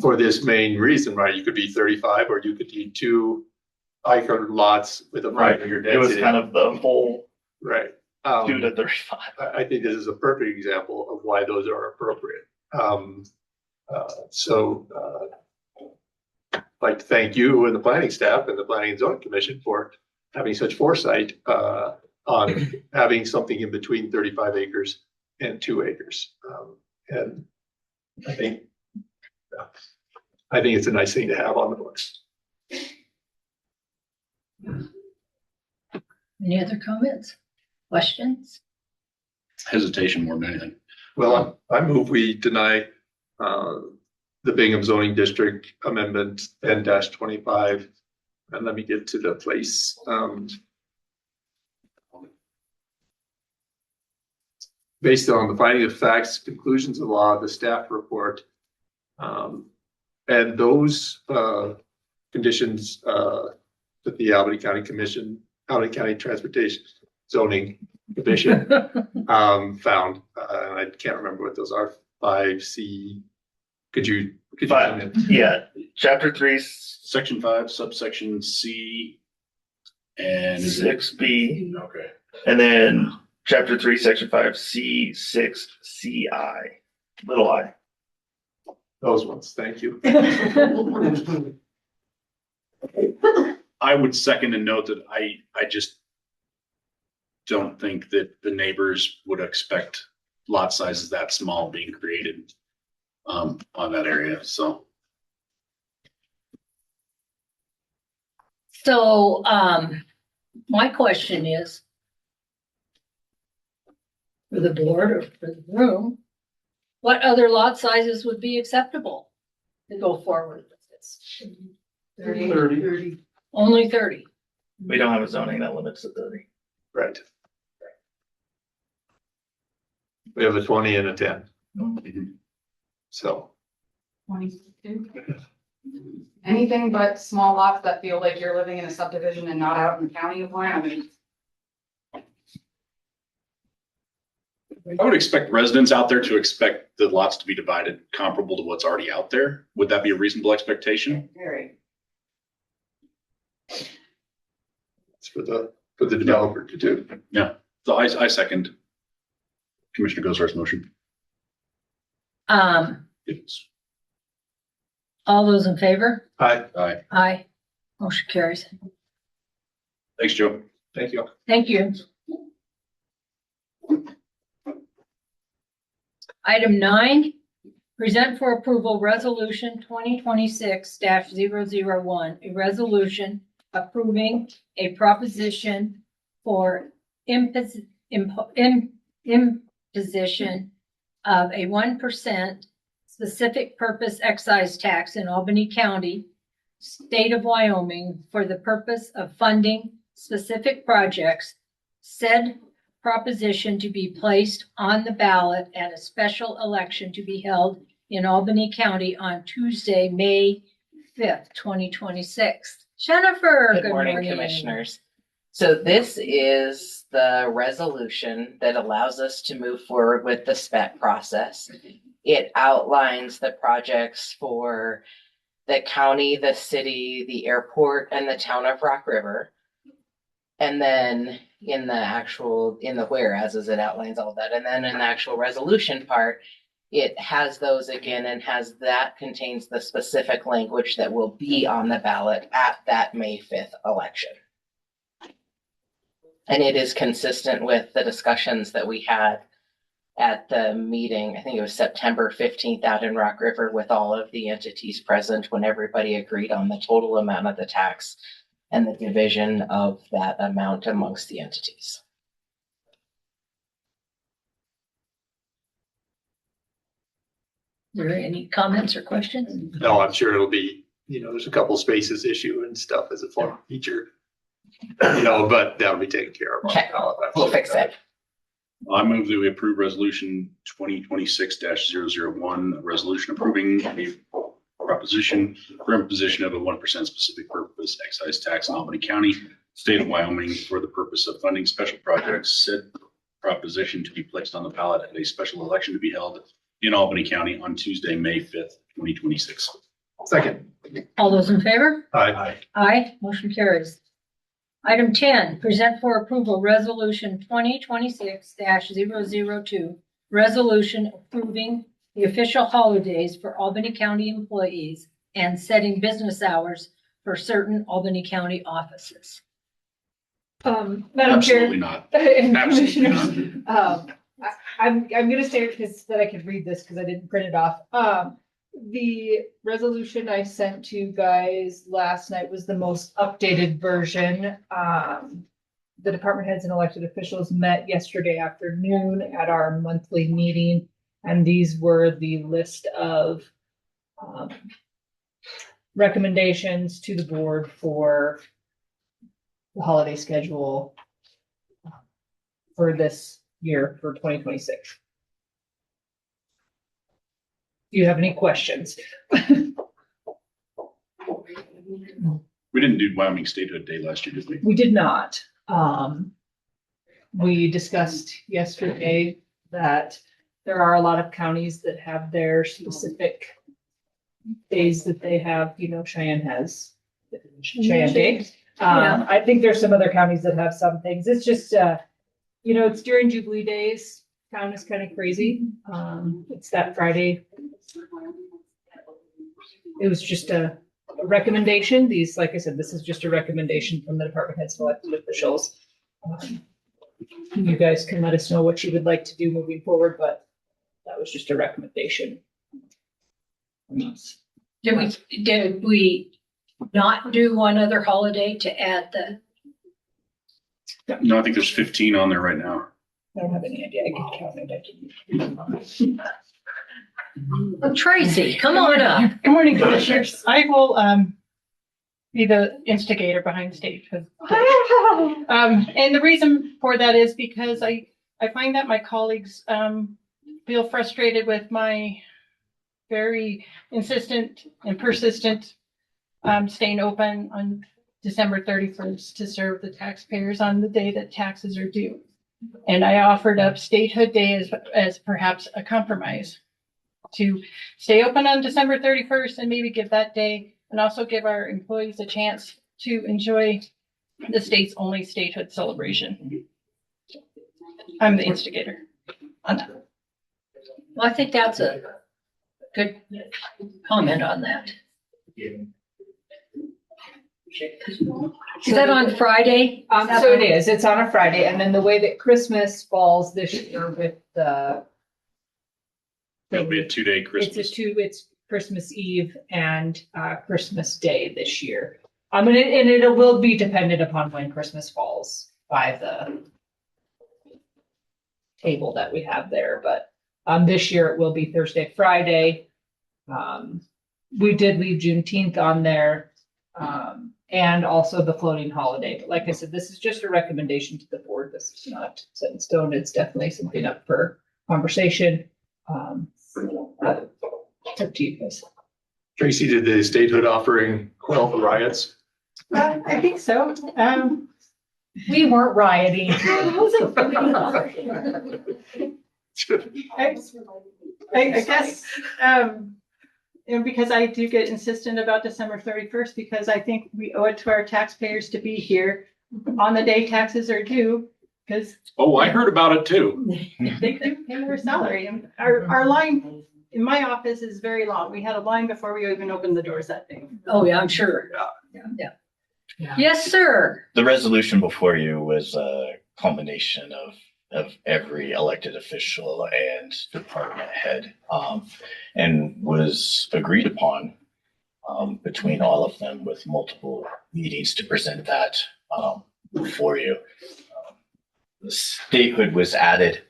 for this main reason, right? You could be 35 or you could be 2 acre lots with a 5 acre density. It was kind of the whole 2 to 35. I think this is a perfect example of why those are appropriate. I'd like to thank you and the planning staff and the Planning and Zoning Commission for having such foresight on having something in between 35 acres and 2 acres. And I think it's a nice thing to have on the books. Any other comments, questions? Hesitation more than anything. Well, I move we deny the Bingham zoning district amendment 10-25. And let me get to the place. Based on the finding of facts, conclusions of law, the staff report, and those conditions that the Albany County Transportation Zoning Commission found. I can't remember what those are. 5C. Could you? Yeah. Chapter 3, Section 5, subsection C, and 6B. Okay. And then Chapter 3, Section 5, C6, CI, little I. Those ones. Thank you. I would second and note that I just don't think that the neighbors would expect lot sizes that small being created on that area. So my question is, for the board or for the room, what other lot sizes would be acceptable to go forward with this? 30. Only 30. We don't have a zoning that limits to 30. Right. We have a 20 and a 10. So. 22. Anything but small lots that feel like you're living in a subdivision and not out in the county of Wyoming. I would expect residents out there to expect the lots to be divided comparable to what's already out there. Would that be a reasonable expectation? Very. It's for the developer to do. Yeah. So I second Commissioner Gozar's motion. It's All those in favor? Aye. Aye. Aye. Motion carries. Thanks, Joe. Thank you. Thank you. Item 9, present for approval resolution 2026-001, a resolution approving a proposition for imposition of a 1% specific purpose excise tax in Albany County, state of Wyoming, for the purpose of funding specific projects. Said proposition to be placed on the ballot at a special election to be held in Albany County on Tuesday, May 5th, 2026. Jennifer, Good morning, morning. Commissioners. So this is the resolution that allows us to move forward with the spec process. It outlines the projects for the county, the city, the airport, and the town of Rock River. And then in the whereases, it outlines all that. And then in the actual resolution part, it has those again and contains the specific language that will be on the ballot at that May 5th election. And it is consistent with the discussions that we had at the meeting, I think it was September 15th out in Rock River, with all of the entities present, when everybody agreed on the total amount of the tax and the division of that amount amongst the entities. Are there any comments or questions? No, I'm sure it'll be, there's a couple spaces issue and stuff as a form feature. But that'll be taken care of. Okay, we'll fix it. I move that we approve resolution 2026-001, a resolution approving a proposition for imposition of a 1% specific purpose excise tax in Albany County, state of Wyoming, for the purpose of funding special projects. Said proposition to be placed on the ballot at a special election to be held in Albany County on Tuesday, May 5th, 2026. Second. All those in favor? Aye. Aye. Motion carries. Item 10, present for approval resolution 2026-002, resolution approving the official holidays for Albany County employees and setting business hours for certain Albany County offices. Madam Absolutely Chair. not. And Absolutely Commissioners, I'm gonna say it because that I could read this because I didn't print it off. The resolution I sent to you guys last night was the most updated version. The department heads and elected officials met yesterday afternoon at our monthly meeting, and these were the list of recommendations to the board for the holiday schedule for this year for 2026. Do you have any questions? We didn't do Wyoming Statehood Day last year, did we? We did not. We discussed yesterday that there are a lot of counties that have their specific days that they have, Cheyenne has Cheyenne Day. Yeah. I think there's some other counties that have some things. It's just, it's during Jubilee days. Town is kind of crazy. It's that Friday. It was just a recommendation. These, like I said, this is just a recommendation from the department heads and elected officials. You guys can let us know what you would like to do moving forward, but that was just a recommendation. Did we not do one other holiday to add the? No, I think there's 15 on there right now. I don't have any idea. I can count it. Oh, Tracy, come on up. Good morning, Commissioners. I will be the instigator behind stage. And the reason for that is because I find that my colleagues feel frustrated with my very insistent and persistent, staying open on December 31st to serve the taxpayers on the day that taxes are due. And I offered up Statehood Day as perhaps a compromise to stay open on December 31st and maybe give that day and also give our employees a chance to enjoy the state's only statehood celebration. I'm the instigator on that. Well, I think that's a good comment on that. Is that on Friday? So it is, it's on a Friday, and then the way that Christmas falls this year with the. It'll be a 2-day Christmas. It's Christmas Eve and Christmas Day this year. And it will be dependent upon when Christmas falls by the table that we have there, but this year it will be Thursday, Friday. We did leave Juneteenth on there, and also the floating holiday. But like I said, this is just a recommendation to the board. This is not set in stone. It's definitely something up for conversation. It's up to you guys. Tracy, did the statehood offering quell the riots? I think so. We weren't rioting. I guess, and because I do get insistent about December 31st, because I think we owe it to our taxpayers to be here on the day taxes are due, because. Oh, I heard about it too. They do pay their salary. And our line in my office is very long. We had a line before we even opened the doors that day. Oh, yeah, I'm sure. Yeah. Yes, sir. The resolution before you was a culmination of every elected official and department head, and was agreed upon between all of them with multiple meetings to present that before you. The statehood was added.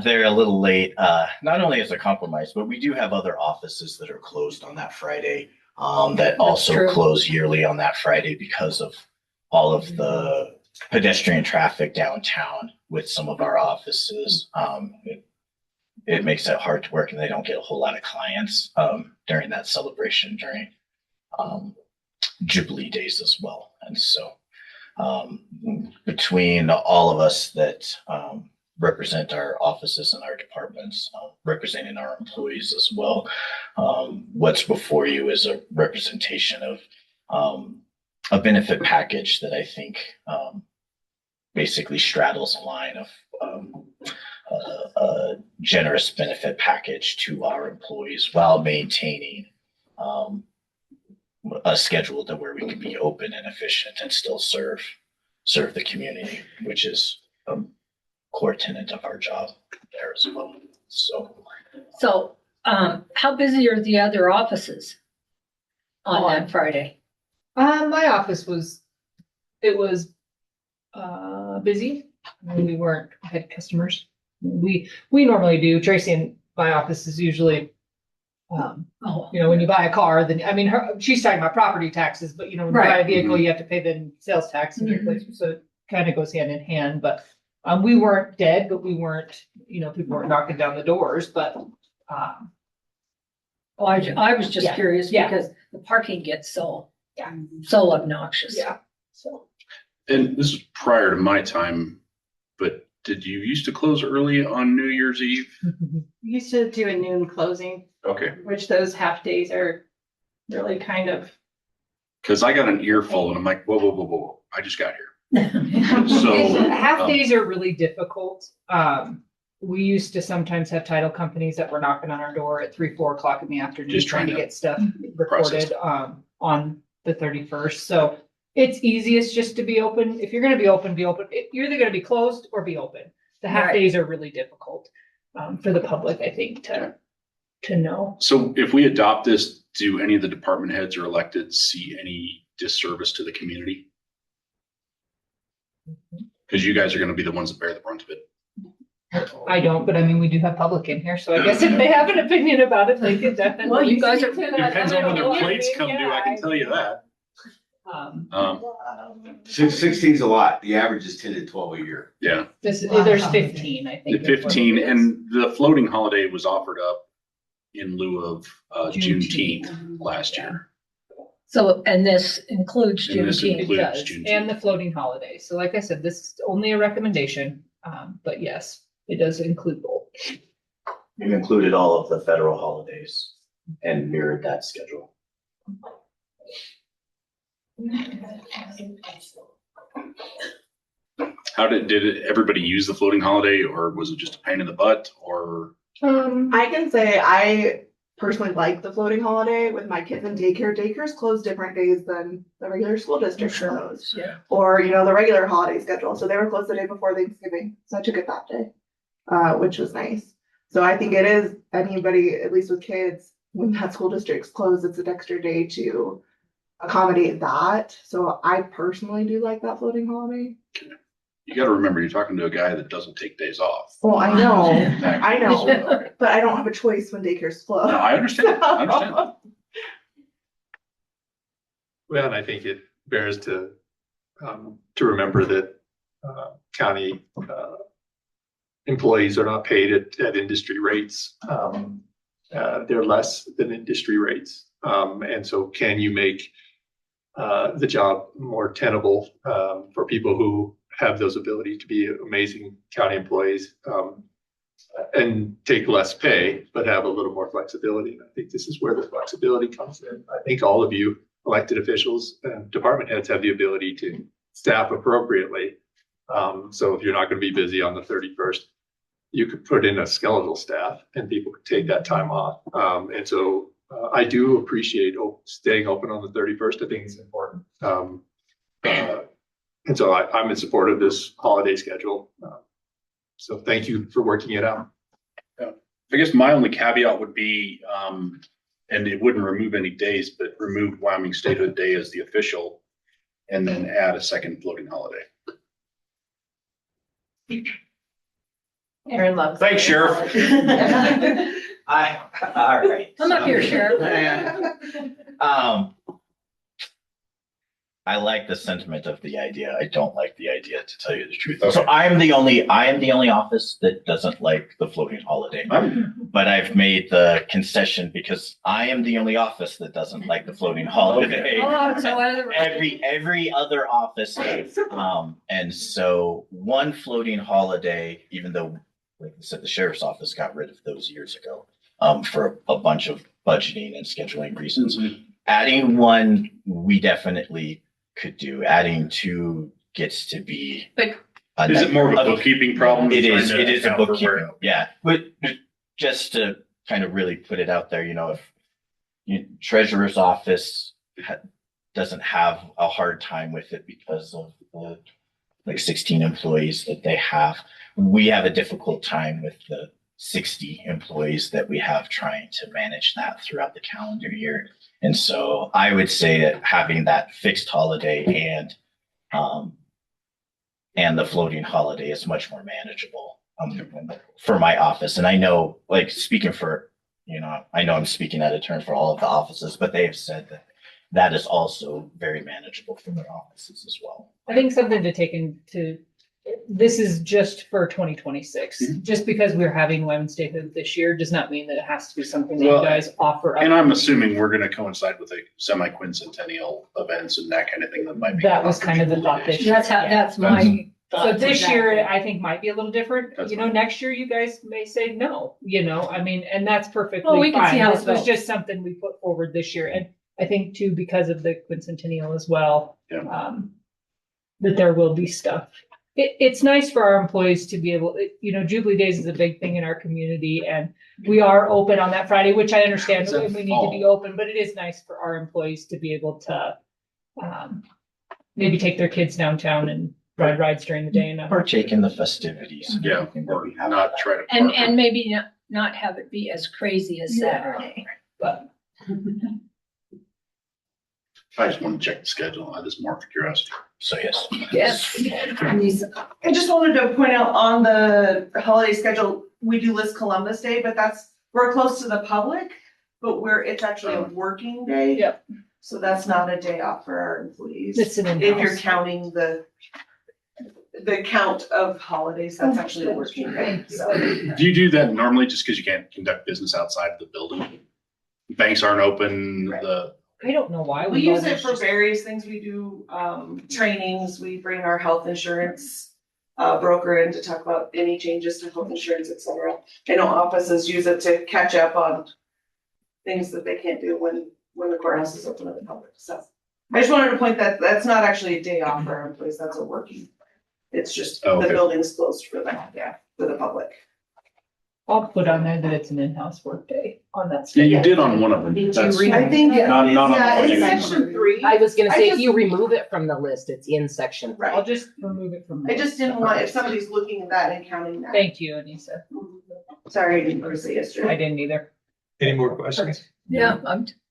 They're a little late, not only as a compromise, but we do have other offices that are closed on that Friday. That also close yearly on that Friday because of all of the pedestrian traffic downtown with some of our offices. It makes it hard to work, and they don't get a whole lot of clients during that celebration during Jubilee days as well. And so between all of us that represent our offices and our departments, representing our employees as well. What's before you is a representation of a benefit package that I think basically straddles a line of a generous benefit package to our employees while maintaining a schedule to where we can be open and efficient and still serve the community, which is core tenet of our job there as well. So, how busy are the other offices on that Friday? My office was busy. We had customers. We normally do. Tracy and my office is usually, when you buy a car, then, she's talking about property taxes, but when you buy a vehicle, you have to pay the sales tax and replacement. So it kind of goes hand in hand, but we weren't dead, but we weren't, people weren't knocking down the doors, but. I was just curious because the parking gets so obnoxious. Yeah. So. And this is prior to my time, but did you used to close early on New Year's Eve? We used to do a noon closing. Okay. Which those half days are really kind of. Because I got an earful and I'm like, whoa, I just got here. So half days are really difficult. We used to sometimes have title companies that were knocking on our door at 3-4 o'clock in the afternoon, just trying to get stuff recorded on the 31st. So it's easiest just to be open. If you're going to be open, be open. You're either going to be closed or be open. The half days are really difficult for the public, I think, to know. So if we adopt this, do any of the department heads or electeds see any disservice to the community? Because you guys are going to be the ones that bear the brunt of it. I don't, but we do have public in here, so I guess if they have an opinion about it, they could definitely. Well, you guys are. Depends on when their plates come due, I can tell you that. 16 is a lot. The average is 10 to 12 a year. Yeah. There's 15, I think. The 15, and the floating holiday was offered up in lieu of Juneteenth last year. So, and this includes And this Juneteenth. includes It does, Juneteenth. and the floating holidays. So like I said, this is only a recommendation, but yes, it does include both. We've included all of the federal holidays and mirrored that schedule. How did everybody use the floating holiday, or was it just a pain in the butt, or? I can say I personally like the floating holiday with my kids in daycare. Daycare's closed different days than the regular school district closed. Yeah. Or, you know, the regular holiday schedule. So they were closed the day before Thanksgiving. So I took it that day, which was nice. So I think it is anybody, at least with kids, when that school district's closed, it's an extra day to accommodate that. So I personally do like that floating holiday. You got to remember, you're talking to a guy that doesn't take days off. Well, I know, but I don't have a choice when daycare's closed. No, I understand. I understand. Well, and I think it bears to remember that county employees are not paid at industry rates. They're less than industry rates. And so can you make the job more tenable for people who have those abilities to be amazing county employees and take less pay, but have a little more flexibility. And I think this is where the flexibility comes in. I think all of you elected officials and department heads have the ability to staff appropriately. So if you're not going to be busy on the 31st, you could put in a skeletal staff and people could take that time off. And so I do appreciate staying open on the 31st. I think it's important. And so I'm in support of this holiday schedule. So thank you for working it out. Yeah. I guess my only caveat would be, and it wouldn't remove any days, but remove Wyoming Statehood Day as the official and then add a second floating holiday. Aaron loves. Thanks, Sheriff. All right. Come up here, Sheriff. I like the sentiment of the idea. I don't like the idea, to tell you the truth. Okay. So I am the only office that doesn't like the floating holiday. But I've made the concession because I am the only office that doesn't like the floating holiday. Oh, so Every other office does. And so one floating holiday, even though, like I said, the sheriff's office got rid of those years ago, for a bunch of budgeting and scheduling reasons. Mm-hmm. Adding one, we definitely could do. Adding two gets to be. But is it more of a bookkeeping problem? It is. It is a bookkeeping. Yeah, but just to kind of really put it out there, you know, if treasurer's office doesn't have a hard time with it because of the like 16 employees that they have, we have a difficult time with the 60 employees that we have trying to manage that throughout the calendar year. And so I would say that having that fixed holiday and the floating holiday is much more manageable for my office. And I know, like speaking for, you know, I know I'm speaking out of turn for all of the offices, but they have said that that is also very manageable for their offices as well. I think something to take into, this is just for 2026. Mm-hmm. Just because we're having Women's Statehood this year does not mean that it has to be something that you guys offer up. And I'm assuming we're going to coincide with a semi-quincentennial events and that kind of thing that might be. That was kind of the thought this year. That's my thought. So this year, I think might be a little different. That's next year you guys may say no, I mean, and that's perfectly fine. We can see how this was just something we put forward this year. And I think too, because of the quincentennial as well, that there will be stuff. It's nice for our employees to be able, Jubilee Days is a big thing in our community and we are open on that Friday, which I understand we need to be open, but it is nice for our employees to be able to maybe take their kids downtown and ride rides during the day and partake in the festivities. Yeah, or not try to. And maybe not have it be as crazy as Saturday, but. I just want to check the schedule. I just more for curiosity. So yes. Yes. I just wanted to point out on the holiday schedule, we do list Columbus Day, but we're close to the public, but it's actually a working day. Yep. So that's not a day off for our employees. It's an if you're counting the the count of holidays, that's actually a working day, so. Do you do that normally just because you can't conduct business outside of the building? Banks aren't open, the, I don't know why. We use it for various things. We do, trainings, we bring our health insurance broker in to talk about any changes to health insurance, et cetera. I know offices use it to catch up on things that they can't do when the courthouse is open to the public, so. I just wanted to point that, that's not actually a day off for our employees, that's a working. It's just the Okay. building's closed for that, yeah, for the public. I'll put on there that it's an in-house work day on that. yeah, you did on one of them. Did you That's- read? I think, Not on yeah, the it's other section 3. I was gonna I say, if just- you remove it from the list, it's in section. Right. I'll just remove it from. I just didn't want, if somebody's looking at that and counting that. Thank you, Anissa. Sorry, I didn't notice it I yesterday. didn't either. Any more questions? Yeah,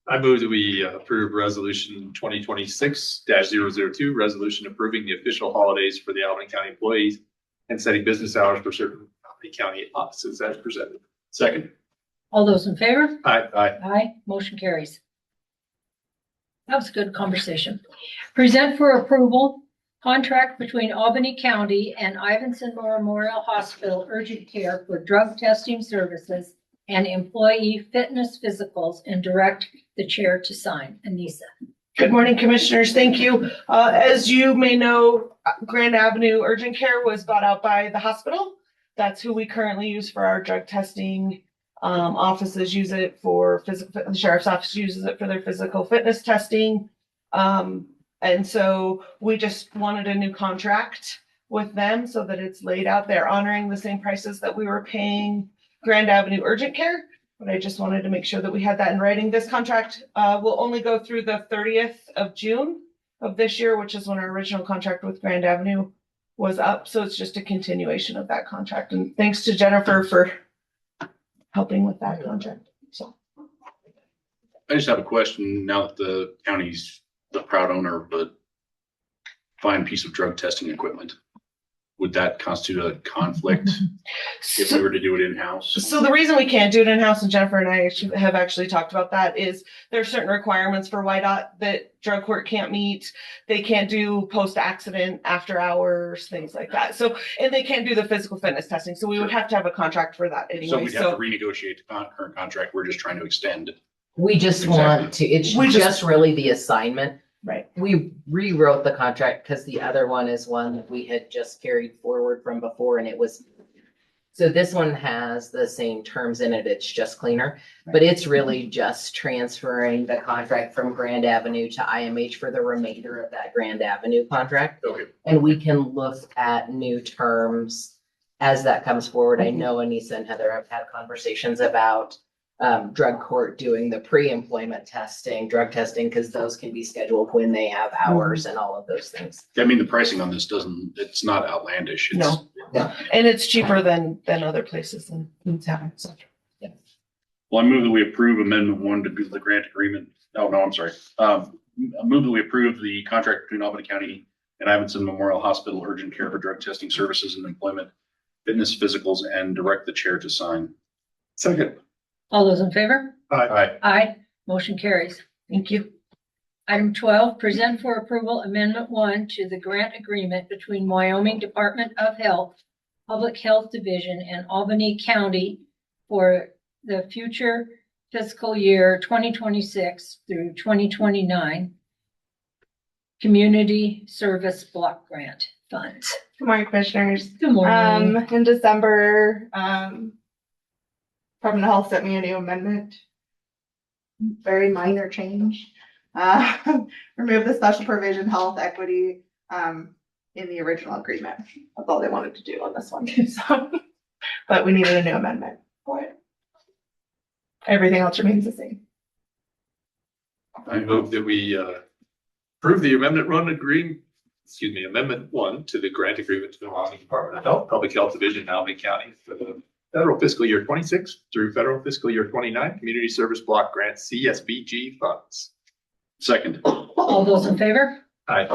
I move that we approve resolution 2026-002, resolution approving the official holidays for the Albany County employees and setting business hours for certain Albany County offices as presented. Second. all those in favor? Aye. Aye, motion carries. That was a good conversation. Present for approval, contract between Albany County and Ivanson Memorial Hospital Urgent Care for drug testing services and employee fitness physicals, and direct the chair to sign. Anissa. Good morning, commissioners. Thank you. As you may know, Grand Avenue Urgent Care was bought out by the hospital. That's who we currently use for our drug testing. Offices use it for physical, the sheriff's office uses it for their physical fitness testing. And so we just wanted a new contract with them so that it's laid out there, honoring the same prices that we were paying Grand Avenue Urgent Care. But I just wanted to make sure that we had that in writing. This contract will only go through the 30th of June of this year, which is when our original contract with Grand Avenue was up. So it's just a continuation of that contract. And thanks to Jennifer for helping with that contract. So. I just have a question now that the county's the proud owner of a fine piece of drug testing equipment. Would that constitute a conflict if we were to do it in-house? So the reason we can't do it in-house, and Jennifer and I have actually talked about that, is there are certain requirements for YDOT that drug court can't meet. They can't do post-accident, after hours, things like that. So, and they can't do the physical fitness testing. So we would have to have a contract for that anyway. So we'd have to renegotiate the current contract. We're just trying to extend. We just want to, it's just really the assignment. Right. We rewrote the contract because the other one is one that we had just carried forward from before, and it was. So this one has the same terms in it, it's just cleaner, but it's really just transferring the contract from Grand Avenue to IMH for the remainder of that Grand Avenue contract. Okay. And we can look at new terms as that comes forward. I know Anissa and Heather have had conversations about drug court doing the pre-employment testing, drug testing, because those can be scheduled when they have hours and all of those things. I mean, the pricing on this it's not outlandish. It's, No, and it's cheaper than other places in town, so. Well, I move that we approve amendment 1 to the grant agreement. Oh, no, I'm sorry. I move that we approve the contract between Albany County and Ivanson Memorial Hospital Urgent Care for drug testing services and employment fitness physicals, and direct the chair to sign. Second. All those in favor? Aye. Aye, motion carries. Thank you. Item 12, present for approval amendment 1 to the grant agreement between Wyoming Department of Health, Public Health Division, and Albany County for the future fiscal year 2026 through 2029 Community Service Block Grant Funds. Good morning, commissioners. Good morning. In December, Department of Health sent me a new amendment. Very minor change. Remove the special provision health equity in the original agreement. That's all they wanted to do on this one. So, but we needed a new amendment for it. Everything else remains the same. I move that we approve the amendment 1 to the grant agreement to the Wyoming Department of Health, Public Health Division, Albany County for the federal fiscal year 26 through federal fiscal year 29 Community Service Block Grant CSBG funds. Second. All those in favor? Aye.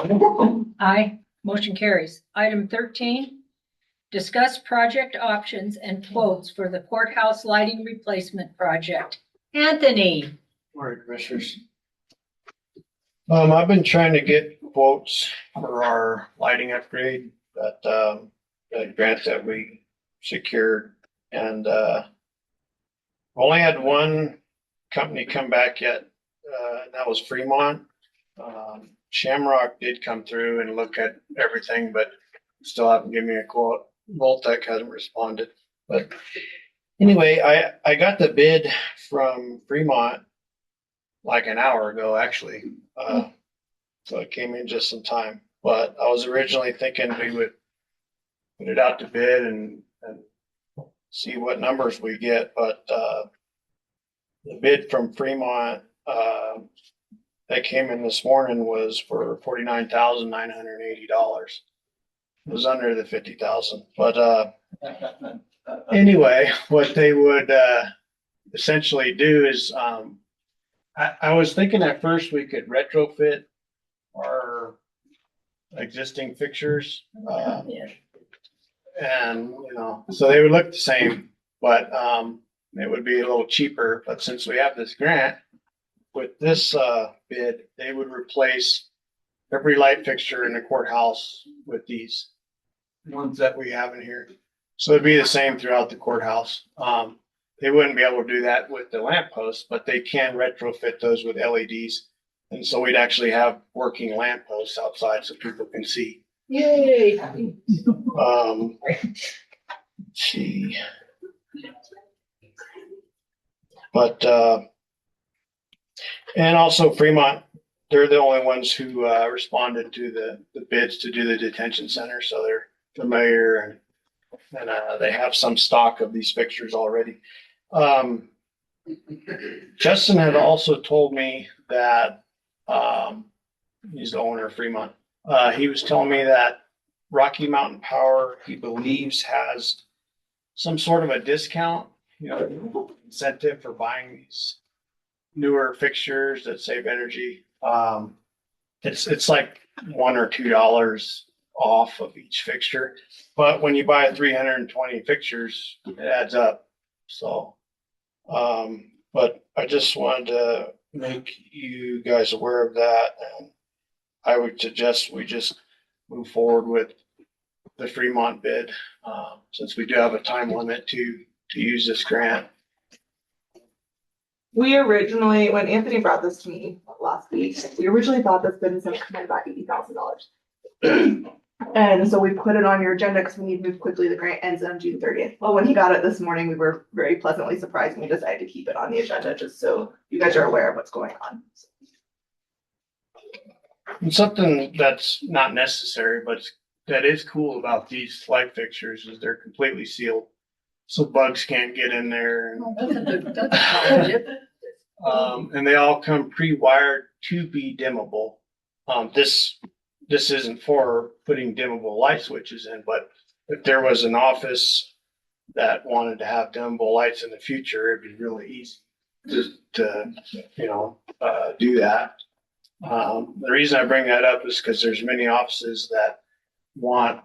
Aye, motion carries. Item 13, discuss project options and quotes for the courthouse lighting replacement project. Anthony. Morning, commissioners. I've been trying to get quotes for our lighting upgrade that grant that we secured. And, only had one company come back yet, and that was Fremont. Shamrock did come through and look at everything, but still haven't given me a quote. Voltec hasn't responded. But anyway, I got the bid from Fremont like an hour ago, actually. So it came in just in time. But I was originally thinking we would put it out to bid and see what numbers we get. But the bid from Fremont that came in this morning was for $49,980. It was under the 50,000. But anyway, what they would essentially do is, I was thinking at first we could retrofit our existing fixtures, and so they would look the same, but it would be a little cheaper. But since we have this grant with this bid, they would replace every light fixture in the courthouse with these ones that we have in here. So it'd be the same throughout the courthouse. They wouldn't be able to do that with the lamp posts, but they can retrofit those with LEDs. And so we'd actually have working lamp posts outside so people can see. Yay. Let's see. But, and also Fremont, they're the only ones who responded to the bids to do the detention center. So they're familiar and they have some stock of these fixtures already. Justin had also told me that he's the owner of Fremont. He was telling me that Rocky Mountain Power, he believes, has some sort of a discount, incentive for buying these newer fixtures that save energy. It's like $1 or $2 off of each fixture, but when you buy 320 fixtures, it adds up. So, but I just wanted to make you guys aware of that, and I would suggest we just move forward with the Fremont bid, since we do have a time limit to use this grant. We originally, when Anthony brought this to me last week, we originally thought this bid was going to come in about $80,000. And so we put it on your agenda because we need to move quickly. The grant ends on June 30th. Well, when he got it this morning, we were very pleasantly surprised and we decided to keep it on the agenda just so you guys are aware of what's going on. And something that's not necessary, but that is cool about these light fixtures is they're completely sealed, so bugs can't get in there. And they all come pre-wired to be dimmable. This isn't for putting dimmable light switches in, but if there was an office that wanted to have dimmable lights in the future, it'd be really easy to do that. The reason I bring that up is because there's many offices that want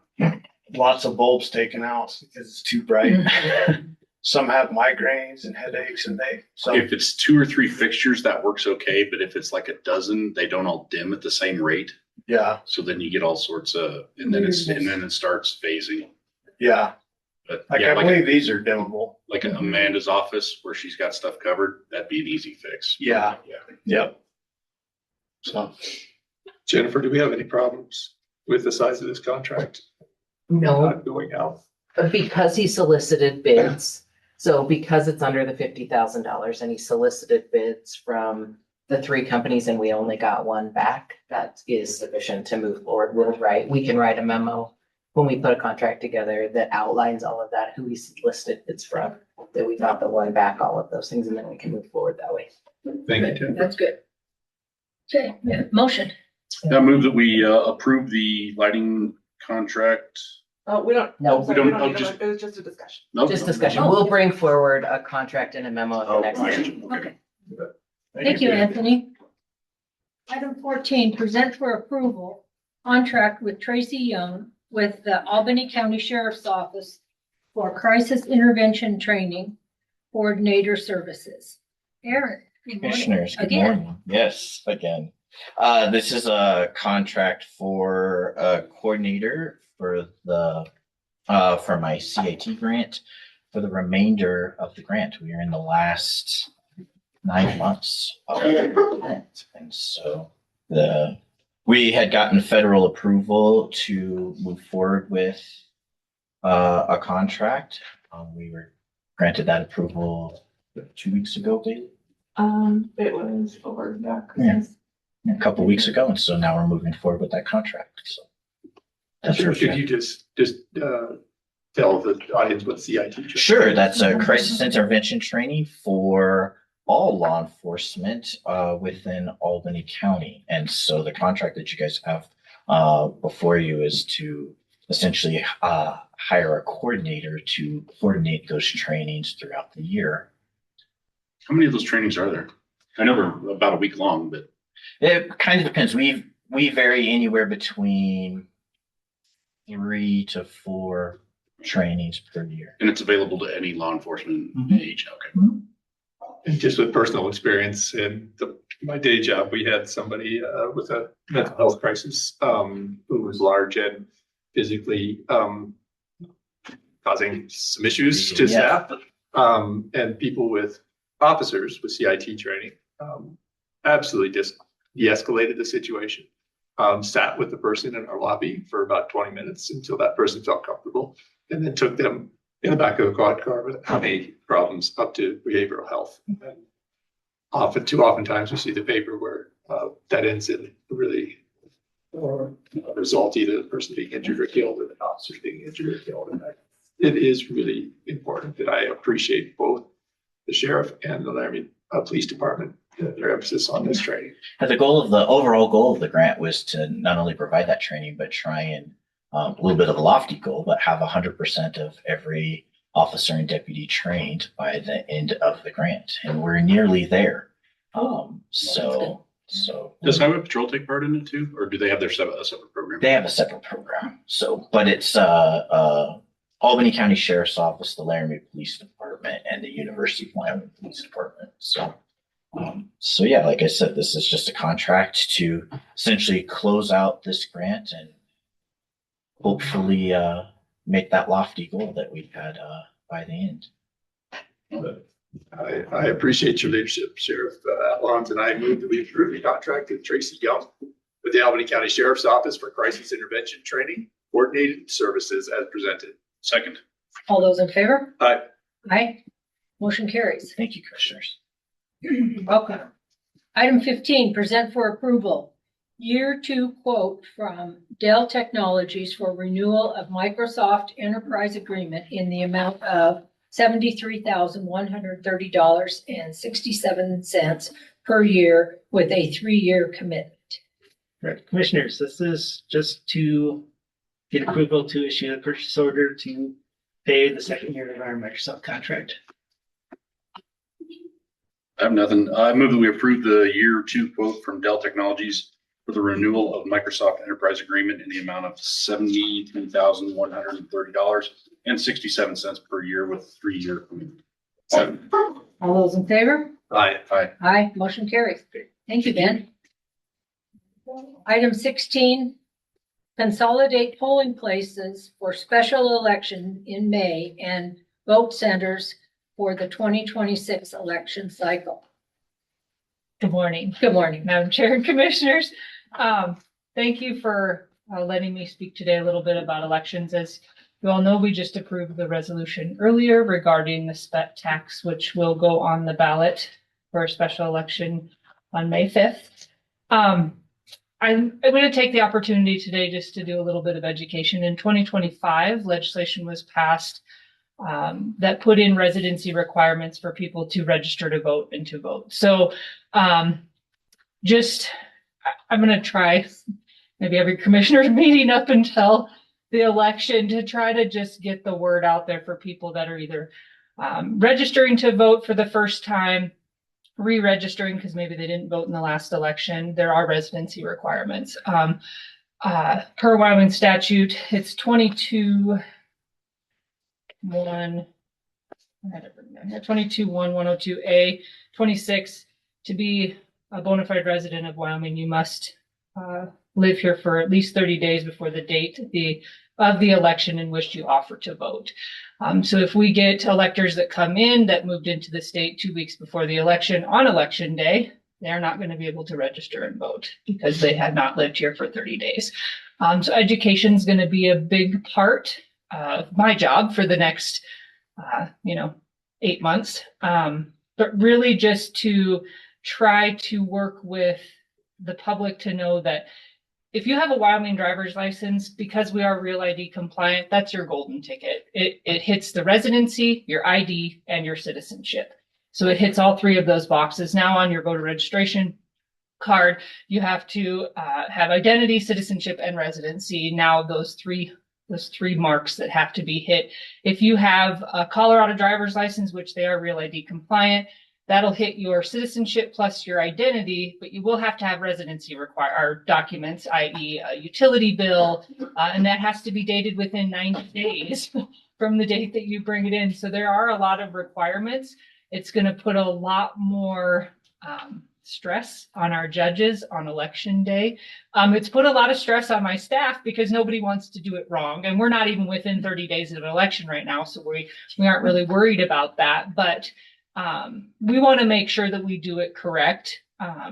lots of bulbs taken out because it's too bright. Some have migraines and headaches, and if it's 2 or 3 fixtures, that works okay. But if it's like a dozen, they don't all dim at the same rate. Yeah. So then you get all sorts of, and then it starts phasing. Yeah. But I believe these are dimmable. Like Amanda's office where she's got stuff covered, that'd be an easy fix. Yeah. Yep. So, Jennifer, do we have any problems with the size of this contract? No. Not going out. Because he solicited bids, so because it's under the $50,000 and he solicited bids from the 3 companies and we only got one back, that is sufficient to move forward. We can write a memo when we put a contract together that outlines all of that, who we solicited bids from, that we got the one back, all of those things, and then we can move forward that way. Thank you. That's good. Okay, motion. I move that we approve the lighting contract. We don't. No, we don't. It was just a discussion. Just discussion. We'll bring forward a contract and a memo at the next meeting. Okay. Thank you, Anthony. Item 14, present for approval, contract with Tracy Young with the Albany County Sheriff's Office for crisis intervention training coordinator services. Aaron, good morning. Commissioners, good Again. morning. Yes, again. This is a contract for a coordinator for for my CIT grant. For the remainder of the grant, we are in the last 9 months of the grant. And so we had gotten federal approval to move forward with a contract. We were granted that approval 2 weeks ago, Bailey? It was over A couple weeks ago, and so now we're moving forward with that contract. So Sure. Could you just tell the audience what CIT? Sure, that's a crisis intervention training for all law enforcement within Albany County. And so the contract that you guys have before you is to essentially hire a coordinator to coordinate those trainings throughout the year. How many of those trainings are there? I know they're about a week long, but it kind of depends. We vary anywhere between 3 to 4 trainings per year. And it's available to any law enforcement age. Okay. And just with personal experience in my day job, we had somebody with a mental health crisis who was large and physically causing some issues to staff. And people with officers with CIT training absolutely just de-escalated the situation. Sat with the person in our lobby for about 20 minutes until that person felt comfortable, and then took them in the back of a quad car without any problems up to behavioral health. And oftentimes we see the paper where that ends in really a result, either the person being injured or killed, or the officers being injured or killed. And it is really important that I appreciate both the sheriff and the Laramie Police Department, their emphasis on this training. And the overall goal of the grant was to not only provide that training, but try and a little bit of a lofty goal, but have 100% of every officer and deputy trained by the end of the grant. And we're nearly there. So does Highway Patrol take part in it too, or do they have a separate program? They have a separate program. So, but it's Albany County Sheriff's Office, the Laramie Police Department, and the University of Wyoming Police Department. So yeah, like I said, this is just a contract to essentially close out this grant and hopefully make that lofty goal that we've had by the end. I appreciate your leadership, Sheriff Atlons, and I move that we approve the contract with Tracy Young with the Albany County Sheriff's Office for crisis intervention training, coordinated services as presented. Second. All those in favor? Aye. Aye. Motion carries. Thank you, Commissioners. Welcome. Item 15, present for approval. Year 2 quote from Dell Technologies for renewal of Microsoft Enterprise Agreement in the amount of $73,130.67 per year with a 3-year commitment. Right, Commissioners, this is just to get approval to issue a purchase order to pay the second year of our Microsoft contract. I have nothing. I move that we approve the year 2 quote from Dell Technologies for the renewal of Microsoft Enterprise Agreement in the amount of $73,130.67 per year with 3-year commitment. All those in favor? Aye. Aye. Aye. Motion carries. Thank you, Ben. Item 16, consolidate polling places for special election in May and vote centers for the 2026 election cycle. Good morning. Good morning, Madam Chair and Commissioners. Thank you for letting me speak today a little bit about elections. As you all know, we just approved the resolution earlier regarding the SPET tax, which will go on the ballot for a special election on May 5th. I'm going to take the opportunity today just to do a little bit of education. In 2025, legislation was passed that put in residency requirements for people to register to vote and to vote. So I'm going to try maybe every commissioner's meeting up until the election to try to just get the word out there for people that are either registering to vote for the first time, re-registering because maybe they didn't vote in the last election. There are residency requirements. Per Wyoming statute, it's 22.1.102A, 26 to be a bona fide resident of Wyoming, you must live here for at least 30 days before the date of the election in which you offer to vote. So if we get electors that come in that moved into the state 2 weeks before the election on election day, they're not going to be able to register and vote because they had not lived here for 30 days. So education is going to be a big part of my job for the next, 8 months. But really just to try to work with the public to know that if you have a Wyoming driver's license, because we are Real ID compliant, that's your golden ticket. It hits the residency, your ID, and your citizenship. So it hits all three of those boxes. Now on your voter registration card, you have to have identity, citizenship, and residency. Now those three marks that have to be hit. If you have a Colorado driver's license, which they are Real ID compliant, that'll hit your citizenship plus your identity, but you will have to have residency documents, i.e. a utility bill, and that has to be dated within 90 days from the date that you bring it in. So there are a lot of requirements. It's going to put a lot more stress on our judges on election day. It's put a lot of stress on my staff because nobody wants to do it wrong. And we're not even within 30 days of an election right now. So we aren't really worried about that. But we want to make sure that we do it correct.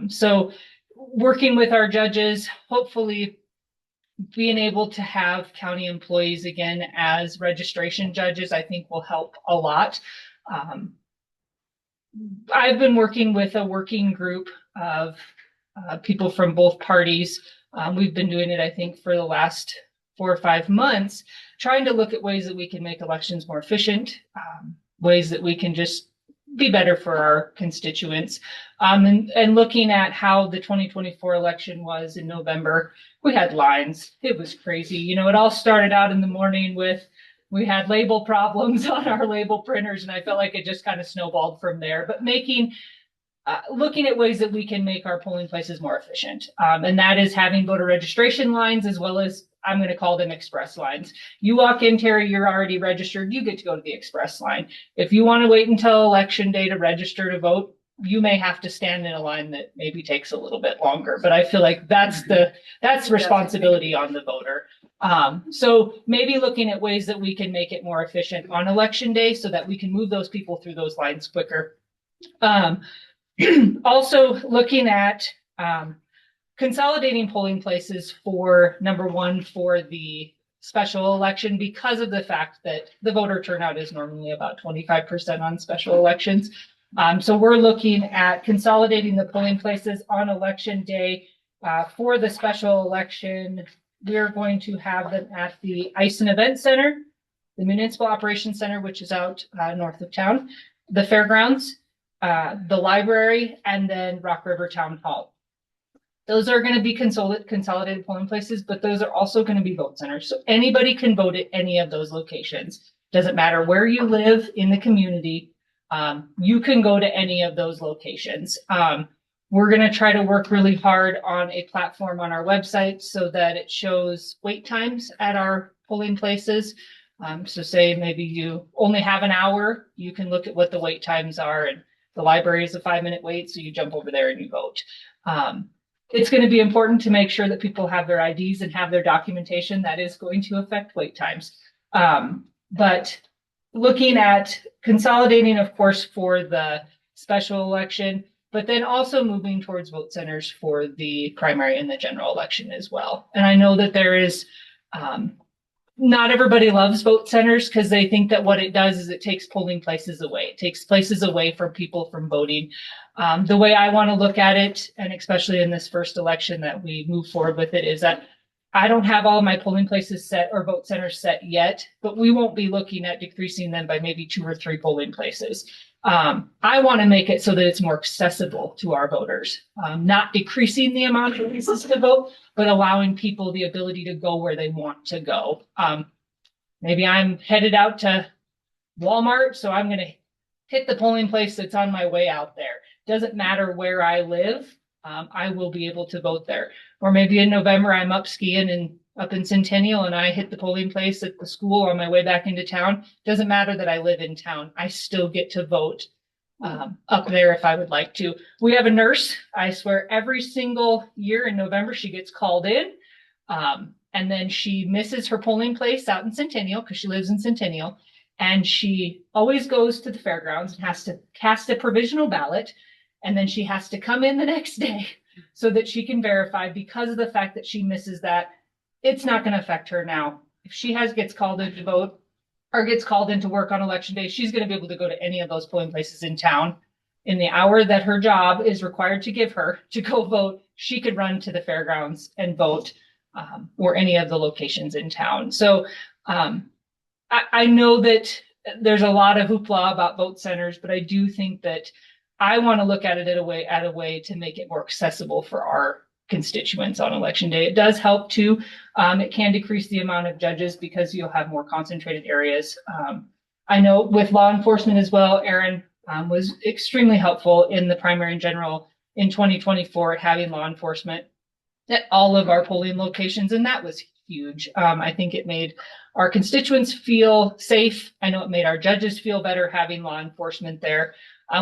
So working with our judges, hopefully being able to have county employees again as registration judges, I think will help a lot. I've been working with a working group of people from both parties. We've been doing it, I think, for the last 4 or 5 months, trying to look at ways that we can make elections more efficient, ways that we can just be better for our constituents. And looking at how the 2024 election was in November, we had lines. It was crazy. It all started out in the morning we had label problems on our label printers, and I felt like it just kind of snowballed from there. But looking at ways that we can make our polling places more efficient. And that is having voter registration lines, as well as I'm going to call them express lines. You walk in, Terry, you're already registered. You get to go to the express line. If you want to wait until election day to register to vote, you may have to stand in a line that maybe takes a little bit longer. But I feel like that's responsibility on the voter. So maybe looking at ways that we can make it more efficient on election day so that we can move those people through those lines quicker. Also looking at consolidating polling places for number one, for the special election, because of the fact that the voter turnout is normally about 25% on special elections. So we're looking at consolidating the polling places on election day. For the special election, we're going to have them at the Ice and Event Center, the Municipal Operations Center, which is out north of town, the fairgrounds, the library, and then Rock River Town Hall. Those are going to be consolidated polling places, but those are also going to be vote centers. So anybody can vote at any of those locations. Doesn't matter where you live in the community. You can go to any of those locations. We're going to try to work really hard on a platform on our website so that it shows wait times at our polling places. So say maybe you only have an hour, you can look at what the wait times are, and the library is a 5-minute wait, so you jump over there and you vote. It's going to be important to make sure that people have their IDs and have their documentation. That is going to affect wait times. But looking at consolidating, of course, for the special election, but then also moving towards vote centers for the primary and the general election as well. And I know that there is, not everybody loves vote centers because they think that what it does is it takes polling places away. It takes places away from people from voting. The way I want to look at it, and especially in this first election that we move forward with it, is that I don't have all of my polling places set or vote centers set yet, but we won't be looking at decreasing them by maybe 2 or 3 polling places. I want to make it so that it's more accessible to our voters, not decreasing the amount of places to vote, but allowing people the ability to go where they want to go. Maybe I'm headed out to Walmart, so I'm going to hit the polling place that's on my way out there. Doesn't matter where I live, I will be able to vote there. Or maybe in November, I'm up skiing up in Centennial and I hit the polling place at the school on my way back into town. Doesn't matter that I live in town. I still get to vote up there if I would like to. We have a nurse. I swear every single year in November, she gets called in. And then she misses her polling place out in Centennial because she lives in Centennial. And she always goes to the fairgrounds and has to cast a provisional ballot. And then she has to come in the next day so that she can verify, because of the fact that she misses that. It's not going to affect her now. If she gets called in to vote or gets called into work on election day, she's going to be able to go to any of those polling places in town. In the hour that her job is required to give her to go vote, she could run to the fairgrounds and vote, or any of the locations in town. So I know that there's a lot of hoopla about vote centers, but I do think that I want to look at it at a way to make it more accessible for our constituents on election day. It does help too. It can decrease the amount of judges because you'll have more concentrated areas. I know with law enforcement as well, Aaron was extremely helpful in the primary and general in 2024 at having law enforcement at all of our polling locations, and that was huge. I think it made our constituents feel safe. I know it made our judges feel better having law enforcement there.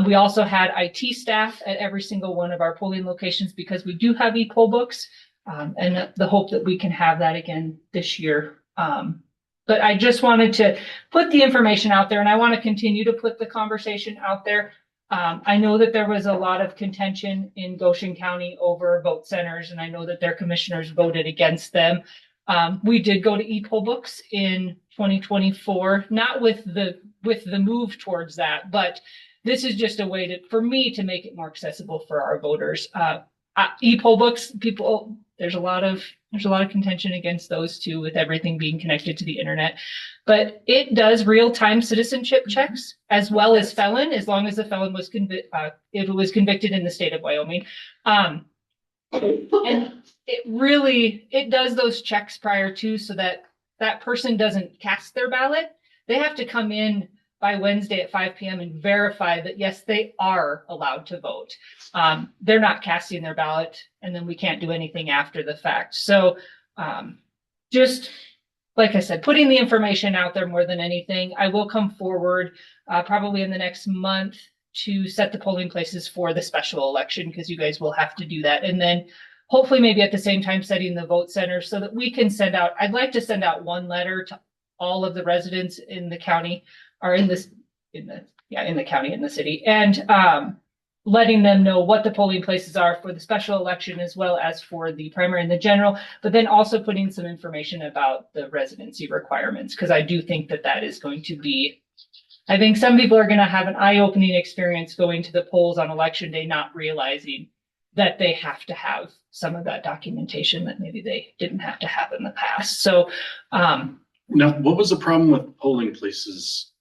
We also had IT staff at every single one of our polling locations because we do have e-poll books, and the hope that we can have that again this year. But I just wanted to put the information out there, and I want to continue to put the conversation out there. I know that there was a lot of contention in Goshen County over vote centers, and I know that their commissioners voted against them. We did go to e-poll books in 2024, not with the move towards that, but this is just a way for me to make it more accessible for our voters. E-poll books, there's a lot of contention against those too, with everything being connected to the internet. But it does real-time citizenship checks as well as felon, as long as the felon was if it was convicted in the state of Wyoming. And it does those checks prior to, so that that person doesn't cast their ballot. They have to come in by Wednesday at 5 p.m. and verify that, yes, they are allowed to vote. They're not casting their ballot, and then we can't do anything after the fact. So just like I said, putting the information out there more than anything. I will come forward probably in the next month to set the polling places for the special election, because you guys will have to do that. And then hopefully maybe at the same time setting the vote center so that we can send out, I'd like to send out one letter to all of the residents in the county, or in the county, in the city, and letting them know what the polling places are for the special election as well as for the primary and the general, but then also putting some information about the residency requirements, because I do think that that is going to be, I think some people are going to have an eye-opening experience going to the polls on election day, not realizing that they have to have some of that documentation that maybe they didn't have to have in the past. So now, what was the problem with polling places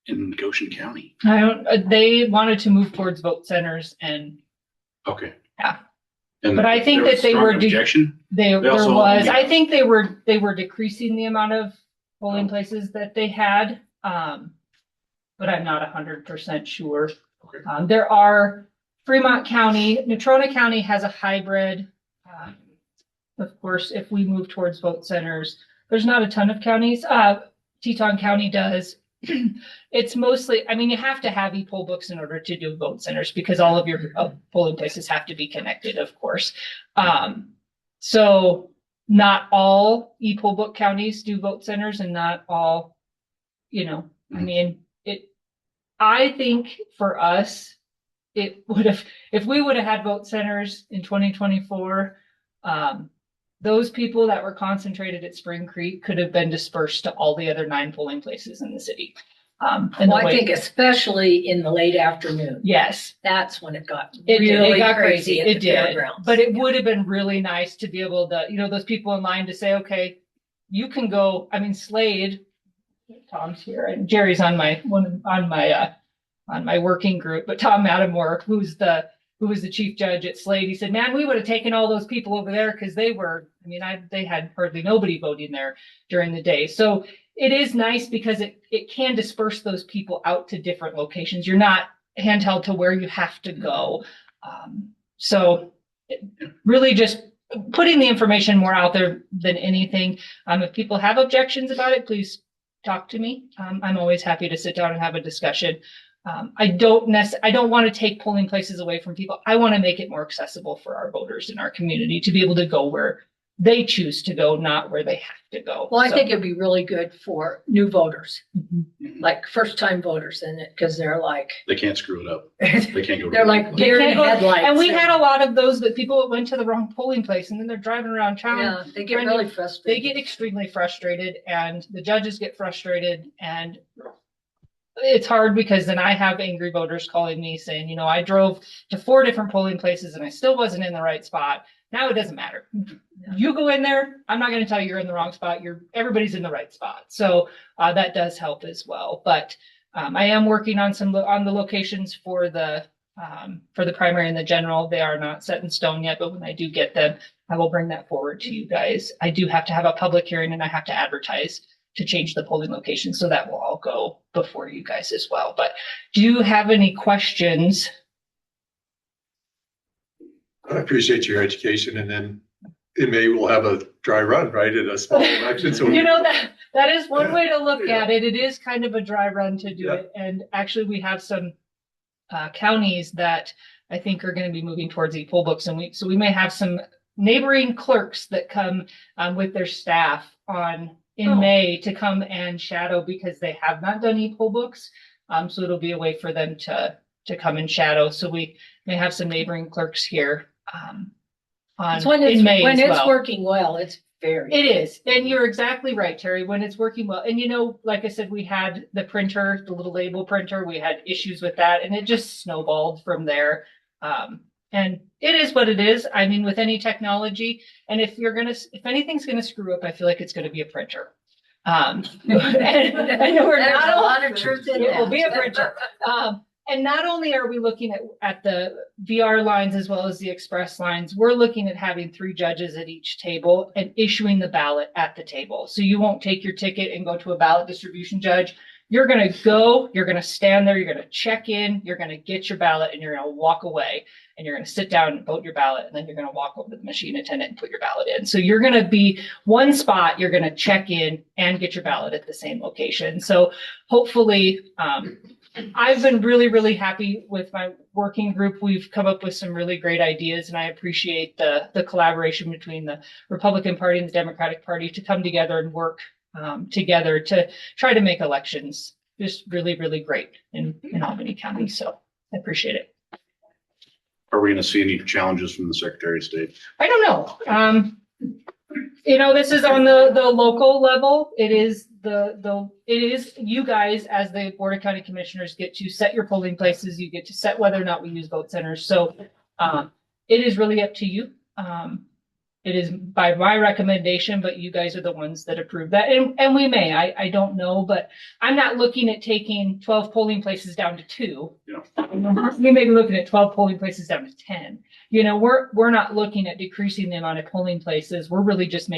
in Goshen County? They wanted to move towards vote centers, and okay, yeah. And but I think that they were objection. I think they were decreasing the amount of polling places that they had, but I'm not 100% sure. Okay. There are Fremont County, Natrona County has a hybrid. Of course, if we move towards vote centers, there's not a ton of counties. Teton County does. It's mostly, I mean, you have to have e-poll books in order to do vote centers, because all of your polling places have to be connected, of course. So not all e-poll book counties do vote centers, and not all, I mean, I think for us, it would have, if we would have had vote centers in 2024, those people that were concentrated at Spring Creek could have been dispersed to all the other 9 polling places in the city. I think especially in the late afternoon. Yes. That's when it got really crazy at the fairgrounds. But it would have been really nice to be able to, those people in line to say, okay, you can go. I mean, Slade, Tom's here, and Jerry's on my working group, but Tom Matamore, who was the chief judge at Slade, he said, man, we would have taken all those people over there, because they had hardly nobody voting there during the day. So it is nice because it can disperse those people out to different locations. You're not handheld to where you have to go. So really just putting the information more out there than anything. If people have objections about it, please talk to me. I'm always happy to sit down and have a discussion. I don't want to take polling places away from people. I want to make it more accessible for our voters in our community to be able to go where they choose to go, not where they have to go. Well, I So- think it'd be really good for new voters, Mhm. like first time voters in it, because they're like, They can't screw it up. They can't go. they're like They deer in can't go- headlights. And we had a lot of those that people went to the wrong polling place and then they're driving around town. Yeah, they get trying to- really frustrated. They get extremely frustrated and the judges get frustrated and it's hard because then I have angry voters calling me saying, you know, I drove to 4 different polling places and I still wasn't in the right spot. Now it doesn't matter. You go in there. I'm not going to tell you you're in the wrong spot. Everybody's in the right spot. So that does help as well. But I am working on on the locations for the primary and the general. They are not set in stone yet, but when I do get them, I will bring that forward to you guys. I do have to have a public hearing and I have to advertise to change the polling location. So that will all go before you guys as well. But do you have any questions? I appreciate your education, and then in May we'll have a dry run, right, at a small election. So You know, that is one way to look at it. It is kind of a dry run to do it. And actually we have some counties that I think are going to be moving towards e-poll books. And we may have some neighboring clerks that come with their staff in May to come and shadow because they have not done e-poll books. So it'll be a way for them to come and shadow. So we may have some neighboring clerks here in May when as it's well. working well, it's very. It is. And you're exactly right, Terry, when it's working well. And you know, like I said, we had the printer, the little label printer, we had issues with that and it just snowballed from there. And it is what it is. I mean, with any technology, and if anything's gonna screw up, I feel like it's gonna be a printer. And we're There's not a lot of truth in it will that. be a printer. And not only are we looking at the VR lines as well as the express lines, we're looking at having 3 judges at each table and issuing the ballot at the table. So you won't take your ticket and go to a ballot distribution judge. You're going to go, you're going to stand there, you're going to check in, you're going to get your ballot and you're going to walk away and you're going to sit down and vote your ballot. And then you're going to walk over to the machine attendant and put your ballot in. So you're going to be one spot, you're going to check in and get your ballot at the same location. So hopefully, I've been really, really happy with my working group. We've come up with some really great ideas and I appreciate the collaboration between the Republican Party and the Democratic Party to come together and work together to try to make elections just really, really great in Albany County. So I appreciate it. Are we going to see any challenges from the Secretary of State? I don't know. You know, this is on the local level. It is you guys as the Board of County Commissioners get to set your polling places. You get to set whether or not we use vote centers. So it is really up to you. It is by my recommendation, but you guys are the ones that approve that. And we may, I don't know, but I'm not looking at taking 12 polling places down to 2. Yeah. We may be looking at 12 polling places down to 10. You know, we're not looking at decreasing the amount of polling places. We're really just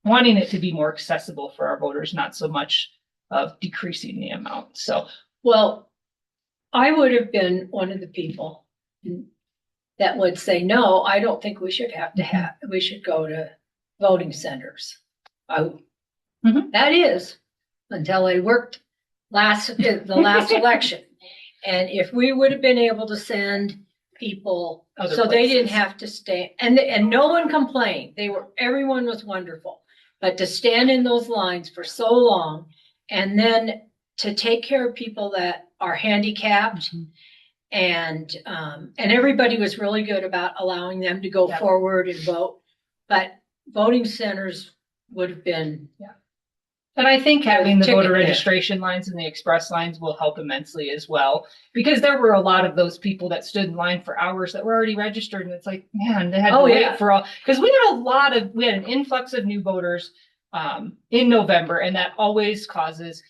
wanting it to be more accessible for our voters, not so much of decreasing the amount. So, Well, I would have been one of the people that would say, no, I don't think we should we should go to voting centers. That is until I worked the last election. And if we would have been able to send people, Other so they didn't places. have to stay, and no one complained. Everyone was wonderful. But to stand in those lines for so long and then to take care of people that are handicapped and everybody was really good about allowing them to go forward and vote. But voting centers would have been. and I think having the Ticket voter there. registration lines and the express lines will help immensely as well, because there were a lot of those people that stood in line for hours that were already registered. And it's like, man, they had to wait for all, because we had an influx of new voters in November, and that always causes.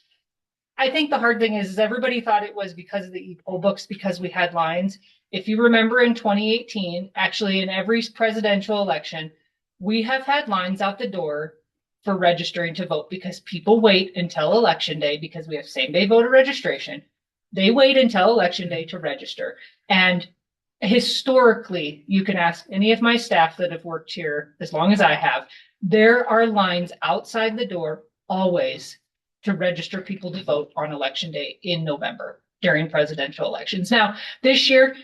I think the hard thing is everybody thought it was because of the e-poll books, because we had lines. If you remember in 2018, actually in every presidential election, we have had lines out the door for registering to vote because people wait until election day because we have same day voter registration. They wait until election day to register. And historically, you can ask any of my staff that have worked here as long as I have, there are lines outside the door always to register people to vote on election day in November. during presidential elections. Now, this year,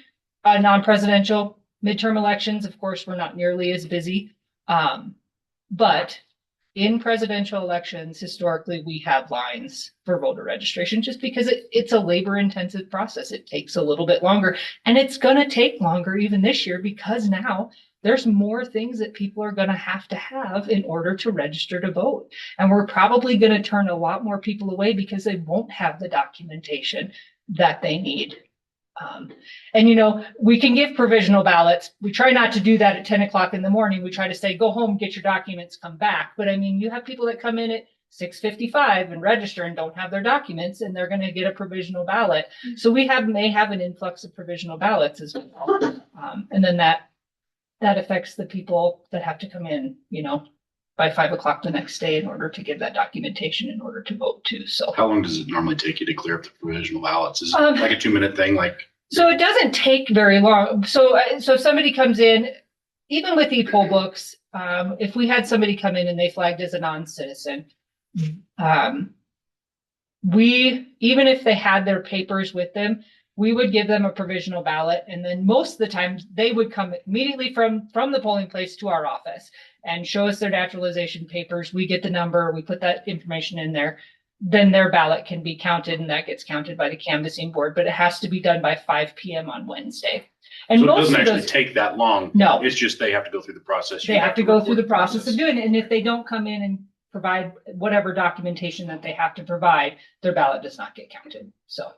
non-presidential midterm elections, of course, we're not nearly as busy. But in presidential elections, historically, we have lines for voter registration just because it's a labor-intensive process. It takes a little bit longer, and it's going to take longer even this year because now there's more things that people are going to have in order to register to vote. And we're probably going to turn a lot more people away because they won't have the documentation that they need. And, you know, we can give provisional ballots. We try not to do that at 10 o'clock in the morning. We try to say, go home, get your documents, come back. But I mean, you have people that come in at 6:55 and register and don't have their documents, and they're going to get a provisional ballot. So we may have an influx of provisional ballots as well. And then that affects the people that have to come in, you know, by 5 o'clock the next day in order to give that documentation in order to vote too. So how long does it normally take you to clear up the provisional ballots? Is it like a 2-minute thing? So it doesn't take very long. So if somebody comes in, even with e-poll books, if we had somebody come in and they flagged as a non-citizen, even if they had their papers with them, we would give them a provisional ballot. And then most of the time they would come immediately from the polling place to our office and show us their naturalization papers. We get the number, we put that information in there. Then their ballot can be counted, and that gets counted by the canvassing board, but it has to be done by 5 p.m. on Wednesday. And so it most doesn't of actually those, take that long. No. It's just they have to go through the process. They have to go through the process of doing it. And if they don't come in and provide whatever documentation that they have to provide, their ballot does not get counted. So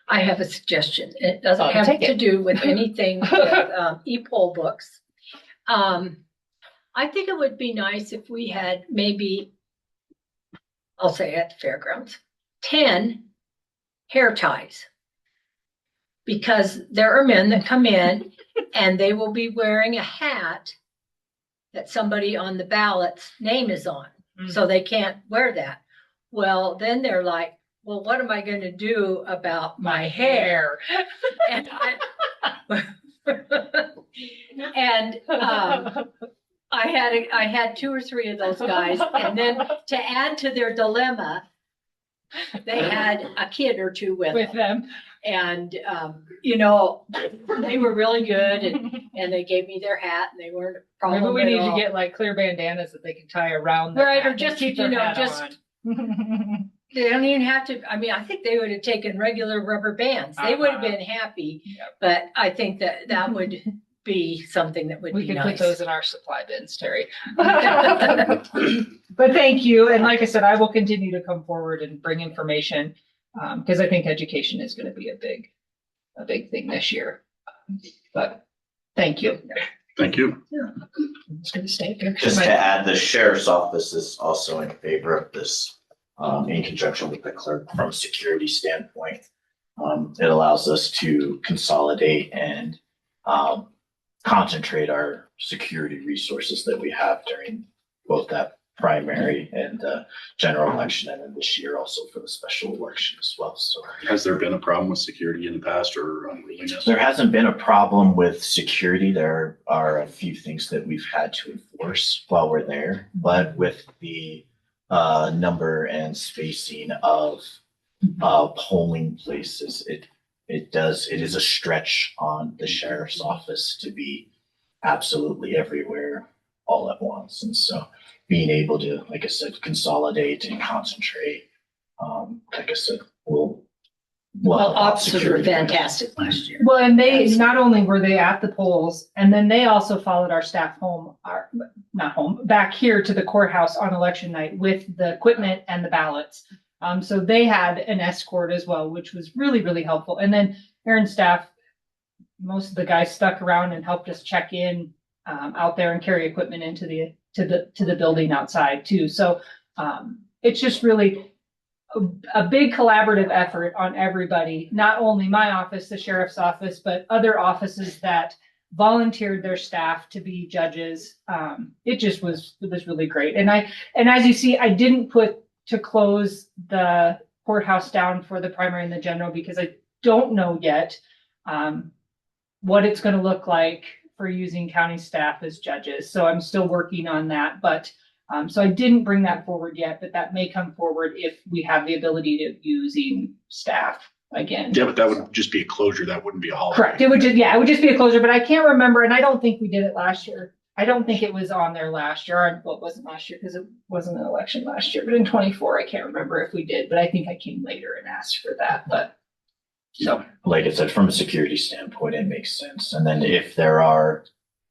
I have a suggestion. It doesn't have take to it. do with anything with e-poll books. I think it would be nice if we had maybe, I'll say at the fairgrounds, 10 hair ties. Because there are men that come in and they will be wearing a hat that somebody on the ballot's name is on. So they can't wear that. Well, then they're like, well, what am I going to do about my hair? And I had 2 or 3 of those guys, and then to add to their dilemma, they had a kid or 2 with them. And, you know, they were really good, and they gave me their hat, and they weren't a problem. maybe we at need all. to get like clear bandanas that they can tie around their Right, hat or and just, keep you their know, hat just, on. they don't even have to, I mean, I think they would have taken regular rubber bands. They would have been happy, but I think that would be something that would We be could nice. put those in our supply bins, Terry. But thank you. And like I said, I will continue to come forward and bring information because I think education is going to be a big thing this year. But thank you. Thank you. I'm just going to stay here. Just to add, the sheriff's office is also in favor of this, in conjunction with the clerk from a security standpoint. It allows us to consolidate and concentrate our security resources that we have during both that primary and general election, and then this year also for the special election as well. So has there been a problem with security in the past or unruliness? there hasn't been a problem with security. There are a few things that we've had to enforce while we're there, but with the number and spacing of polling places, it is a stretch on the sheriff's office to be absolutely everywhere all at once. And so being able to, like I said, consolidate and concentrate, like I said, Well, help out officers were security. fantastic last year. Well, and they not only were they at the polls, and then they also followed our staff back here to the courthouse on election night with the equipment and the ballots. So they had an escort as well, which was really, really helpful. And then Aaron's staff, most of the guys stuck around and helped us check in out there and carry equipment into the building outside too. So it's just really a big collaborative effort on everybody, not only my office, the sheriff's office, but other offices that volunteered their staff to be judges. It was really great. And as you see, I didn't put to close the courthouse down for the primary and the general because I don't know yet what it's going to look like for using county staff as judges. So I'm still working on that, but So I didn't bring that forward yet, but that may come forward if we have the ability to using staff again. Yeah, but that would just be a closure. That wouldn't be a holiday. Correct. It would just be a closure, but I can't remember, and I don't think we did it last year. I don't think it was on there last year. Well, it wasn't last year because it wasn't an election last year, but in 24, I can't remember if we did, but I think I came later and asked for that, but. So, like I said, from a security standpoint, it makes sense. And then if there are,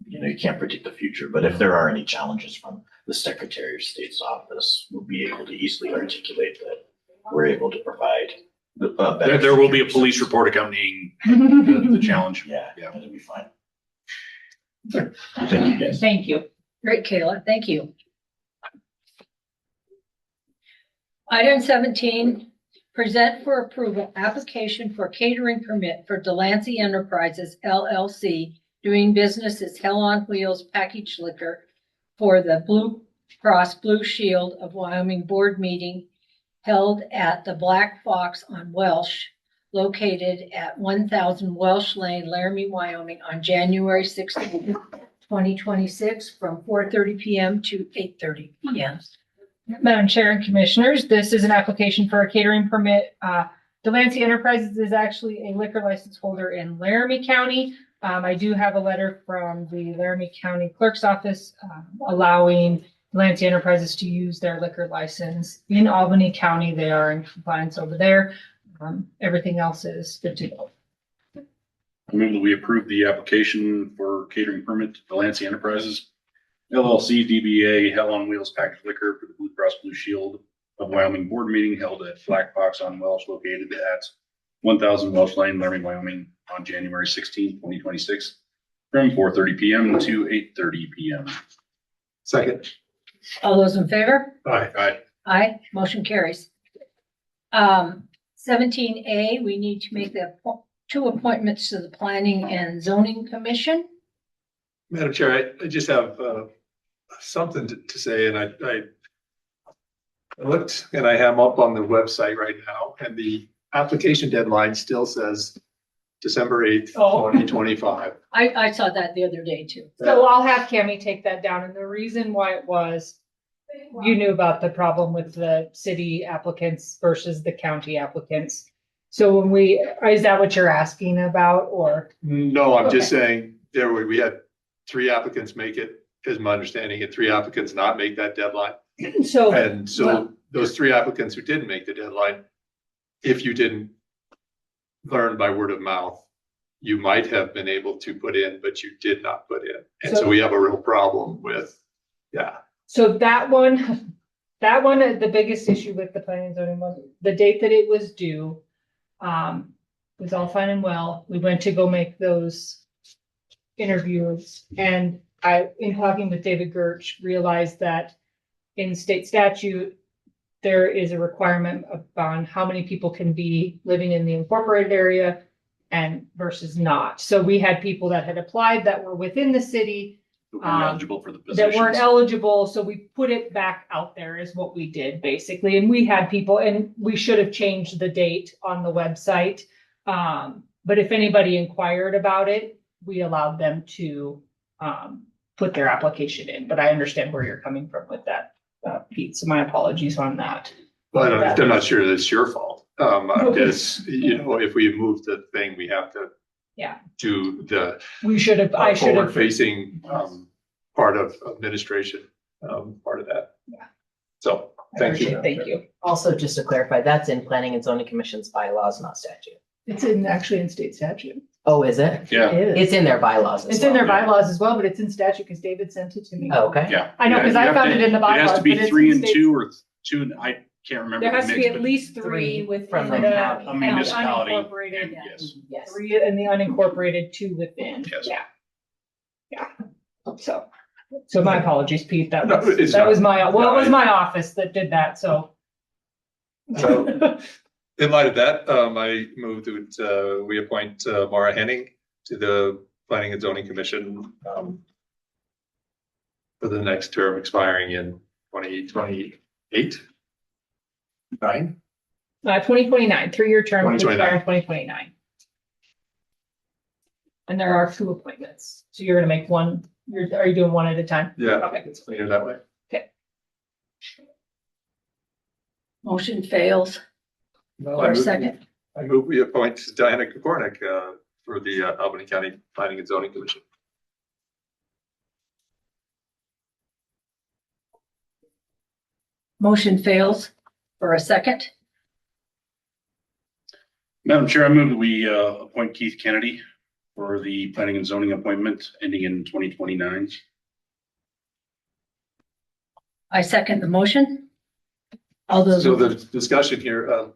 you can't predict the future, but if there are any challenges from the Secretary of State's office, we'll be able to easily articulate that we're able to provide. There will be a police report accompanying the challenge. Yeah, that'll be fine. Thank you, guys. Thank you. Great, Kayla. Thank you. Item 17, present for approval application for catering permit for Delancey Enterprises LLC doing business as Hell on Wheels Packaged Liquor for the Blue Cross Blue Shield of Wyoming board meeting held at the Black Fox on Welsh, located at 1000 Welsh Lane, Laramie, Wyoming, on January 16, 2026, from 4:30 p.m. to 8:30 p.m. Madam Chair and Commissioners, this is an application for a catering permit. Delancey Enterprises is actually a liquor license holder in Laramie County. I do have a letter from the Laramie County Clerk's Office allowing Delancey Enterprises to use their liquor license in Albany County. They are in compliance over there. Everything else is good to go. I move that we approve the application for catering permit to Delancey Enterprises LLC DBA Hell on Wheels Packaged Liquor for the Blue Cross Blue Shield of Wyoming board meeting held at Black Fox on Welsh, located at 1000 Welsh Lane, Laramie, Wyoming, on January 16, 2026, from 4:30 p.m. to 8:30 p.m. Second. All those in favor? Aye. Aye. Aye, motion carries. 17A, we need to make the two appointments to the Planning and Zoning Commission. Madam Chair, I just have something to say, and I looked and I am up on the website right now, and the application deadline still says December 8th, 2025. I saw that the other day too. So I'll have Cammie take that down. And the reason why it was, you knew about the problem with the city applicants versus the county applicants. So when is that what you're asking about, or? No, I'm just saying we had 3 applicants make it, is my understanding, and 3 applicants not make that deadline. So those 3 applicants who didn't make the deadline, if you didn't learn by word of mouth, you might have been able to put in, but you did not put in. And so we have a real problem with, So that one, the biggest issue with the planning and zoning one, the date that it was due, was all fine and well. We went to go make those interviews, and in talking with David Gertz, realized that in state statute, there is a requirement on how many people can be living in the incorporated area and versus not. So we had people that had applied that were within the city, Who weren't eligible for the that positions. weren't eligible. So we put it back out there is what we did basically. And we had people, and we should have changed the date on the website. But if anybody inquired about it, we allowed them to put their application in. But I understand where you're coming from with that, Pete. So my apologies on that. but I'm not sure that it's your fault. Because, if we move the thing, we have to do the We should have, I should have. forward facing part of administration, part of that. Yeah. So, thank you. Thank you. Also, just to clarify, that's in Planning and Zoning Commission's bylaws, not statute. It's actually in state statute. Oh, is it? Yeah. It is. It's in their bylaws as It's in well. their bylaws as well, but it's in statute because David sent it to me. Oh, okay. Yeah. I know, because I found it in the It has bylaws. to be but it's 3 in and state- 2 or 2 and I can't remember. There has the to mix, be at but least 3 Three within from the the county. A municipality. unincorporated. Yes. Yes. 3 in the unincorporated, 2 within. Yes. Yeah. So my apologies, Pete. That No, was, it's that not. was my, well, No, it was my office that did that, so. So, in light of that, I move that we appoint Maura Henning to the Planning and Zoning Commission for the next term expiring in 2028. 2029, 3-year term, to 2029. expire in 2029. And there are 2 appointments. So you're gonna make one, are you doing one at a time? Yeah, Okay. it's cleaner that way. Motion fails. No, For a second. I move we appoint Diana Kopornik, for the Albany County Planning and Zoning Commission. Motion fails for a second. Madam Chair, I move that we appoint Keith Kennedy for the planning and zoning appointment ending in 2029. I second the motion. All those. So the discussion here,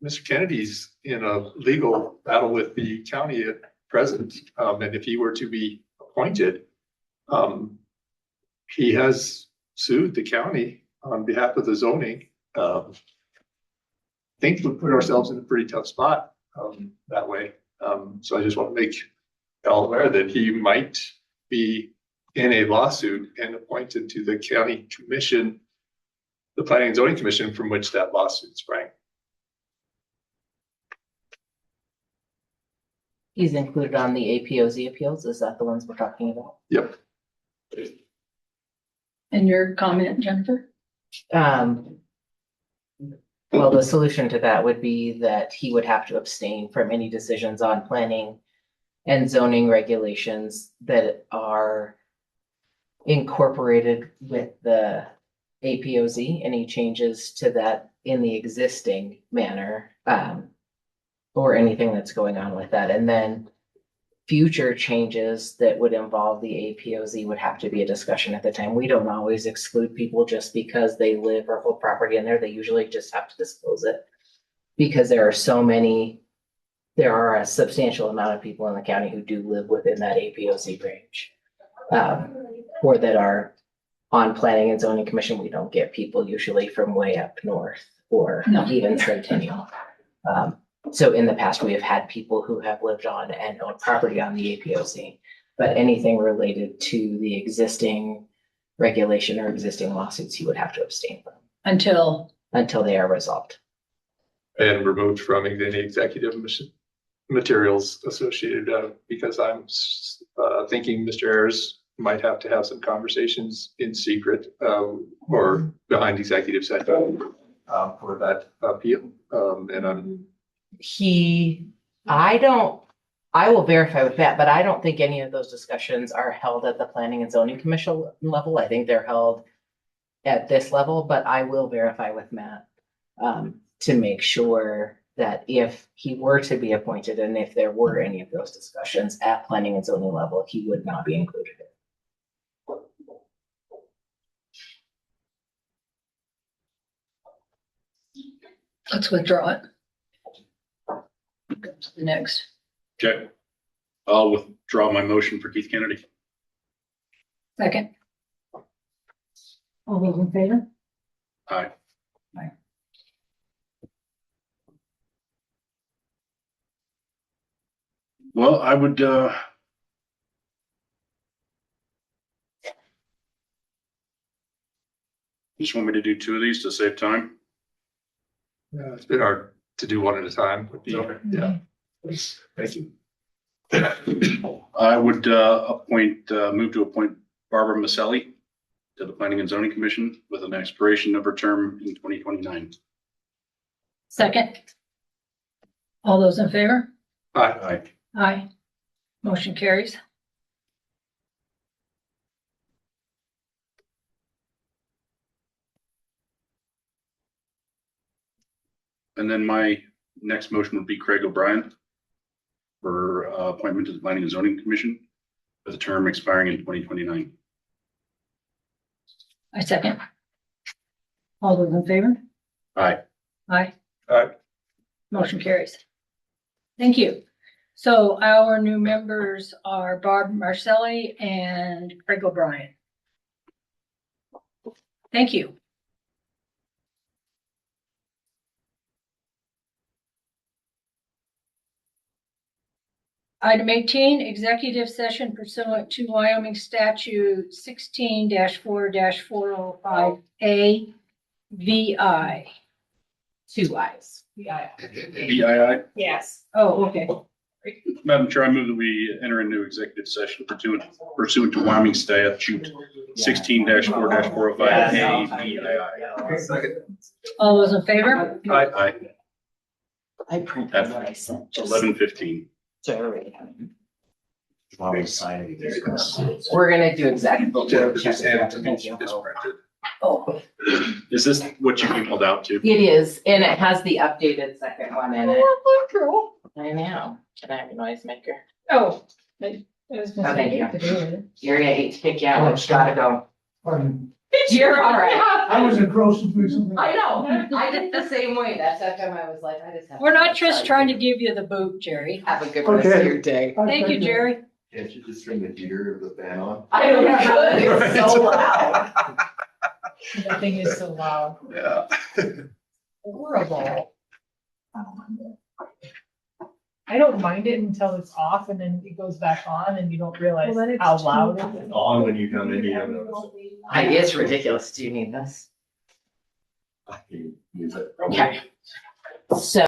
Mr. Kennedy's in a legal battle with the county at present. And if he were to be appointed, he has sued the county on behalf of the zoning. Think we'd put ourselves in a pretty tough spot that way. So I just want to make y'all aware that he might be in a lawsuit and appointed to the county commission, the Planning and Zoning Commission, from which that lawsuit sprang. He's included on the APOZ appeals. Is that the ones we're talking about? Yep. And your comment, Jennifer? Well, the solution to that would be that he would have to abstain from any decisions on planning and zoning regulations that are incorporated with the APOZ, any changes to that in the existing manner, or anything that's going on with that. And then future changes that would involve the APOZ would have to be a discussion at the time. We don't always exclude people just because they live or hold property in there. They usually just have to disclose it because there are a substantial amount of people in the county who do live within that APOZ range, or that are on Planning and Zoning Commission. We don't get people usually from way up north or even Centennial. So in the past, we have had people who have lived on and owned property on the APOZ, but anything related to the existing regulation or existing lawsuits, you would have to abstain from Until they are resolved. And removed from any executive materials associated, because I'm thinking Mr. Ayers might have to have some conversations in secret, or behind executive session, for that appeal. And I will verify with that, but I don't think any of those discussions are held at the Planning and Zoning Commission level. I think they're held at this level, but I will verify with Matt to make sure that if he were to be appointed and if there were any of those discussions at Planning and Zoning level, he would not be included. let's withdraw it. Go to the next. Okay. I'll withdraw my motion for Keith Kennedy. Second. All those in favor? Aye. Aye. Well, I would, just want me to do two of these to save time? Yeah, it's been hard to do one at a time. Would be, yeah. Thank you. I would move to appoint Barbara Maselli to the Planning and Zoning Commission with an expiration of her term in 2029. Second. All those in favor? Aye. Aye. Motion carries. And then my next motion would be Craig O'Brien for appointment to the Planning and Zoning Commission with a term expiring in 2029. I second. All those in favor? Aye. Aye. Aye. Motion carries. Thank you. So our new members are Barb Marcelli and Craig O'Brien. Thank you. Item 18, executive session pursuant to Wyoming statute 16-4-405A VI. Two I's. VII. Yes. Oh, okay. Madam Chair, I move that we enter into executive session pursuant to Wyoming statute 16-4-405A VII. All those in favor? Aye. I printed what I sent. Just 11:15. sorry. Want me to sign anything? We're gonna do exactly. Just hand it to me. Just printed. Oh, Is this what you emailed out to? it is, and it has the updated second one in it. I know. Can I have a noisemaker? Oh, I was Oh, gonna thank say, you. to do it. Gary, I hate to kick you out, but you gotta go. Pardon. You're all right. I was engrossed in doing something. I know. I did the same way. That's how come I was like, I just have. We're not just trying to give you the boot, Jerry. Have a good rest of your day. Thank you, Jerry. Can't you just turn the heater of the fan on? I don't know. It's so loud. That thing is so loud. Yeah. Horrible. I don't mind it until it's off and then it goes back on and you don't realize Well, then it's how loud too- it is. On when you come in, you don't notice it. It's ridiculous. Do you need this? I can use it. Okay. So.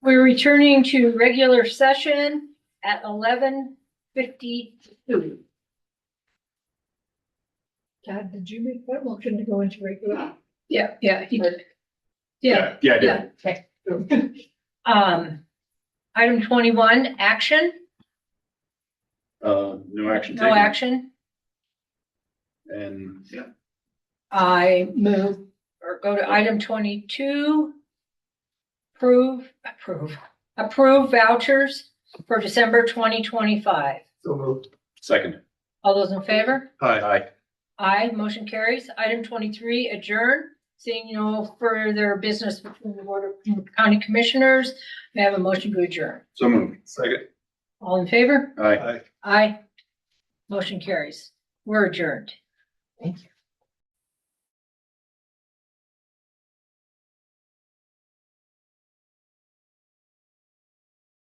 We're returning to regular session at 11:52. Dad, did you make that motion to go into regular? Yeah, he did. Yeah. Yeah, I did. Okay. Item 21, action, No action no taken. action. And yeah, I move or go to item 22. Approve vouchers for December 2025. So moved. second. All those in favor? Aye. Aye, motion carries. Item 23, adjourn. Seeing no further business between the Board of County Commissioners, may I have a motion to adjourn? So moved. Second. All in favor? Aye. Aye. Motion carries. We're adjourned. Thank you.